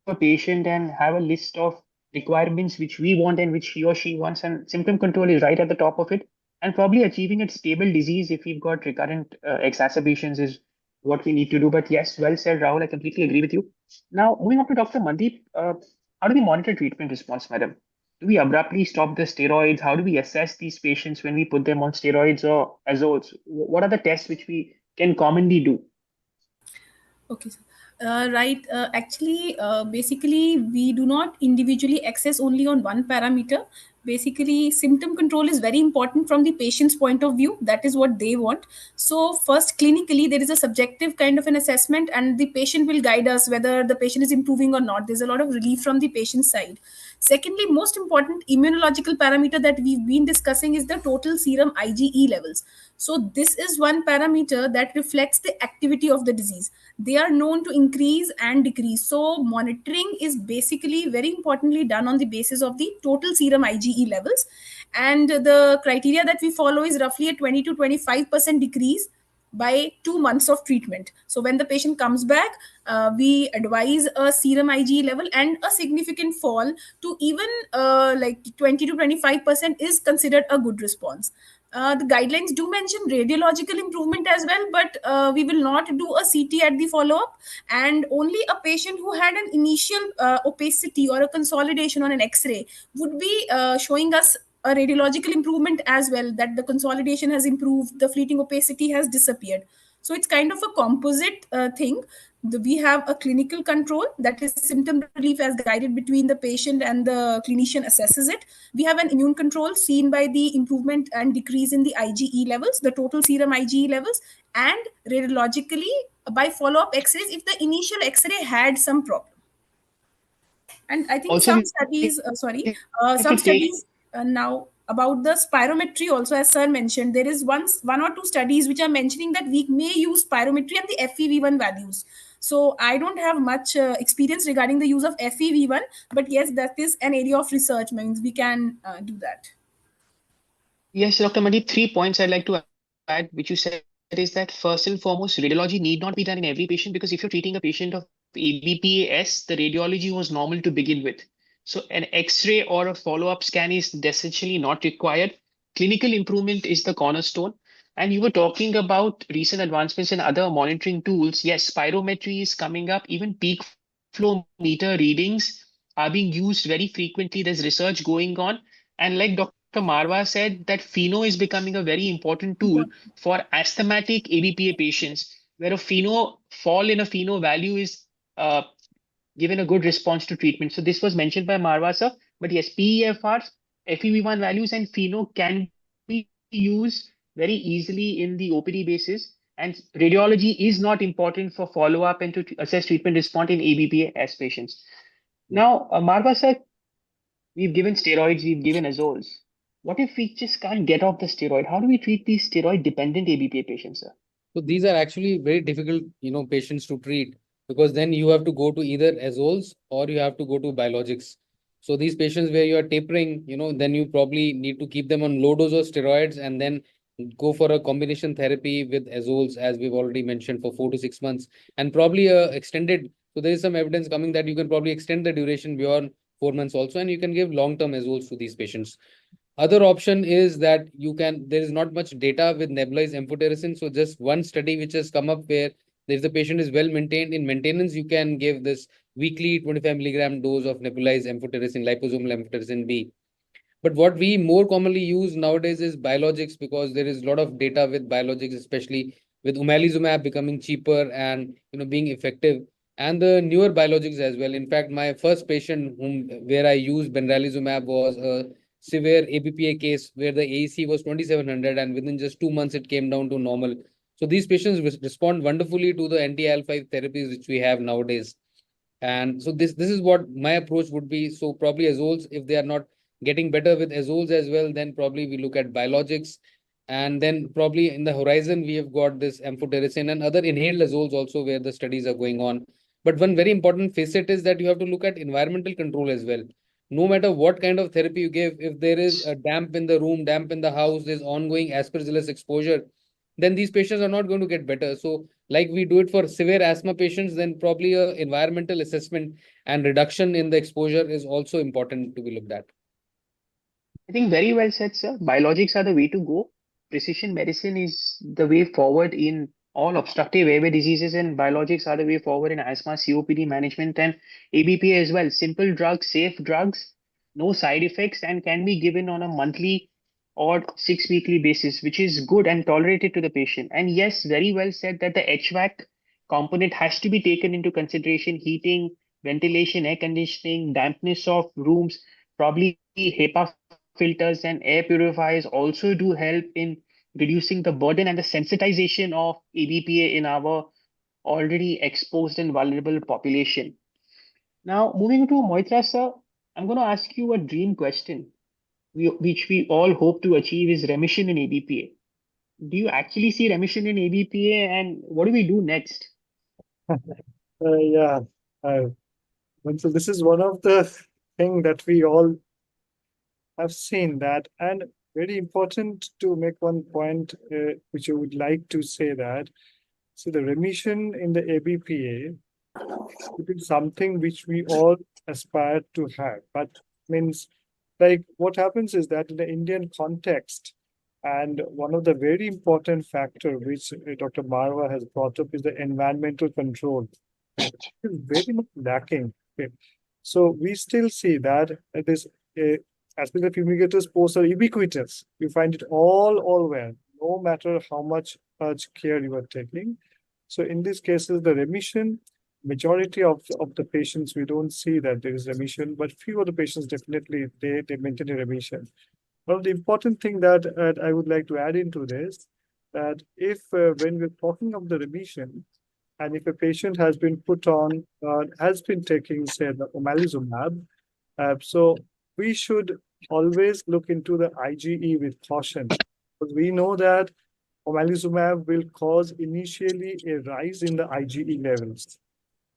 a patient and have a list of requirements which we want and which he or she wants. And symptom control is right at the top of it. And probably achieving a stable disease if we've got recurrent exacerbations is what we need to do. But yes, well said, Rahul. I completely agree with you. Now, moving on to Dr. Mandeep, how do we monitor treatment response, madam? Do we abruptly stop the steroids? How do we assess these patients when we put them on steroids or azoles? What are the tests which we can commonly do? Okay, sir. Right. Actually, basically, we do not individually access only on one parameter. Basically, symptom control is very important from the patient's point of view. That is what they want. So, first, clinically, there is a subjective kind of an assessment, and the patient will guide us whether the patient is improving or not. There's a lot of relief from the patient's side. Secondly, most important immunological parameter that we've been discussing is the total serum IgE levels. So this is one parameter that reflects the activity of the disease. They are known to increase and decrease. So monitoring is basically very importantly done on the basis of the total serum IgE levels. And the criteria that we follow is roughly a 20 to 25% decrease by 2 months of treatment. So when the patient comes back, we advise a serum IgE level, and a significant fall to even like 20 to 25% is considered a good response. The guidelines do mention radiological improvement as well, but we will not do a CT at the follow up. And only a patient who had an initial opacity or a consolidation on an X ray would be showing us a radiological improvement as well, that the consolidation has improved, the fleeting opacity has disappeared. So it's kind of a composite thing. We have a clinical control, that is symptom relief as guided between the patient and the clinician assesses it. We have an immune control seen by the improvement and decrease in the IgE levels, the total serum IgE levels, and radiologically by follow-up x-rays if the initial x-ray had some problem. And I think Also, some we studies, need some to take studies now about the spirometry also, as sir mentioned, there is one or two studies which are mentioning that we may use spirometry and the FEV1 values. So I don't have much experience regarding the use of FEV1, but yes, that is an area of research, means we can do that. Yes, Dr. Mandeep, 3 points I'd like to add, which you said is that first and foremost, radiology need not be done in every patient, because if you're treating a patient of ABPAS, the radiology was normal to begin with. So an X-ray or a follow-up scan is essentially not required. Clinical improvement is the cornerstone. And you were talking about recent advancements in other monitoring tools. Yes, spirometry is coming up. Even peak flow meter readings are being used very frequently. There's research going on. And like Dr. Marwah said, that FeNO is becoming a very important tool for asthmatic ABPA patients, where a FeNO fall in a FeNO value is given a good response to treatment. So this was mentioned by Marwah sir, but yes, PEFRs, FEV1 values, and FeNO can be used very easily in the OPD basis. And radiology is not important for follow-up and to assess treatment response in ABPA as patients. Now, Marwah sir, we've given steroids, we've given azoles. What if we just can't get off the steroid? How do we treat these steroid-dependent ABPA patients, sir? So these are actually very difficult, patients to treat, because then you have to go to either azoles or you have to go to biologics. So these patients where you are tapering, then you probably need to keep them on low dose of steroids and then go for a combination therapy with azoles, as we've already mentioned, for 4 to 6 months, and probably extended. So there is some evidence coming that you can probably extend the duration beyond 4 months also, and you can give long-term azoles to these patients. Other option is that there is not much data with nebulized amphotericin. So just one study which has come up where if the patient is well maintained in maintenance, you can give this weekly 25 milligram dose of nebulized amphotericin, liposomal amphotericin B. But what we more commonly use nowadays is biologics, because there is a lot of data with biologics, especially with omalizumab becoming cheaper and being effective, and the newer biologics as well. In fact, my first patient where I used benralizumab was a severe ABPA case where the AEC was 2700, and within just 2 months it came down to normal. So these patients respond wonderfully to the anti-IL-5 therapies which we have nowadays. And so this is what my approach would be. So probably azoles, if they are not getting better with azoles as well, then probably we look at biologics. And then probably in the horizon, we have got this amphotericin and other inhaled azoles also, where the studies are going on. But one very important facet is that you have to look at environmental control as well. No matter what kind of therapy you give, if there is a damp in the room, damp in the house, there's ongoing aspergillus exposure, then these patients are not going to get better. So like we do it for severe asthma patients, then probably a environmental assessment and reduction in the exposure is also important to be looked at. I think very well said, sir. Biologics are the way to go. Precision medicine is the way forward in all obstructive airway diseases, and biologics are the way forward in asthma, COPD management, and ABPA as well. Simple drugs, safe drugs, no side effects, and can be given on a monthly or 6 weekly basis, which is good and tolerated to the patient. And yes, very well said that the HVAC component has to be taken into consideration: heating, ventilation, air conditioning, dampness of rooms, probably HEPA filters and air purifiers also do help in reducing the burden and the sensitization of ABPA in our already exposed and vulnerable population. Now, moving to Moitra, sir, I'm going to ask you a dream question, which we all hope to achieve, is remission in ABPA. Do you actually see remission in ABPA, and what do we do next? Yeah. So this is one of the thing that we all have seen that, and very important to make one point, which I would like to say that, so the remission in the ABPA, it is something which we all aspire to have, but means like what happens is that in the Indian context, and one of the very important factor which Dr. Marwah has brought up is the environmental control. It is very much lacking. Okay. So we still see that this aspirate fumigators posts are ubiquitous. You find it all where, no matter how much care you are taking. So in these cases, the remission, majority of the patients, we don't see that there is remission, but few of the patients definitely they maintain a remission. One of the important thing that I would like to add into this, that if when we're talking of the remission, and if a patient has been put on, has been taking, say, the omalizumab, so we should always look into the IgE with caution, because we know that omalizumab will cause initially a rise in the IgE levels.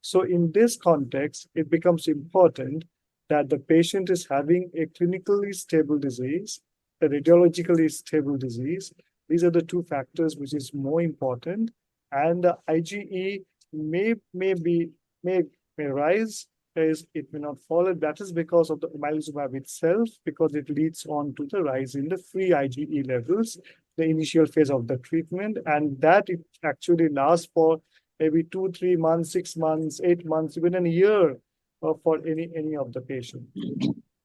So in this context, it becomes important that the patient is having a clinically stable disease, a radiologically stable disease. These are the two factors which is more important. And the IgE may rise, as it may not fall. That is because of the omalizumab itself, because it leads on to the rise in the free IgE levels, the initial phase of the treatment, and that it actually lasts for maybe 2, 3 months, 6 months, 8 months, even a year for any of the patient.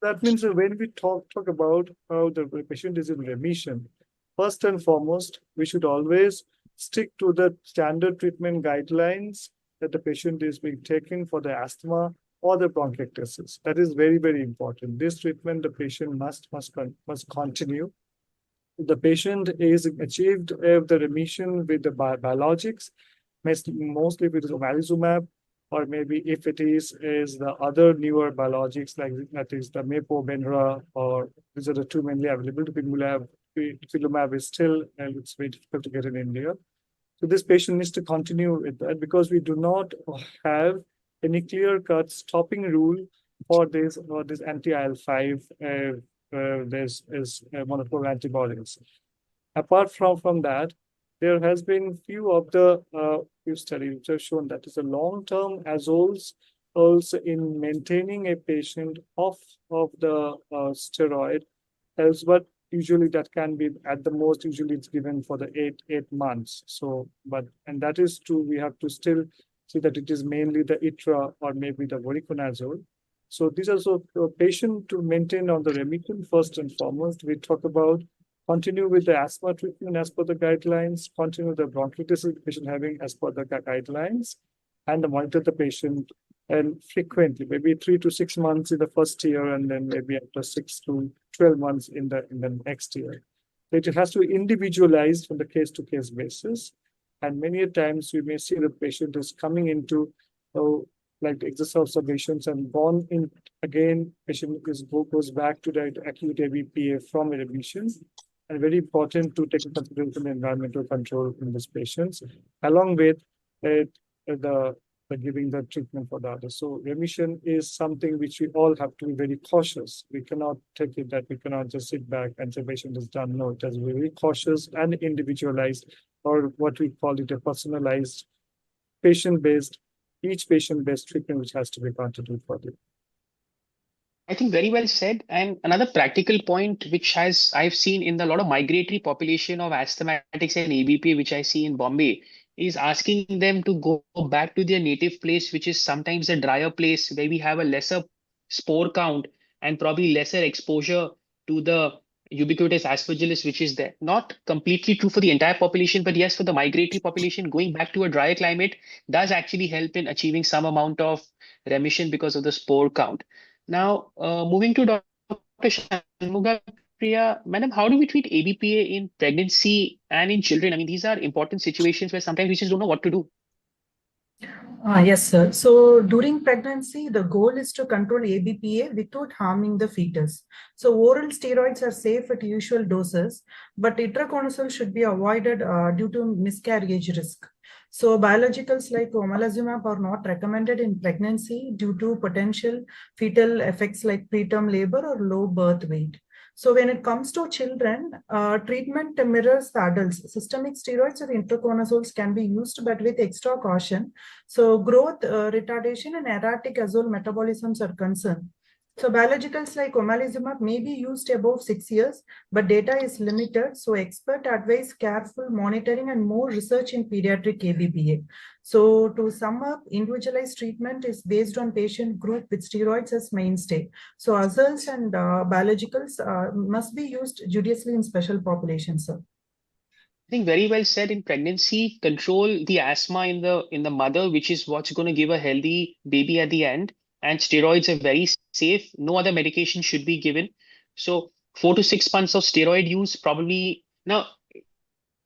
That means that when we talk about how the patient is in remission, first and foremost, we should always stick to the standard treatment guidelines that the patient is being taken for the asthma or the bronchiectasis. That is very, very important. This treatment the patient must continue. The patient is achieved the remission with the biologics, mostly with omalizumab, or maybe if it is the other newer biologics, like that is the MAPO, Benra, or these are the two mainly available. Dupilumab is still, and it's very difficult to get in India. So this patient needs to continue with that, because we do not have any clear-cut stopping rule for this anti-IL-5 there's monoclonal antibodies. Apart from that, there has been few studies which have shown that is a long-term azoles also in maintaining a patient off of the steroid helps, but usually that can be at the most, usually it's given for the eight months. So, and that is true. We have to still see that it is mainly the ITRA or maybe the voriconazole. So these are so patient to maintain on the remission first and foremost. We talk about continue with the asthma treatment as per the guidelines, continue the bronchitis the patient having as per the guidelines, and monitor the patient and frequently, maybe 3 to 6 months in the first year, and then maybe after 6 to 12 months in the next year. It has to be individualized from the case to case basis. And many times you may see the patient is coming into like exacerbations and gone in again, patient goes back to the acute ABPA from remission. And very important to take into consideration the environmental control in these patients, along with the giving the treatment for the others. So remission is something which we all have to be very cautious. We cannot take it that we cannot just sit back and say patient is done. No, it has to be very cautious and individualized, or what we call it a personalized, patient-based, each patient-based treatment which has to be continued for them. I think very well said. And another practical point, which I've seen in a lot of migratory population of asthmatics and ABPA, which I see in Bombay, is asking them to go back to their native place, which is sometimes a drier place where we have a lesser spore count and probably lesser exposure to the ubiquitous aspergillus, which is there. Not completely true for the entire population, but yes, for the migratory population, going back to a drier climate does actually help in achieving some amount of remission because of the spore count. Now, moving to Dr. Shanmugapriya, madam, how do we treat ABPA in pregnancy and in children? I mean, these are important situations where sometimes we just don't know what to do. Yes, sir. So during pregnancy, the goal is to control ABPA without harming the fetus. So oral steroids are safe at usual doses, but itraconazole should be avoided due to miscarriage risk. So biologicals like omalizumab are not recommended in pregnancy due to potential fetal effects like preterm labor or low birth weight. So when it comes to children, treatment mirrors the adults. Systemic steroids or itraconazoles can be used, but with extra caution. So growth retardation and erratic azole metabolisms are concerned. So biologicals like omalizumab may be used above 6 years, but data is limited. So expert advise careful monitoring and more research in pediatric ABPA. So to sum up, individualized treatment is based on patient group with steroids as mainstay. So azoles and biologicals must be used judiciously in special populations, sir. I think very well said. In pregnancy, control the asthma in the mother, which is what's going to give a healthy baby at the end. And steroids are very safe. No other medication should be given. So 4 to 6 months of steroid use probably. Now,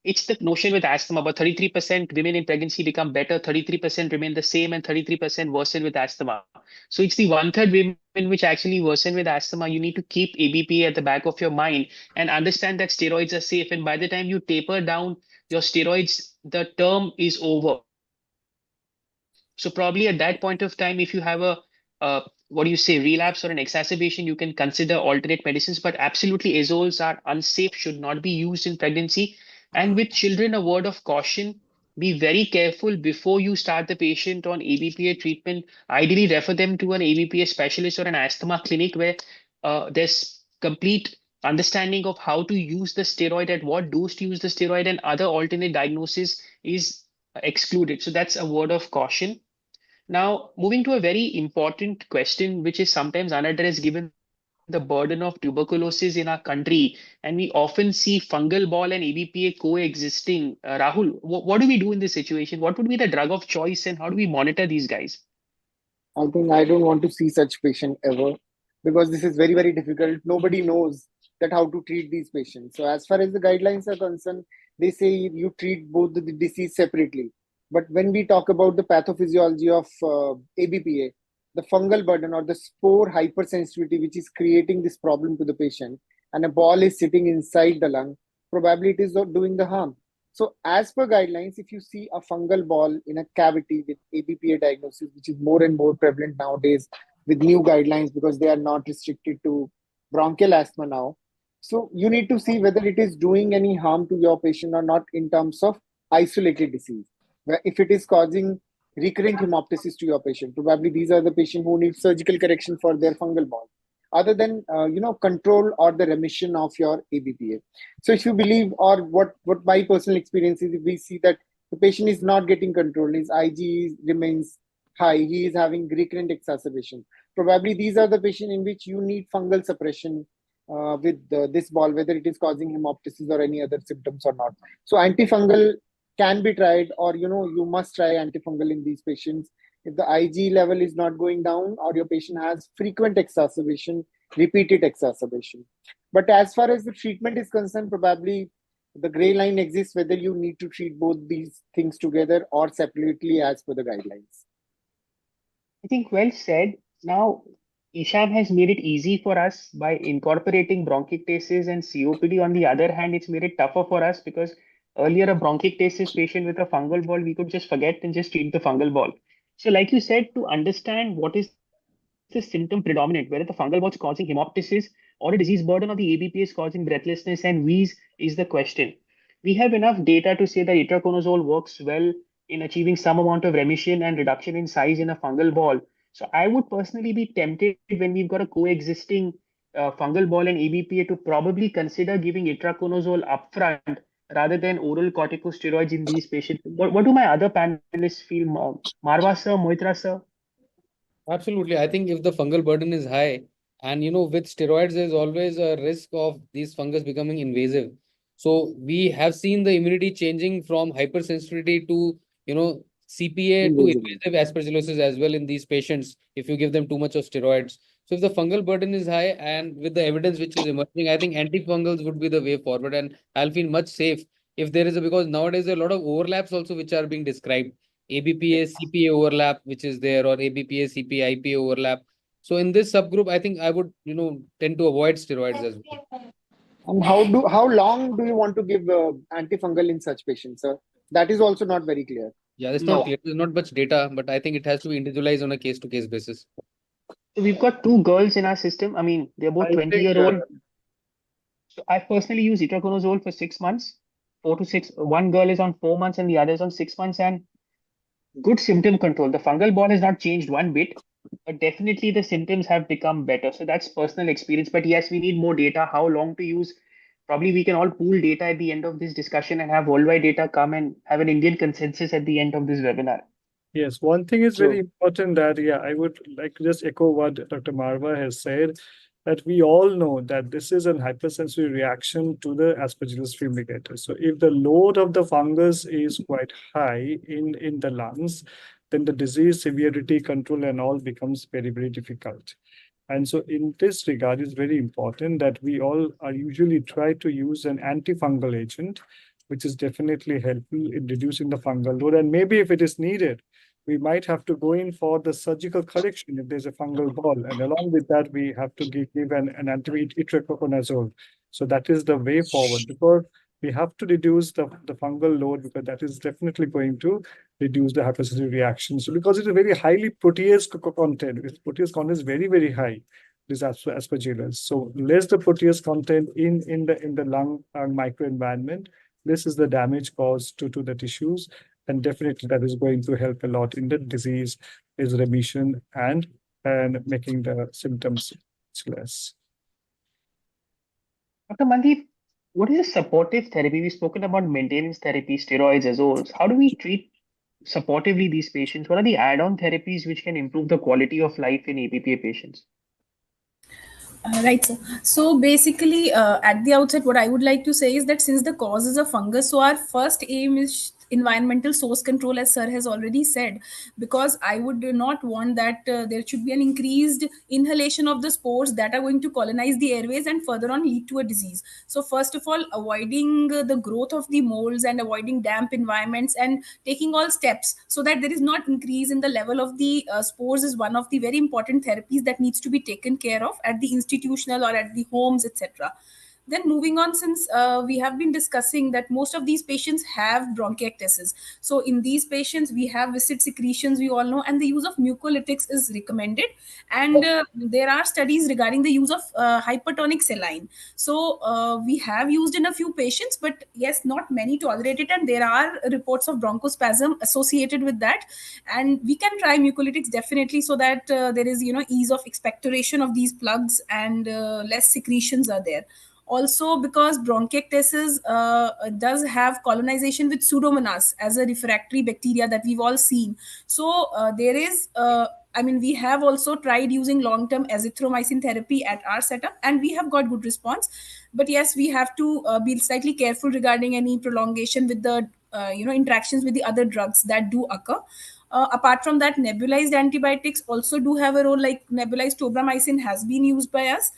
it's the notion with asthma, but 33% women in pregnancy become better, 33% remain the same, and 33% worsen with asthma. So it's the 1/3 women which actually worsen with asthma. You need to keep ABPA at the back of your mind and understand that steroids are safe. And by the time you taper down your steroids, the term is over. So probably at that point of time, if you have a relapse or an exacerbation, you can consider alternate medicines. But absolutely, azoles are unsafe, should not be used in pregnancy. And with children, a word of caution: be very careful before you start the patient on ABPA treatment. Ideally, refer them to an ABPA specialist or an asthma clinic where there's complete understanding of how to use the steroid, at what dose to use the steroid, and other alternate diagnosis is excluded. So that's a word of caution. Now, moving to a very important question, which is sometimes unaddressed given the burden of tuberculosis in our country, and we often see fungal ball and ABPA coexisting. Rahul, what do we do in this situation? What would be the drug of choice, and how do we monitor these guys? I think I don't want to see such patient ever, because this is very, very difficult. Nobody knows that how to treat these patients. So as far as the guidelines are concerned, they say you treat both the disease separately. But when we talk about the pathophysiology of ABPA, the fungal burden or the spore hypersensitivity, which is creating this problem to the patient, and a ball is sitting inside the lung, probably it is not doing the harm. So as per guidelines, if you see a fungal ball in a cavity with ABPA diagnosis, which is more and more prevalent nowadays with new guidelines because they are not restricted to bronchial asthma now. So you need to see whether it is doing any harm to your patient or not in terms of isolated disease. Where if it is causing recurrent hemoptysis to your patient, probably these are the patients who need surgical correction for their fungal ball, other than control or the remission of your ABPA. So if you believe, or what my personal experience is, if we see that The patient is not getting controlled. His IG remains high. He is having recurrent exacerbation. Probably these are the patients in which you need fungal suppression with this ball, whether it is causing hemoptysis or any other symptoms or not. So antifungal can be tried, or you must try antifungal in these patients. If the IG level is not going down, or your patient has frequent exacerbation, repeated exacerbation. But as far as the treatment is concerned, probably the gray line exists whether you need to treat both these things together or separately as per the guidelines. I think well said. Now, Isham has made it easy for us by incorporating bronchiectasis and COPD. On the other hand, it's made it tougher for us because earlier a bronchiectasis patient with a fungal ball, we could just forget and just treat the fungal ball. So, like you said, to understand what is the symptom predominant, whether the fungal ball is causing hemoptysis or a disease burden or the ABP is causing breathlessness and wheeze is the question. We have enough data to say that itraconazole works well in achieving some amount of remission and reduction in size in a fungal ball. So I would personally be tempted when we've got a coexisting fungal ball and ABPA to probably consider giving itraconazole upfront rather than oral corticosteroids in these patients. What do my other panelists feel? Marwah sir, Moitra sir? Absolutely. I think if the fungal burden is high, and with steroids, there's always a risk of these fungus becoming invasive. So we have seen the immunity changing from hypersensitivity to, CPA to Invisible. invasive aspergillosis as well in these patients if you give them too much of steroids. So if the fungal burden is high and with the evidence which is emerging, I think antifungals would be the way forward, and I'll feel much safe if there is because nowadays there are a lot of overlaps also which are being described. ABPA, CPA overlap, which is there, or ABPA, CPA, IPA overlap. So in this subgroup, I think I would, tend to avoid steroids as well. And how long do you want to give antifungal in such patients, sir? That is also not very clear. Yeah, that's not No. clear. There's not much data, but I think it has to be individualized on a case-to-case basis. So we've got two girls in our system. I mean, they're both I think 20-year-old. So I personally use itraconazole for 6 months, 4 to 6. One girl is on 4 months and the other is on 6 months, and good symptom control. The fungal ball has not changed one bit, but definitely the symptoms have become better. So that's personal experience. But yes, we need more data. How long to use? Probably we can all pool data at the end of this discussion and have worldwide data come and have an Indian consensus at the end of this webinar. Yes, one thing is So very important that, yeah, I would like to just echo what Dr. Marwah has said, that we all know that this is an hypersensory reaction to the Aspergillus fumigator. So if the load of the fungus is quite high in the lungs, then the disease severity control and all becomes very, very difficult. And so in this regard, it's very important that we all are usually try to use an antifungal agent, which is definitely helpful in reducing the fungal load. And maybe if it is needed, we might have to go in for the surgical correction if there's a fungal ball. And along with that, we have to give an itraconazole. So that is the way forward, because we have to reduce the fungal load, because that is definitely going to reduce the hypersensitivity reaction. So because it's a very highly protease content, its protease content is very, very high, this aspergillus. So less the protease content in the lung microenvironment, this is the damage caused to the tissues. And definitely that is going to help a lot in the disease is remission and making the symptoms less. Dr. Mandeep, what is a supportive therapy? We've spoken about maintenance therapy, steroids, azoles. How do we treat supportively these patients? What are the add-on therapies which can improve the quality of life in ABPA patients? Right, sir. So basically, at the outset, what I would like to say is that since the cause is a fungus, so our first aim is environmental source control, as sir has already said, because I would not want that there should be an increased inhalation of the spores that are going to colonize the airways and further on lead to a disease. So first of all, avoiding the growth of the molds and avoiding damp environments and taking all steps so that there is not increase in the level of the spores is one of the very important therapies that needs to be taken care of at the institutional or at the homes, etc. Then moving on, since we have been discussing that most of these patients have bronchiectasis. So in these patients, we have viscid secretions, we all know, and the use of mucolytics is recommended. And there are studies regarding the use of hypertonic saline. So we have used in a few patients, but yes, not many tolerate it. And there are reports of bronchospasm associated with that. And we can try mucolytics definitely so that there is, ease of expectoration of these plugs and less secretions are there. Also, because bronchiectasis does have colonization with Pseudomonas as a refractory bacteria that we've all seen. So there is I mean, we have also tried using long-term azithromycin therapy at our setup, and we have got good response. But yes, we have to be slightly careful regarding any prolongation with the interactions with the other drugs that do occur. Apart from that, nebulized antibiotics also do have a role, like nebulized tobramycin has been used by us.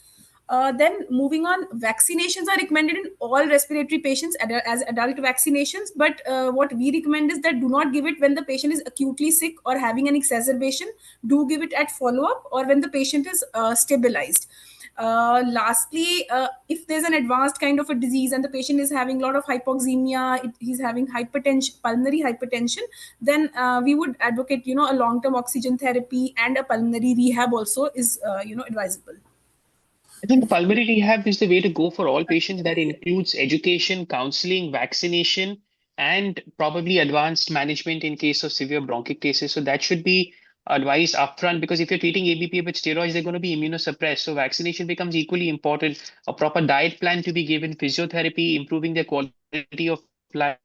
Then moving on, vaccinations are recommended in all respiratory patients as adult vaccinations. But what we recommend is that do not give it when the patient is acutely sick or having an exacerbation. Do give it at follow-up or when the patient is stabilized. Lastly, if there's an advanced kind of a disease and the patient is having a lot of hypoxemia, he's having hypertension, pulmonary hypertension, then we would advocate, a long-term oxygen therapy, and a pulmonary rehab also is, advisable. I think pulmonary rehab is the way to go for all patients. That includes education, counseling, vaccination, and probably advanced management in case of severe bronchiectasis. So that should be advised upfront, because if you're treating ABPA with steroids, they're going to be immunosuppressed. So vaccination becomes equally important. A proper diet plan to be given, physiotherapy, improving their quality of life,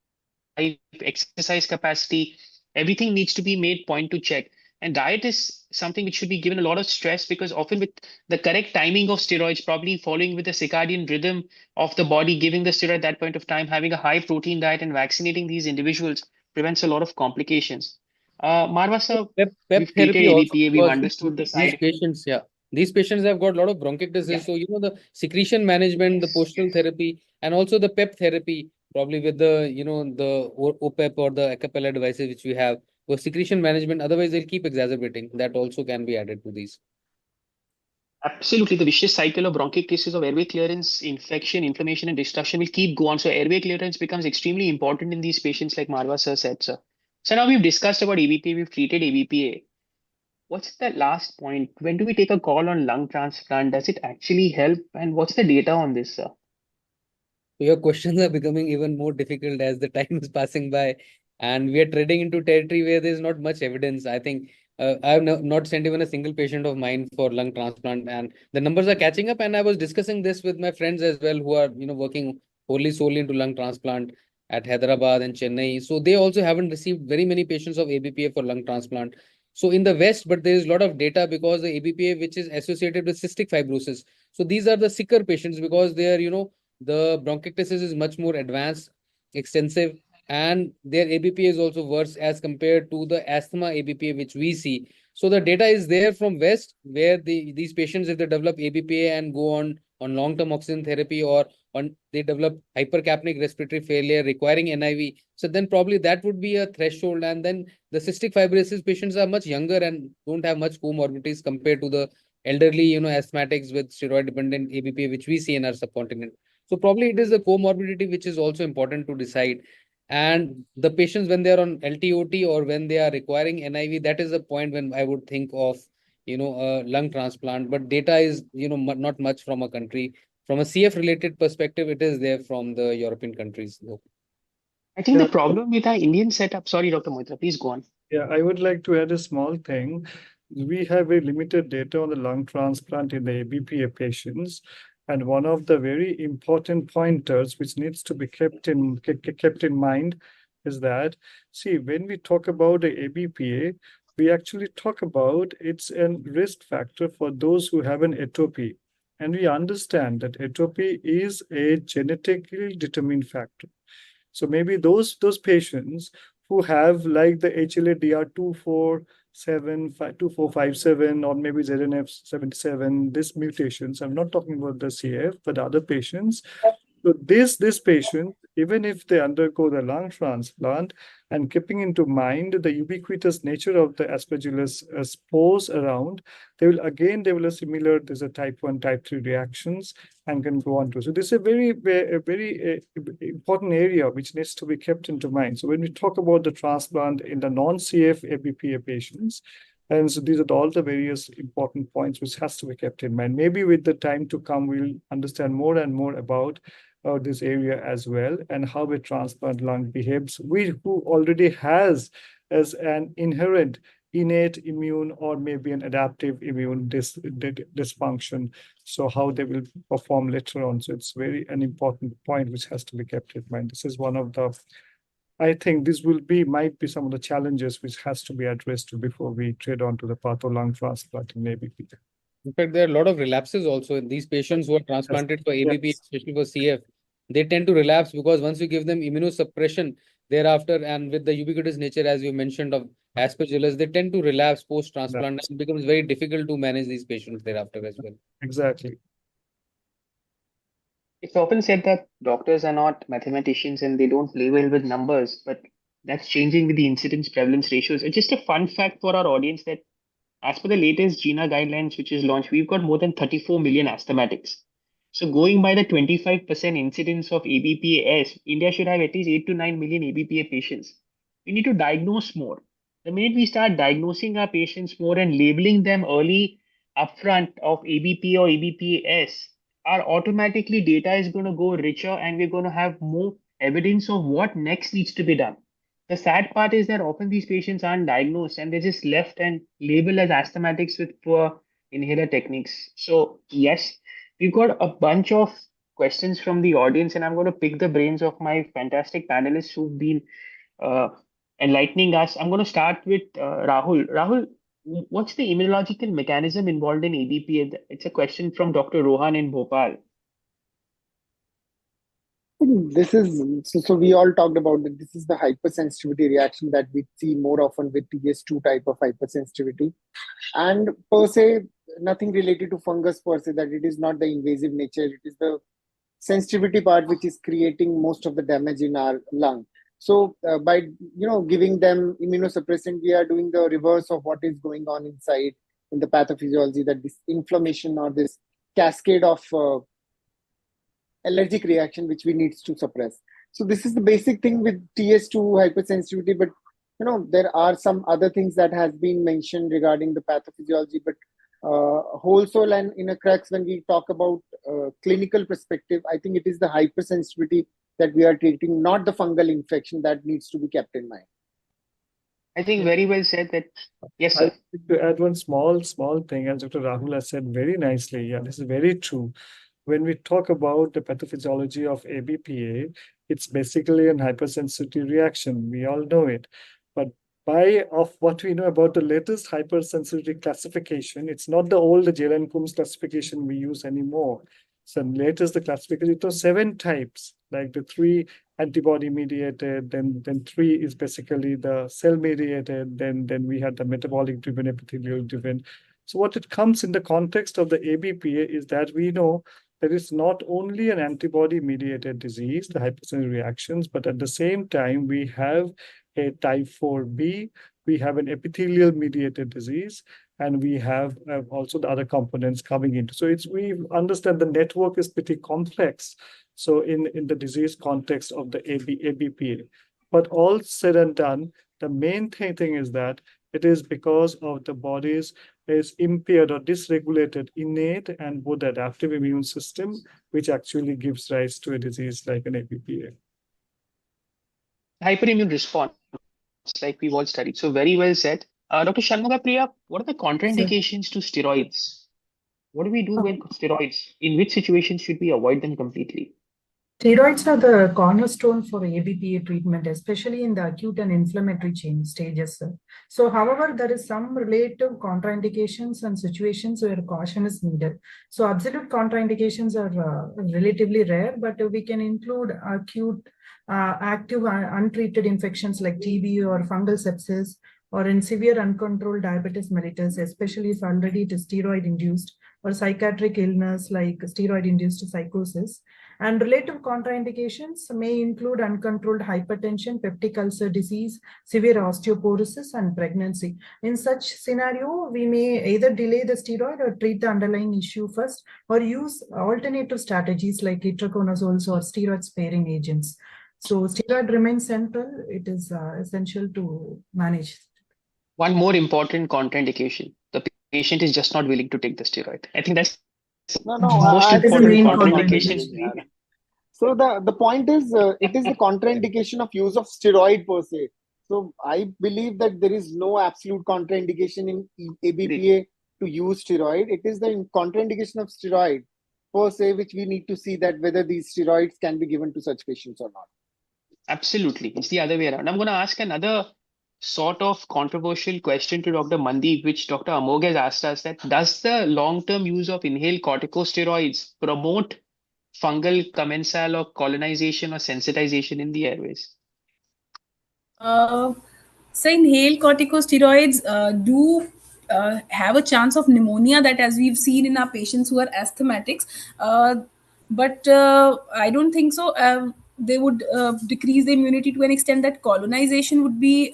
exercise capacity, everything needs to be made point to check. And diet is something which should be given a lot of stress, because often with the correct timing of steroids, probably following with the circadian rhythm of the body, giving the steroid at that point of time, having a high protein diet and vaccinating these individuals prevents a lot of complications. Marwah sir, PEP we've treated therapy also, ABPA, we've because understood the these side. patients, these patients have got a lot of bronchiectasis. Yeah. So, the secretion management, the Yes. postural therapy, and also the PEP therapy, probably with the, the OPEP or the a cappella devices which we have for secretion management. Otherwise, they'll keep exacerbating. That also can be added to these. Absolutely. The vicious cycle of bronchiectasis, of airway clearance, infection, inflammation, and destruction will keep going. So airway clearance becomes extremely important in these patients, like Marwah sir said, sir. So now we've discussed about ABPA, we've treated ABPA. What's the last point? When do we take a call on lung transplant? Does it actually help? And what's the data on this, sir? Your questions are becoming even more difficult as the time is passing by, and we are treading into territory where there's not much evidence. I think I have not sent even a single patient of mine for lung transplant, and the numbers are catching up. And I was discussing this with my friends as well, who are working wholly solely into lung transplant at Hyderabad and Chennai. So they also haven't received very many patients of ABPA for lung transplant. So in the West, but there is a lot of data, because the ABPA, which is associated with cystic fibrosis. So these are the sicker patients, because they are the bronchiectasis is much more advanced, extensive, and their ABPA is also worse as compared to the asthma ABPA which we see. So the data is there from West, where these patients, if they develop ABPA and go on long-term oxygen therapy, or they develop hypercapnic respiratory failure requiring NIV, so then probably that would be a threshold. And then the cystic fibrosis patients are much younger and don't have much comorbidities compared to the elderly, asthmatics with steroid-dependent ABPA, which we see in our subcontinent. So probably it is the comorbidity which is also important to decide. And the patients, when they are on LTOT or when they are requiring NIV, that is the point when I would think of, a lung transplant. But data is, not much from a country. From a CF related perspective, it is there from the European countries. I think Yeah. the problem with our Indian setup, sorry, Dr. Moitra, please go on. Yeah, I would like to add a small thing. We have very limited data on the lung transplant in the ABPA patients. And one of the very important pointers which needs to be kept in mind is that, see, when we talk about the ABPA, we actually talk about it's a risk factor for those who have an atopy. And we understand that atopy is a genetically determined factor. So maybe those patients who have like the HLA-DR2457 or maybe ZNF77, these mutations. I'm not talking about the CF, but other patients. So this patient, even if they undergo the lung transplant, and keeping into mind the ubiquitous nature of the aspergillus spores around, they will develop similar, there's a type 1, type 3 reactions and can go on to. So this is a very important area which needs to be kept into mind. So when we talk about the transplant in the non-CF ABPA patients, and so these are all the various important points which has to be kept in mind. Maybe with the time to come, we'll understand more and more about this area as well, and how a transplant lung behaves. Who already has as an inherent innate immune or maybe an adaptive immune dysfunction. So how they will perform later on. So it's very an important point which has to be kept in mind. This is one of the, I think this might be some of the challenges which has to be addressed before we tread on to the path of lung transplant in ABP. In fact, there are a lot of relapses also in these patients who are transplanted for ABP, Yes. especially for CF. They tend to relapse because once you give them immunosuppression thereafter, and with the ubiquitous nature, as you mentioned, of aspergillus, they tend to relapse post-transplant, and it becomes very difficult to manage these patients thereafter as well. Exactly. It's often said that doctors are not mathematicians and they don't play well with numbers, but that's changing with the incidence prevalence ratios. It's just a fun fact for our audience that as per the latest GINA guidelines, which is launched, we've got more than 34 million asthmatics. So going by the 25% incidence of ABPAS, India should have at least 8 to 9 million ABPA patients. We need to diagnose more. The minute we start diagnosing our patients more and labeling them early upfront of ABP or ABPAS, our automatically data is going to go richer and we're going to have more evidence of what next needs to be done. The sad part is that often these patients aren't diagnosed and they're just left and labeled as asthmatics with poor inhaler techniques. So, yes, we've got a bunch of questions from the audience, and I'm going to pick the brains of my fantastic panelists who've been uh, enlightening us. I'm going to start with Rahul. Rahul, what's the immunological mechanism involved in ABPA? It's a question from Dr. Rohan in Bhopal. This is so we all talked about that. This is the hypersensitivity reaction that we see more often with TS2 type of hypersensitivity, and per se nothing related to fungus per se, that it is not the invasive nature, it is the sensitivity part which is creating most of the damage in our lung. So by giving them immunosuppressant, we are doing the reverse of what is going on inside in the pathophysiology, that this inflammation or this cascade of allergic reaction which we need to suppress. So this is the basic thing with TS2 hypersensitivity, but there are some other things that has been mentioned regarding the pathophysiology, but whole soul and in a crux, when we talk about clinical perspective, I think it is the hypersensitivity that we are treating, not the fungal infection, that needs to be kept in mind. I think very well said that. Yes, sir. To add one small thing, as Dr. Rahul has said very nicely, yeah, this is very true. When we talk about the pathophysiology of ABPA, it's basically an hypersensitivity reaction. We all know it. But of what we know about the latest hypersensitivity classification, it's not the old Jelen-Coombs classification we use anymore. So latest the classification, it was 7 types, like the 3 antibody mediated, then 3 is basically the cell mediated, then we had the metabolic driven, epithelial driven. So what it comes in the context of the ABPA is that we know that it's not only an antibody-mediated disease, the hypersensitivity reactions, but at the same time, we have a type 4B, we have an epithelial-mediated disease, and we have also the other components coming into. So we understand the network is pretty complex. So in the disease context of the ABPA, but all said and done, the main thing is that it is because of the body's is impaired or dysregulated innate and both adaptive immune system, which actually gives rise to a disease like an ABPA. Hyperimmune response, like we've all studied. So very well said. Dr. Shanmugapriya, what are the contraindications to steroids? What do we do with steroids? In which situations should we avoid them completely? Steroids are the cornerstone for ABPA treatment, especially in the acute and inflammatory stages. So, however, there is some relative contraindications and situations where caution is needed. So, absolute contraindications are relatively rare, but we can include acute, active, untreated infections like TB or fungal sepsis, or in severe uncontrolled diabetes mellitus, especially if already it is steroid-induced, or psychiatric illness like steroid-induced psychosis. And relative contraindications may include uncontrolled hypertension, peptic ulcer disease, severe osteoporosis, and pregnancy. In such scenario, we may either delay the steroid or treat the underlying issue first, or use alternative strategies like itraconazoles or steroid-sparing agents. So steroid remains central. It is essential to manage. One more important contraindication: the patient is just not willing to take the steroid. I think that's No, most important contraindication. So the point is, it is the contraindication of use of steroid per se. So I believe that there is no absolute contraindication in ABPA to use steroid. It is the contraindication of steroid per se, which we need to see that whether these steroids can be given to such patients or not. Absolutely. It's the other way around. I'm going to ask another sort of controversial question to Dr. Mandeep, which Dr. Amog has asked us, that does the long-term use of inhaled corticosteroids promote fungal commensal or colonization or sensitization in the airways? Uh, so inhaled corticosteroids do have a chance of pneumonia, that as we've seen in our patients who are asthmatics, but I don't think so. They would decrease the immunity to an extent that colonization would be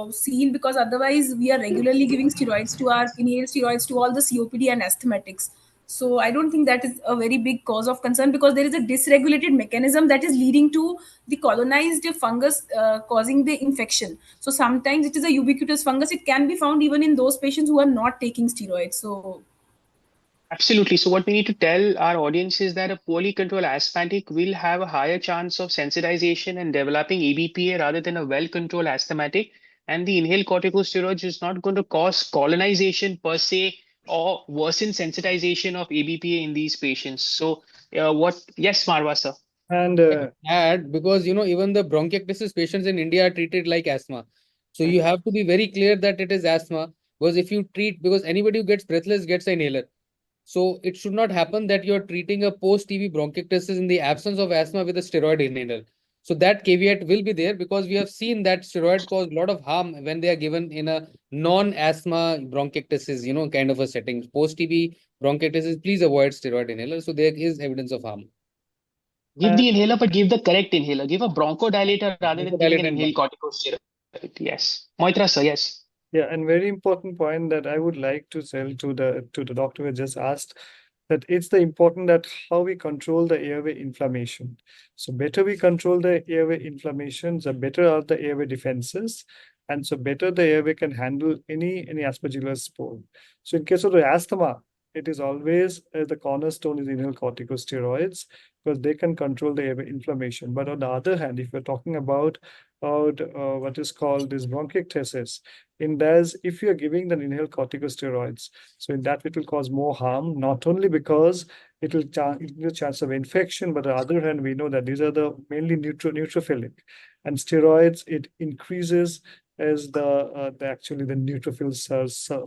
seen, because otherwise we are regularly giving steroids to our inhaled steroids to all the COPD and asthmatics. So I don't think that is a very big cause of concern, because there is a dysregulated mechanism that is leading to the colonized fungus causing the infection. So sometimes it is a ubiquitous fungus. It can be found even in those patients who are not taking steroids. So Absolutely. So what we need to tell our audience is that a poorly controlled asthmatic will have a higher chance of sensitization and developing ABPA rather than a well-controlled asthmatic. And the inhaled corticosteroids is not going to cause colonization per se or worsen sensitization of ABPA in these patients. So yes, Marwah, sir. And Add, because even the bronchiectasis patients in India are treated like asthma. So you have to be very clear that it is asthma, because if you treat, because anybody who gets breathless gets an inhaler. So it should not happen that you're treating a post-TB bronchiectasis in the absence of asthma with a steroid inhaler. So that caveat will be there, because we have seen that steroid cause a lot of harm when they are given in a non-asthma bronchiectasis, kind of a setting. Post-TB bronchiectasis, please avoid steroid inhaler. So there is evidence of harm. Give the inhaler, but give the correct inhaler. Give a bronchodilator rather than giving an Bronchodilator and inhaled corticosteroid. Yes. Moitra, sir, yes. yeah, and very important point that I would like to tell to the doctor who just asked, that it's the important that how we control the airway inflammation. So better we control the airway inflammation, the better are the airway defenses, and so better the airway can handle any aspergillus spore. So in case of the asthma, it is always the cornerstone is inhaled corticosteroids, because they can control the airway inflammation. But on the other hand, if we're talking about what is called this bronchiectasis, in that, if you're giving the inhaled corticosteroids, so in that it will cause more harm, not only because it will give a chance of infection, but on the other hand, we know that these are the mainly neutrophilic, and steroids, it increases as actually the neutrophil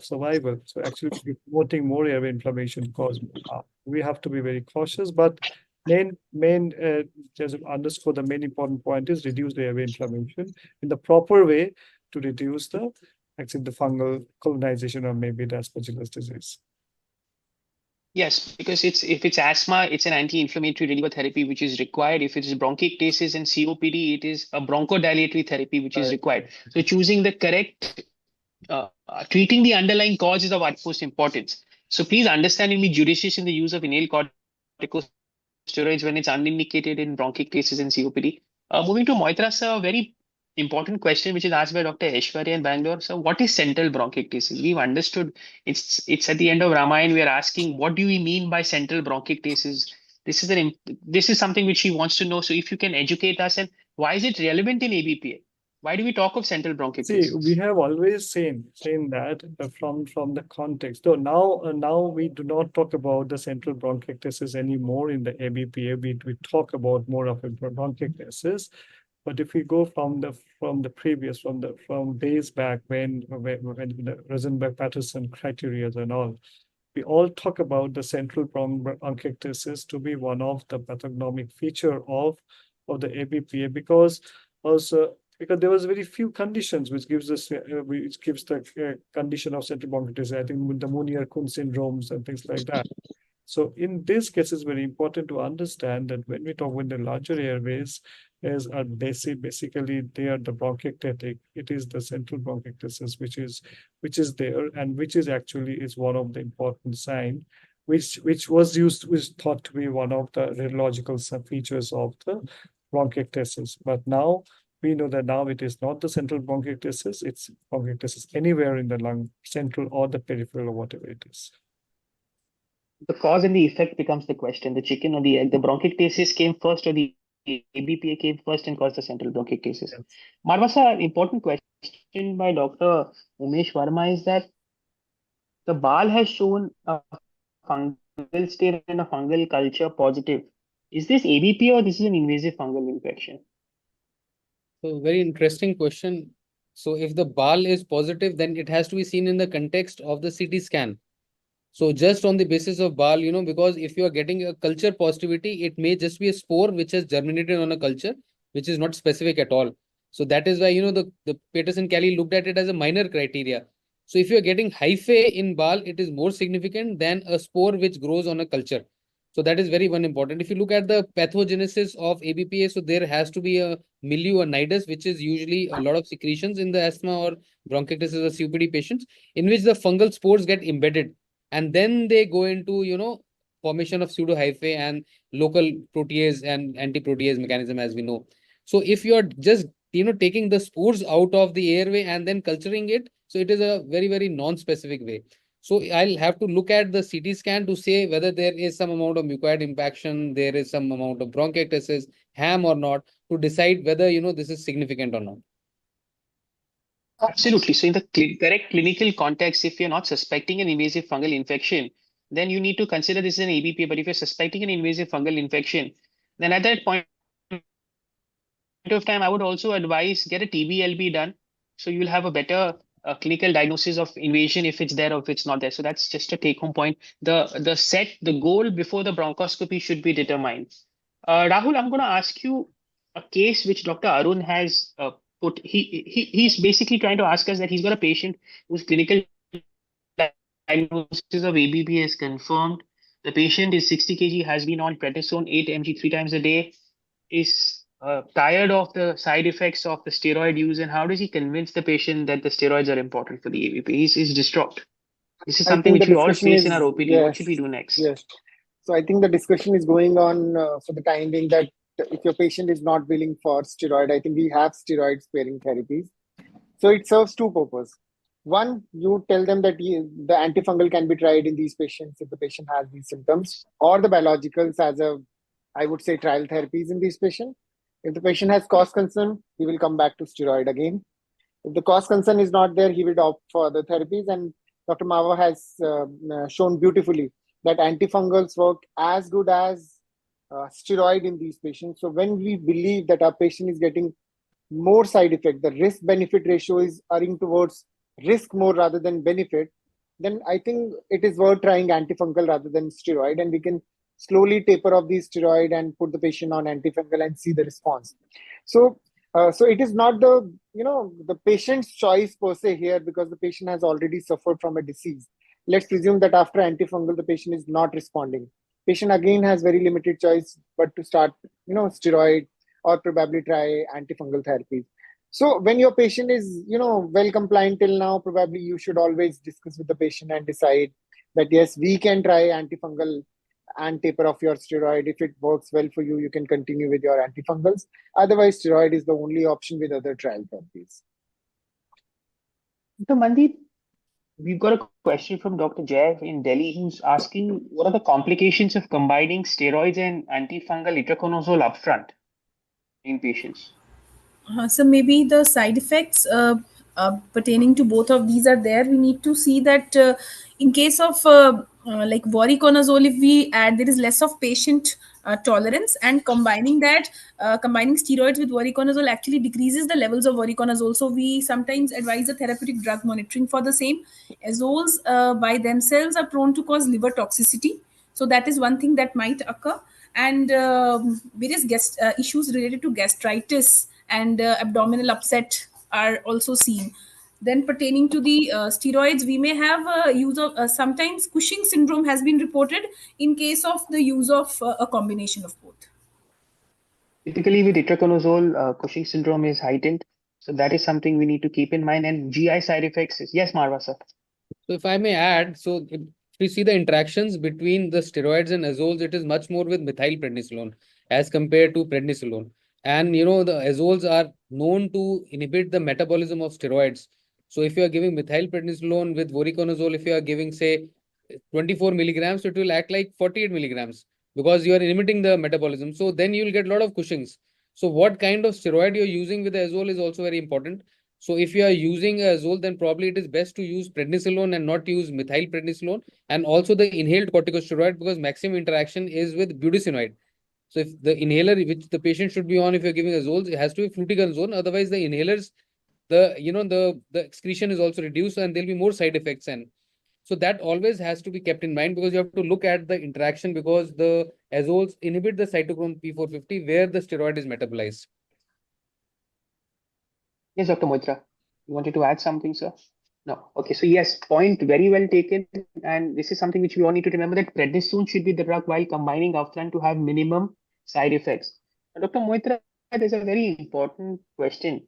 survival. So actually promoting more airway inflammation cause more harm. We have to be very cautious, but just underscore the main important point is reduce the airway inflammation in the proper way to reduce the fungal colonization or maybe the Aspergillus disease. Yes, because if it's asthma, it's an anti-inflammatory reliever therapy which is required. If it's bronchiectasis and COPD, it is a bronchodilatory therapy which is required. So choosing the correct, treating the underlying cause is of utmost importance. So please understand and be judicious in the use of inhaled corticosteroids when it's unindicated in bronchiectasis and COPD. Moving to Moitra, sir, a very important question which is asked by Dr. Aishwarya in Bangalore. So what is central bronchiectasis? We've understood it's at the end of Ramayana. We are asking, what do we mean by central bronchiectasis? This is something which she wants to know. So if you can educate us, and why is it relevant in ABPA? Why do we talk of central bronchiectasis? See, we have always seen that from the context. So now we do not talk about the central bronchiectasis anymore in the ABPA. We talk about more of a bronchiectasis. But if we go from days back when the Rosenberg-Patterson criteria and all, we all talk about the central bronchiectasis to be one of the pathognomic feature of the ABPA, because there was very few conditions which gives the condition of central bronchiectasis. I think the Munier-Kuhn syndromes and things like that. So in this case, it's very important to understand that when we talk with the larger airways, are basically they are the bronchiectatic. It is the central bronchiectasis which is there, and which is actually is one of the important sign, which was thought to be one of the radiological features of the bronchiectasis. But now we know that now it is not the central bronchiectasis; it's bronchiectasis anywhere in the lung, central or the peripheral or whatever it is. The cause and the effect becomes the question, the chicken or the egg. The bronchiectasis came first or the ABPA came first and caused the central blockade cases. Marwah sir, important question by Dr. Umesh Verma is that the BAL has shown a fungal state and a fungal culture positive. Is this ABPA or this is an invasive fungal infection? So very interesting question. So if the BAL is positive, then it has to be seen in the context of the CT scan. So just on the basis of BAL, because if you are getting a culture positivity, it may just be a spore which has germinated on a culture, which is not specific at all. So that is why, the Peterson-Kelly looked at it as a minor criteria. So if you are getting hyphae in BAL, it is more significant than a spore which grows on a culture. So that is very one important. If you look at the pathogenesis of ABPA, so there has to be a milieu or nidus, which is usually a lot of secretions in the asthma or bronchitis or COPD patients, in which the fungal spores get embedded. And then they go into, formation of pseudohyphae and local protease and anti-protease mechanism, as we know. So if you are just, taking the spores out of the airway and then culturing it, so it is a very, very non-specific way. So I'll have to look at the CT scan to say whether there is some amount of mucoid impaction, there is some amount of bronchiectasis, ham or not, to decide whether, this is significant or not. Absolutely. So in the correct clinical context, if you're not suspecting an invasive fungal infection, then you need to consider this as an ABPA. But if you're suspecting an invasive fungal infection, then at that point of time, I would also advise get a TBLB done. So you'll have a better clinical diagnosis of invasion if it's there or if it's not there. So that's just a take-home point. The goal before the bronchoscopy should be determined. Rahul, I'm going to ask you a case which Dr. Arun has put. He's basically trying to ask us that he's got a patient whose clinical diagnosis of ABP is confirmed. The patient is 60 kg, has been on prednisone 8 mg 3 times a day, is tired of the side effects of the steroid use, and how does he convince the patient that the steroids are important for the ABP? He's distraught. This is I something think the which we all discussion face in our is, OPD. What yes, should we do next? yes. So I think the discussion is going on for the time being that if your patient is not willing for steroid, I think we have steroid sparing therapies. So it serves two purposes. One, you tell them that the antifungal can be tried in these patients if the patient has these symptoms, or the biologicals as a, I would say, trial therapies in these patients. If the patient has cost concern, he will come back to steroid again. If the cost concern is not there, he will opt for other therapies. And Dr. Marwah has shown beautifully that antifungals work as good as steroid in these patients. So when we believe that our patient is getting more side effect, the risk benefit ratio is erring towards risk more rather than benefit, then I think it is worth trying antifungal rather than steroid, and we can slowly taper off the steroid and put the patient on antifungal and see the response. So so it is not the patient's choice per se here, because the patient has already suffered from a disease. Let's presume that after antifungal the patient is not responding. Patient again has very limited choice but to start steroid or probably try antifungal therapies. So when your patient is well compliant till now, probably you should always discuss with the patient and decide that yes, we can try antifungal and taper off your steroid. If it works well for you, you can continue with your antifungals. Otherwise, steroid is the only option with other trial therapies. So Mandeep, we've got a question from Dr. Jay in Delhi who's asking what are the complications of combining steroids and antifungal itraconazole upfront in patients? So maybe the side effects pertaining to both of these are there. We need to see that in case of like voriconazole, if we add, there is less of patient tolerance, and combining steroids with voriconazole actually decreases the levels of voriconazole. So we sometimes advise the therapeutic drug monitoring for the same. Azoles by themselves are prone to cause liver toxicity. So that is one thing that might occur. And various issues related to gastritis and abdominal upset are also seen. Then pertaining to the steroids, we may have use of sometimes Cushing syndrome has been reported in case of the use of a combination of both. Typically, with itraconazole, Cushing syndrome is heightened. So that is something we need to keep in mind. And GI side effects is, yes, Marwa, sir. So if I may add, so if we see the interactions between the steroids and azoles, it is much more with methylprednisolone as compared to prednisolone. And the azoles are known to inhibit the metabolism of steroids. So if you are giving methylprednisolone with voriconazole, if you are giving say 24 milligrams, it will act like 48 milligrams. because you are inhibiting the metabolism. So then you will get a lot of Cushing's. So what kind of steroid you're using with the azole is also very important. So if you are using azole, then probably it is best to use prednisolone and not use methyl prednisolone, and also the inhaled corticosteroid, because maximum interaction is with budesonide. So if the inhaler which the patient should be on, if you're giving azoles, it has to be fluticasone. Otherwise, the inhalers, the excretion is also reduced, and there'll be more side effects. And so that always has to be kept in mind, because you have to look at the interaction, because the azoles inhibit the cytochrome P450 where the steroid is metabolized. Yes, Dr. Moitra, you wanted to add something, sir? No. Okay, so yes, point very well taken. And this is something which we all need to remember, that prednisone should be the drug while combining upfront to have minimum side effects. Dr. Moitra, there's a very important question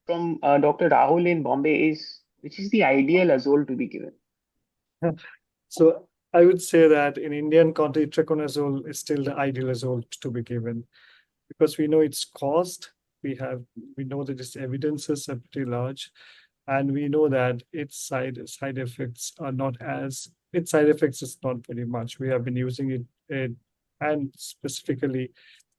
from Dr. Rahul in Bombay is, which is the ideal azole to be given? So I would say that in Indian context, itraconazole is still the ideal azole to be given, because we know its cost. We know that its evidences are pretty large, and we know that its side effects are not as its side effects is not very much. We have been using it, and specifically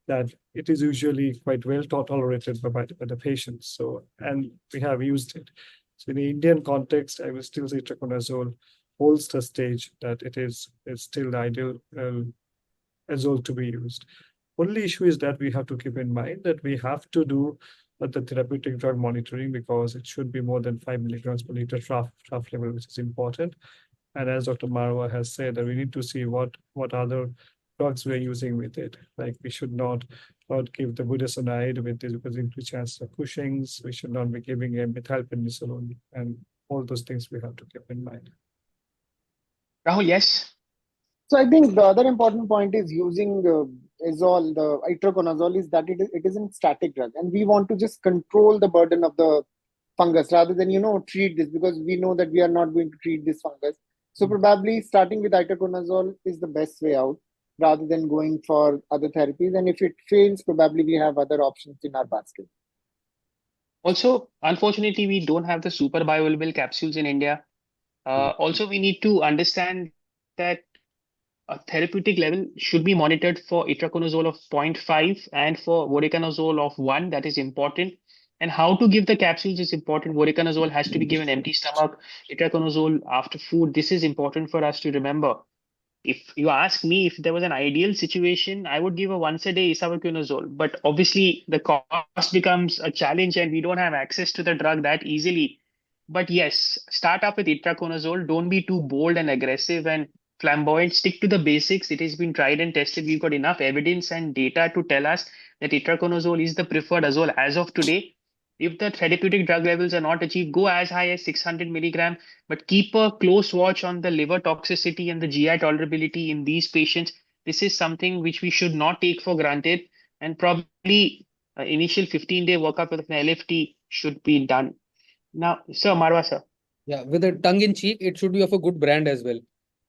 that it is usually quite well tolerated by the patients. So, and we have used it. So in the Indian context, I will still say itraconazole holds the stage that it's still the ideal azole to be used. Only issue is that we have to keep in mind that we have to do the therapeutic drug monitoring, because it should be more than 5 milligrams per liter trough level, which is important. And as Dr. Marwah has said, that we need to see what other drugs we're using with it. Like we should not give the budesonide with this because it increases chance of Cushing's. We should not be giving a methylprednisolone, and all those things we have to keep in mind. Rahul, yes. So I think the other important point is using azole, the itraconazole, is that it isn't static drug, and we want to just control the burden of the fungus rather than treat this, because we know that we are not going to treat this fungus. So probably starting with itraconazole is the best way out, rather than going for other therapies. And if it fails, probably we have other options in our basket. Also, unfortunately, we don't have the super bioavailable capsules in India. Also, we need to understand that a therapeutic level should be monitored for itraconazole of 0.5 and for voriconazole of 1. That is important. And how to give the capsules is important. Voriconazole has to be given empty stomach, itraconazole after food. This is important for us to remember. If you ask me if there was an ideal situation, I would give a once a day isavuconazole. But obviously, the cost becomes a challenge and we don't have access to the drug that easily. But yes, start up with itraconazole. Don't be too bold and aggressive and flamboyant. Stick to the basics. It has been tried and tested. We've got enough evidence and data to tell us that itraconazole is the preferred azole as of today. If the therapeutic drug levels are not achieved, go as high as 600 milligram, but keep a close watch on the liver toxicity and the GI tolerability in these patients. This is something which we should not take for granted, and probably initial 15-day workup with an LFT should be done. Now, Sir Marwah, sir. Yeah, with a tongue in cheek, it should be of a good brand as well.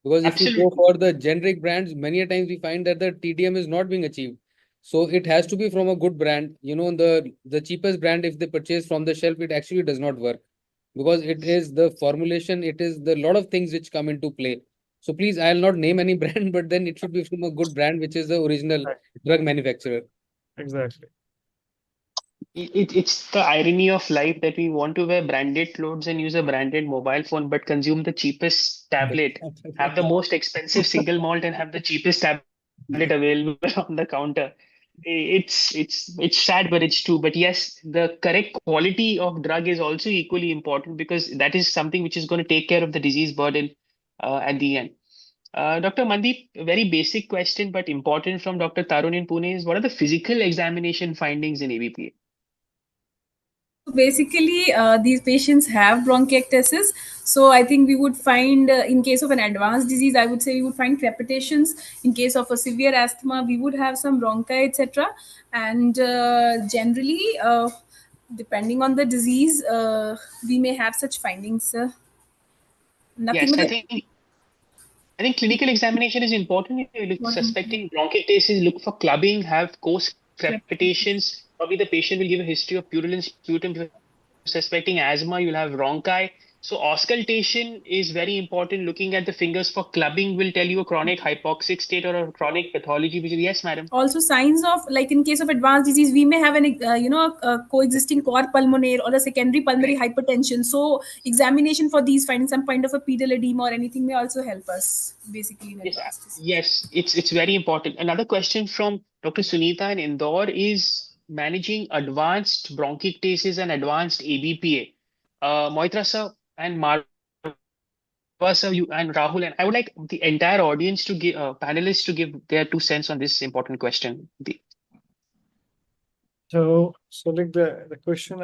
Because if you Absolutely. go for the generic brands, many a times we find that the TDM is not being achieved. So it has to be from a good brand. The cheapest brand, if they purchase from the shelf, it actually does not work. Because it is the formulation, it is the lot of things which come into play. So please, I'll not name any brand, but then it should be from a good brand, which is the original drug manufacturer. Exactly. It's the irony of life that we want to wear branded clothes and use a branded mobile phone, but consume the cheapest tablet, have the most expensive single malt, and have the cheapest tablet available on the counter. It's sad, but it's true. But yes, the correct quality of drug is also equally important, because that is something which is going to take care of the disease burden at the end. Dr. Mandeep, a very basic question but important from Dr. Tarun in Pune is, what are the physical examination findings in ABPA? So basically, these patients have bronchiectasis. So I think we would find, in case of an advanced disease, I would say we would find crepitations. In case of a severe asthma, we would have some bronchi, etc. And generally, depending on the disease, we may have such findings. Nothing Yes, with I think clinical examination is important. If you look suspecting bronchiectasis, look for clubbing, have coarse crepitations. Probably the patient will give a history of purulence, sputum. If you're suspecting asthma, you'll have bronchi. So auscultation is very important. Looking at the fingers for clubbing will tell you a chronic hypoxic state or a chronic pathology. Which is, yes, madam. Also signs of, like in case of advanced disease, we may have an a coexisting core pulmonary or a secondary pulmonary hypertension. So examination for these, finding some kind of a pedal edema or anything, may also help us basically in Yes, advanced disease. yes, it's very important. Another question from Dr. Sunita in Indore is managing advanced bronchiectasis and advanced ABPA. Moitra sir and Marwah sir, you and Rahul, and I would like the entire audience to give panelists to give their 2 cents on this important question. So like the question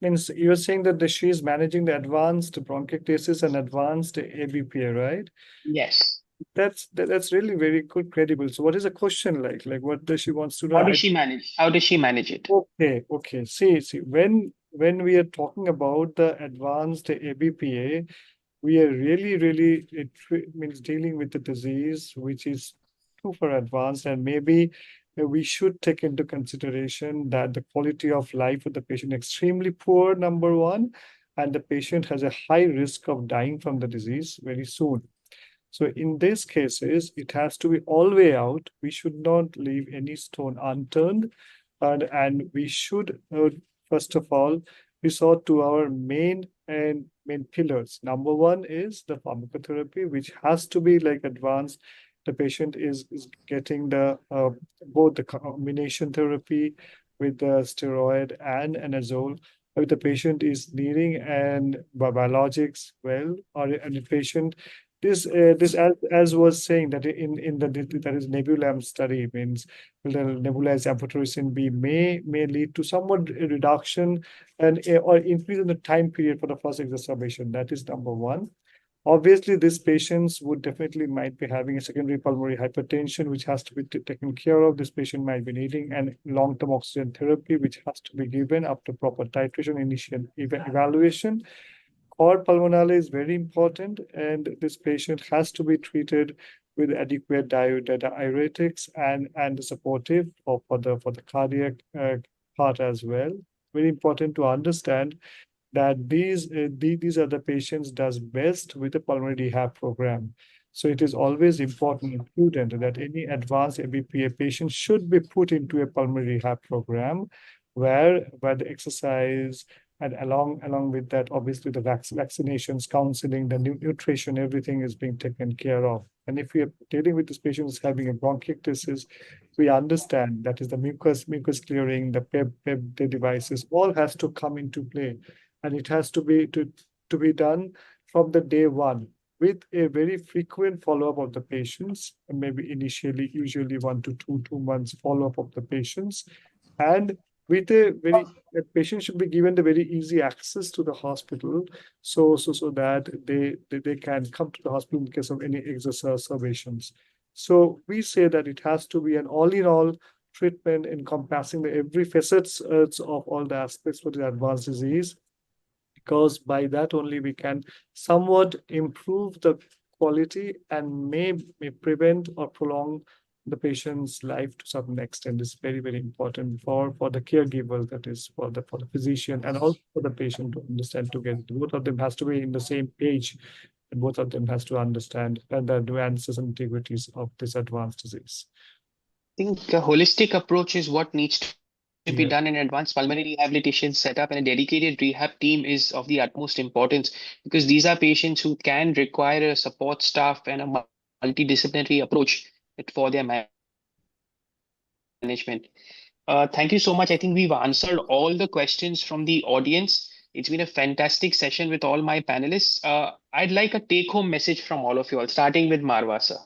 means you're saying that she is managing the advanced bronchiectasis and advanced ABPA, right? Yes. That's really very good, credible. So what is the question like? Like what does she wants to know? How does she manage? How does she manage it? Okay. See, when we are talking about the advanced ABPA, we are really it means dealing with the disease which is super advanced, and maybe we should take into consideration that the quality of life of the patient extremely poor, number one, and the patient has a high risk of dying from the disease very soon. So in these cases, it has to be all way out. We should not leave any stone unturned, and we should first of all resort to our main pillars. Number one is the pharmacotherapy, which has to be like advanced. The patient is getting the both the combination therapy with the steroid and anazole. If the patient is needing and biologics, well, or and the patient this as was saying that in the that is Nebulam study means the nebulized amphotericin B may lead to somewhat a reduction and or increase in the time period for the first exacerbation. That is number one. Obviously, these patients would definitely might be having a secondary pulmonary hypertension, which has to be taken care of. This patient might be needing an long-term oxygen therapy, which has to be given after proper titration, initial evaluation. Cord pulmonale is very important, and this patient has to be treated with adequate diuretics and supportive for the cardiac part as well. Very important to understand that these are the patients does best with the pulmonary rehab program. So it is always important and prudent that any advanced ABPA patient should be put into a pulmonary rehab program where the exercise and along with that, obviously the vaccinations, counseling, the nutrition, everything is being taken care of. And if we are dealing with this patient who's having a bronchiectasis, we understand that is the mucus clearing, the PEP devices, all has to come into play, and it has to be done from the day one with a very frequent follow-up of the patients, and maybe initially usually 1 to 2 months follow-up of the patients, and with a patient should be given the very easy access to the hospital, so that they can come to the hospital in case of any exacerbations. So we say that it has to be an all-in-all treatment encompassing every facets of all the aspects for the advanced disease, because by that only we can somewhat improve the quality and may prevent or prolong the patient's life to some extent. Is very important for the caregiver, that is for the physician, and also for the patient to understand together. Both of them has to be in the same page, and both of them has to understand the nuances and integrities of this advanced disease. I think a holistic approach is what needs to be Yeah. done in advanced pulmonary rehabilitation setup, and a dedicated rehab team is of the utmost importance, because these are patients who can require a support staff and a multidisciplinary approach for their management. Thank you so much. I think we've answered all the questions from the audience. It's been a fantastic session with all my panelists. I'd like a take-home message from all of you all, starting with Marwah, sir.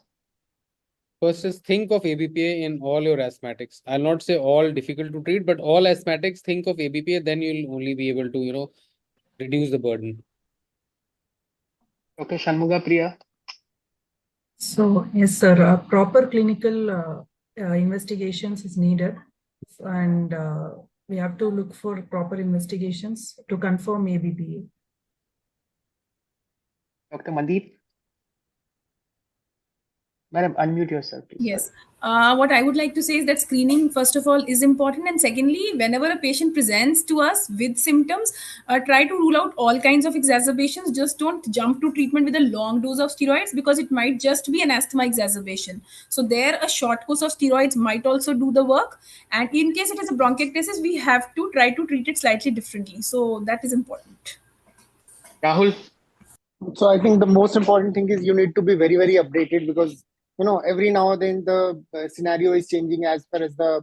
First is think of ABPA in all your asthmatics. I'll not say all difficult to treat, but all asthmatics, think of ABPA, then you'll only be able to, reduce the burden. Okay, Shanmugapriya. So, yes, sir, proper clinical investigations is needed, and we have to look for proper investigations to confirm ABPA. Dr. Mandeep. Madam, unmute yourself, please. Yes. What I would like to say is that screening, first of all, is important. And secondly, whenever a patient presents to us with symptoms, try to rule out all kinds of exacerbations. Just don't jump to treatment with a long dose of steroids because it might just be an asthma exacerbation. So, there, a short course of steroids might also do the work. And in case it is a bronchiectasis, we have to try to treat it slightly differently. So, that is important. Rahul, So I think the most important thing is you need to be very, very updated because every now and then the scenario is changing as far as the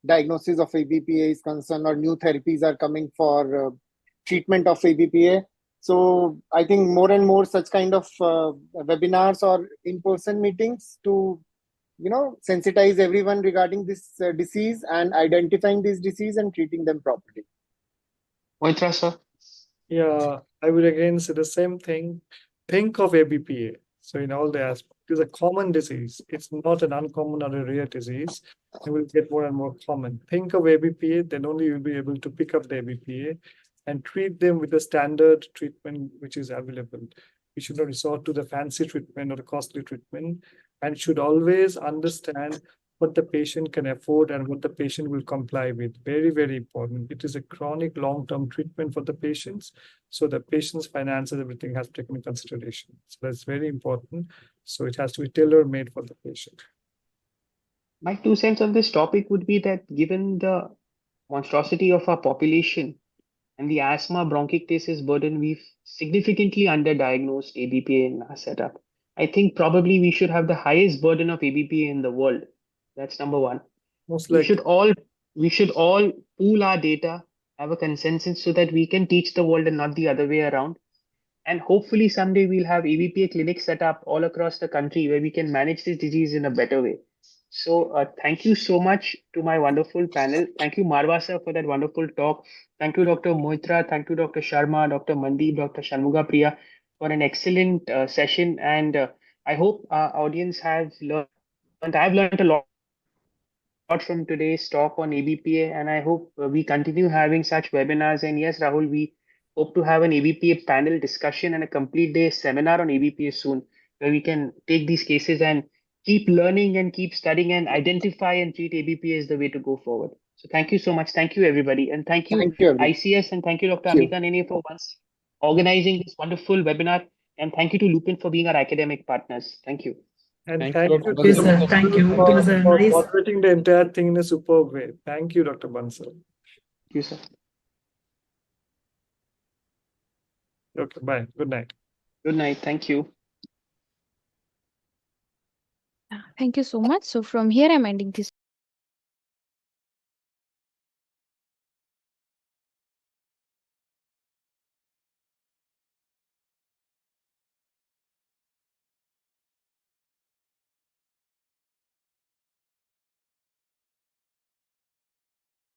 diagnosis of ABPA is concerned, or new therapies are coming for treatment of ABPA. So I think more and more such kind of webinars or in-person meetings to sensitize everyone regarding this disease and identifying this disease and treating them properly. Moitra, sir. Yeah, I would again say the same thing. Think of ABPA. So in all the aspects, it's a common disease. It's not an uncommon or a rare disease. It will get more and more common. Think of ABPA, then only you'll be able to pick up the ABPA and treat them with the standard treatment which is available. You should not resort to the fancy treatment or the costly treatment, and should always understand what the patient can afford and what the patient will comply with. Very, very important. It is a chronic long-term treatment for the patients. So the patient's finances, everything has to take into consideration. So that's very important. So it has to be tailor-made for the patient. My 2 cents on this topic would be that given the monstrosity of our population and the asthma bronchiectasis burden, we've significantly underdiagnosed ABPA in our setup. I think probably we should have the highest burden of ABPA in the world. That's number one. Most We likely. should all pool our data, have a consensus so that we can teach the world and not the other way around. And hopefully someday we'll have ABPA clinics set up all across the country where we can manage this disease in a better way. So thank you so much to my wonderful panel. Thank you, Marwah sir, for that wonderful talk. Thank you, Dr. Moitra. Thank you, Dr. Sharma, Dr. Mandeep, Dr. Shanmugapriya, for an excellent session. And I hope our audience has learned. I've learned a lot from today's talk on ABPA, and I hope we continue having such webinars. And yes, Rahul, we hope to have an ABPA panel discussion and a complete day seminar on ABPA soon, where we can take these cases and keep learning and keep studying and identify and treat ABPA is the way to go forward. So thank you so much. Thank you, everybody. And thank you, Thank you, everyone. ICS, and thank you, Dr. Thank you. Amita Nene, for once organizing this wonderful webinar. And thank you to Lupin for being our academic partners. Thank you. And Thank thank you, you, Dr. Yes, Dr. sir. Thank you. It for, was a for nice. moderating the entire thing in a superb way. Thank you, Dr. Bansal. Thank you, sir. Okay, bye. Good night. Good night. Thank you. Thank you so much. So from here, I'm ending this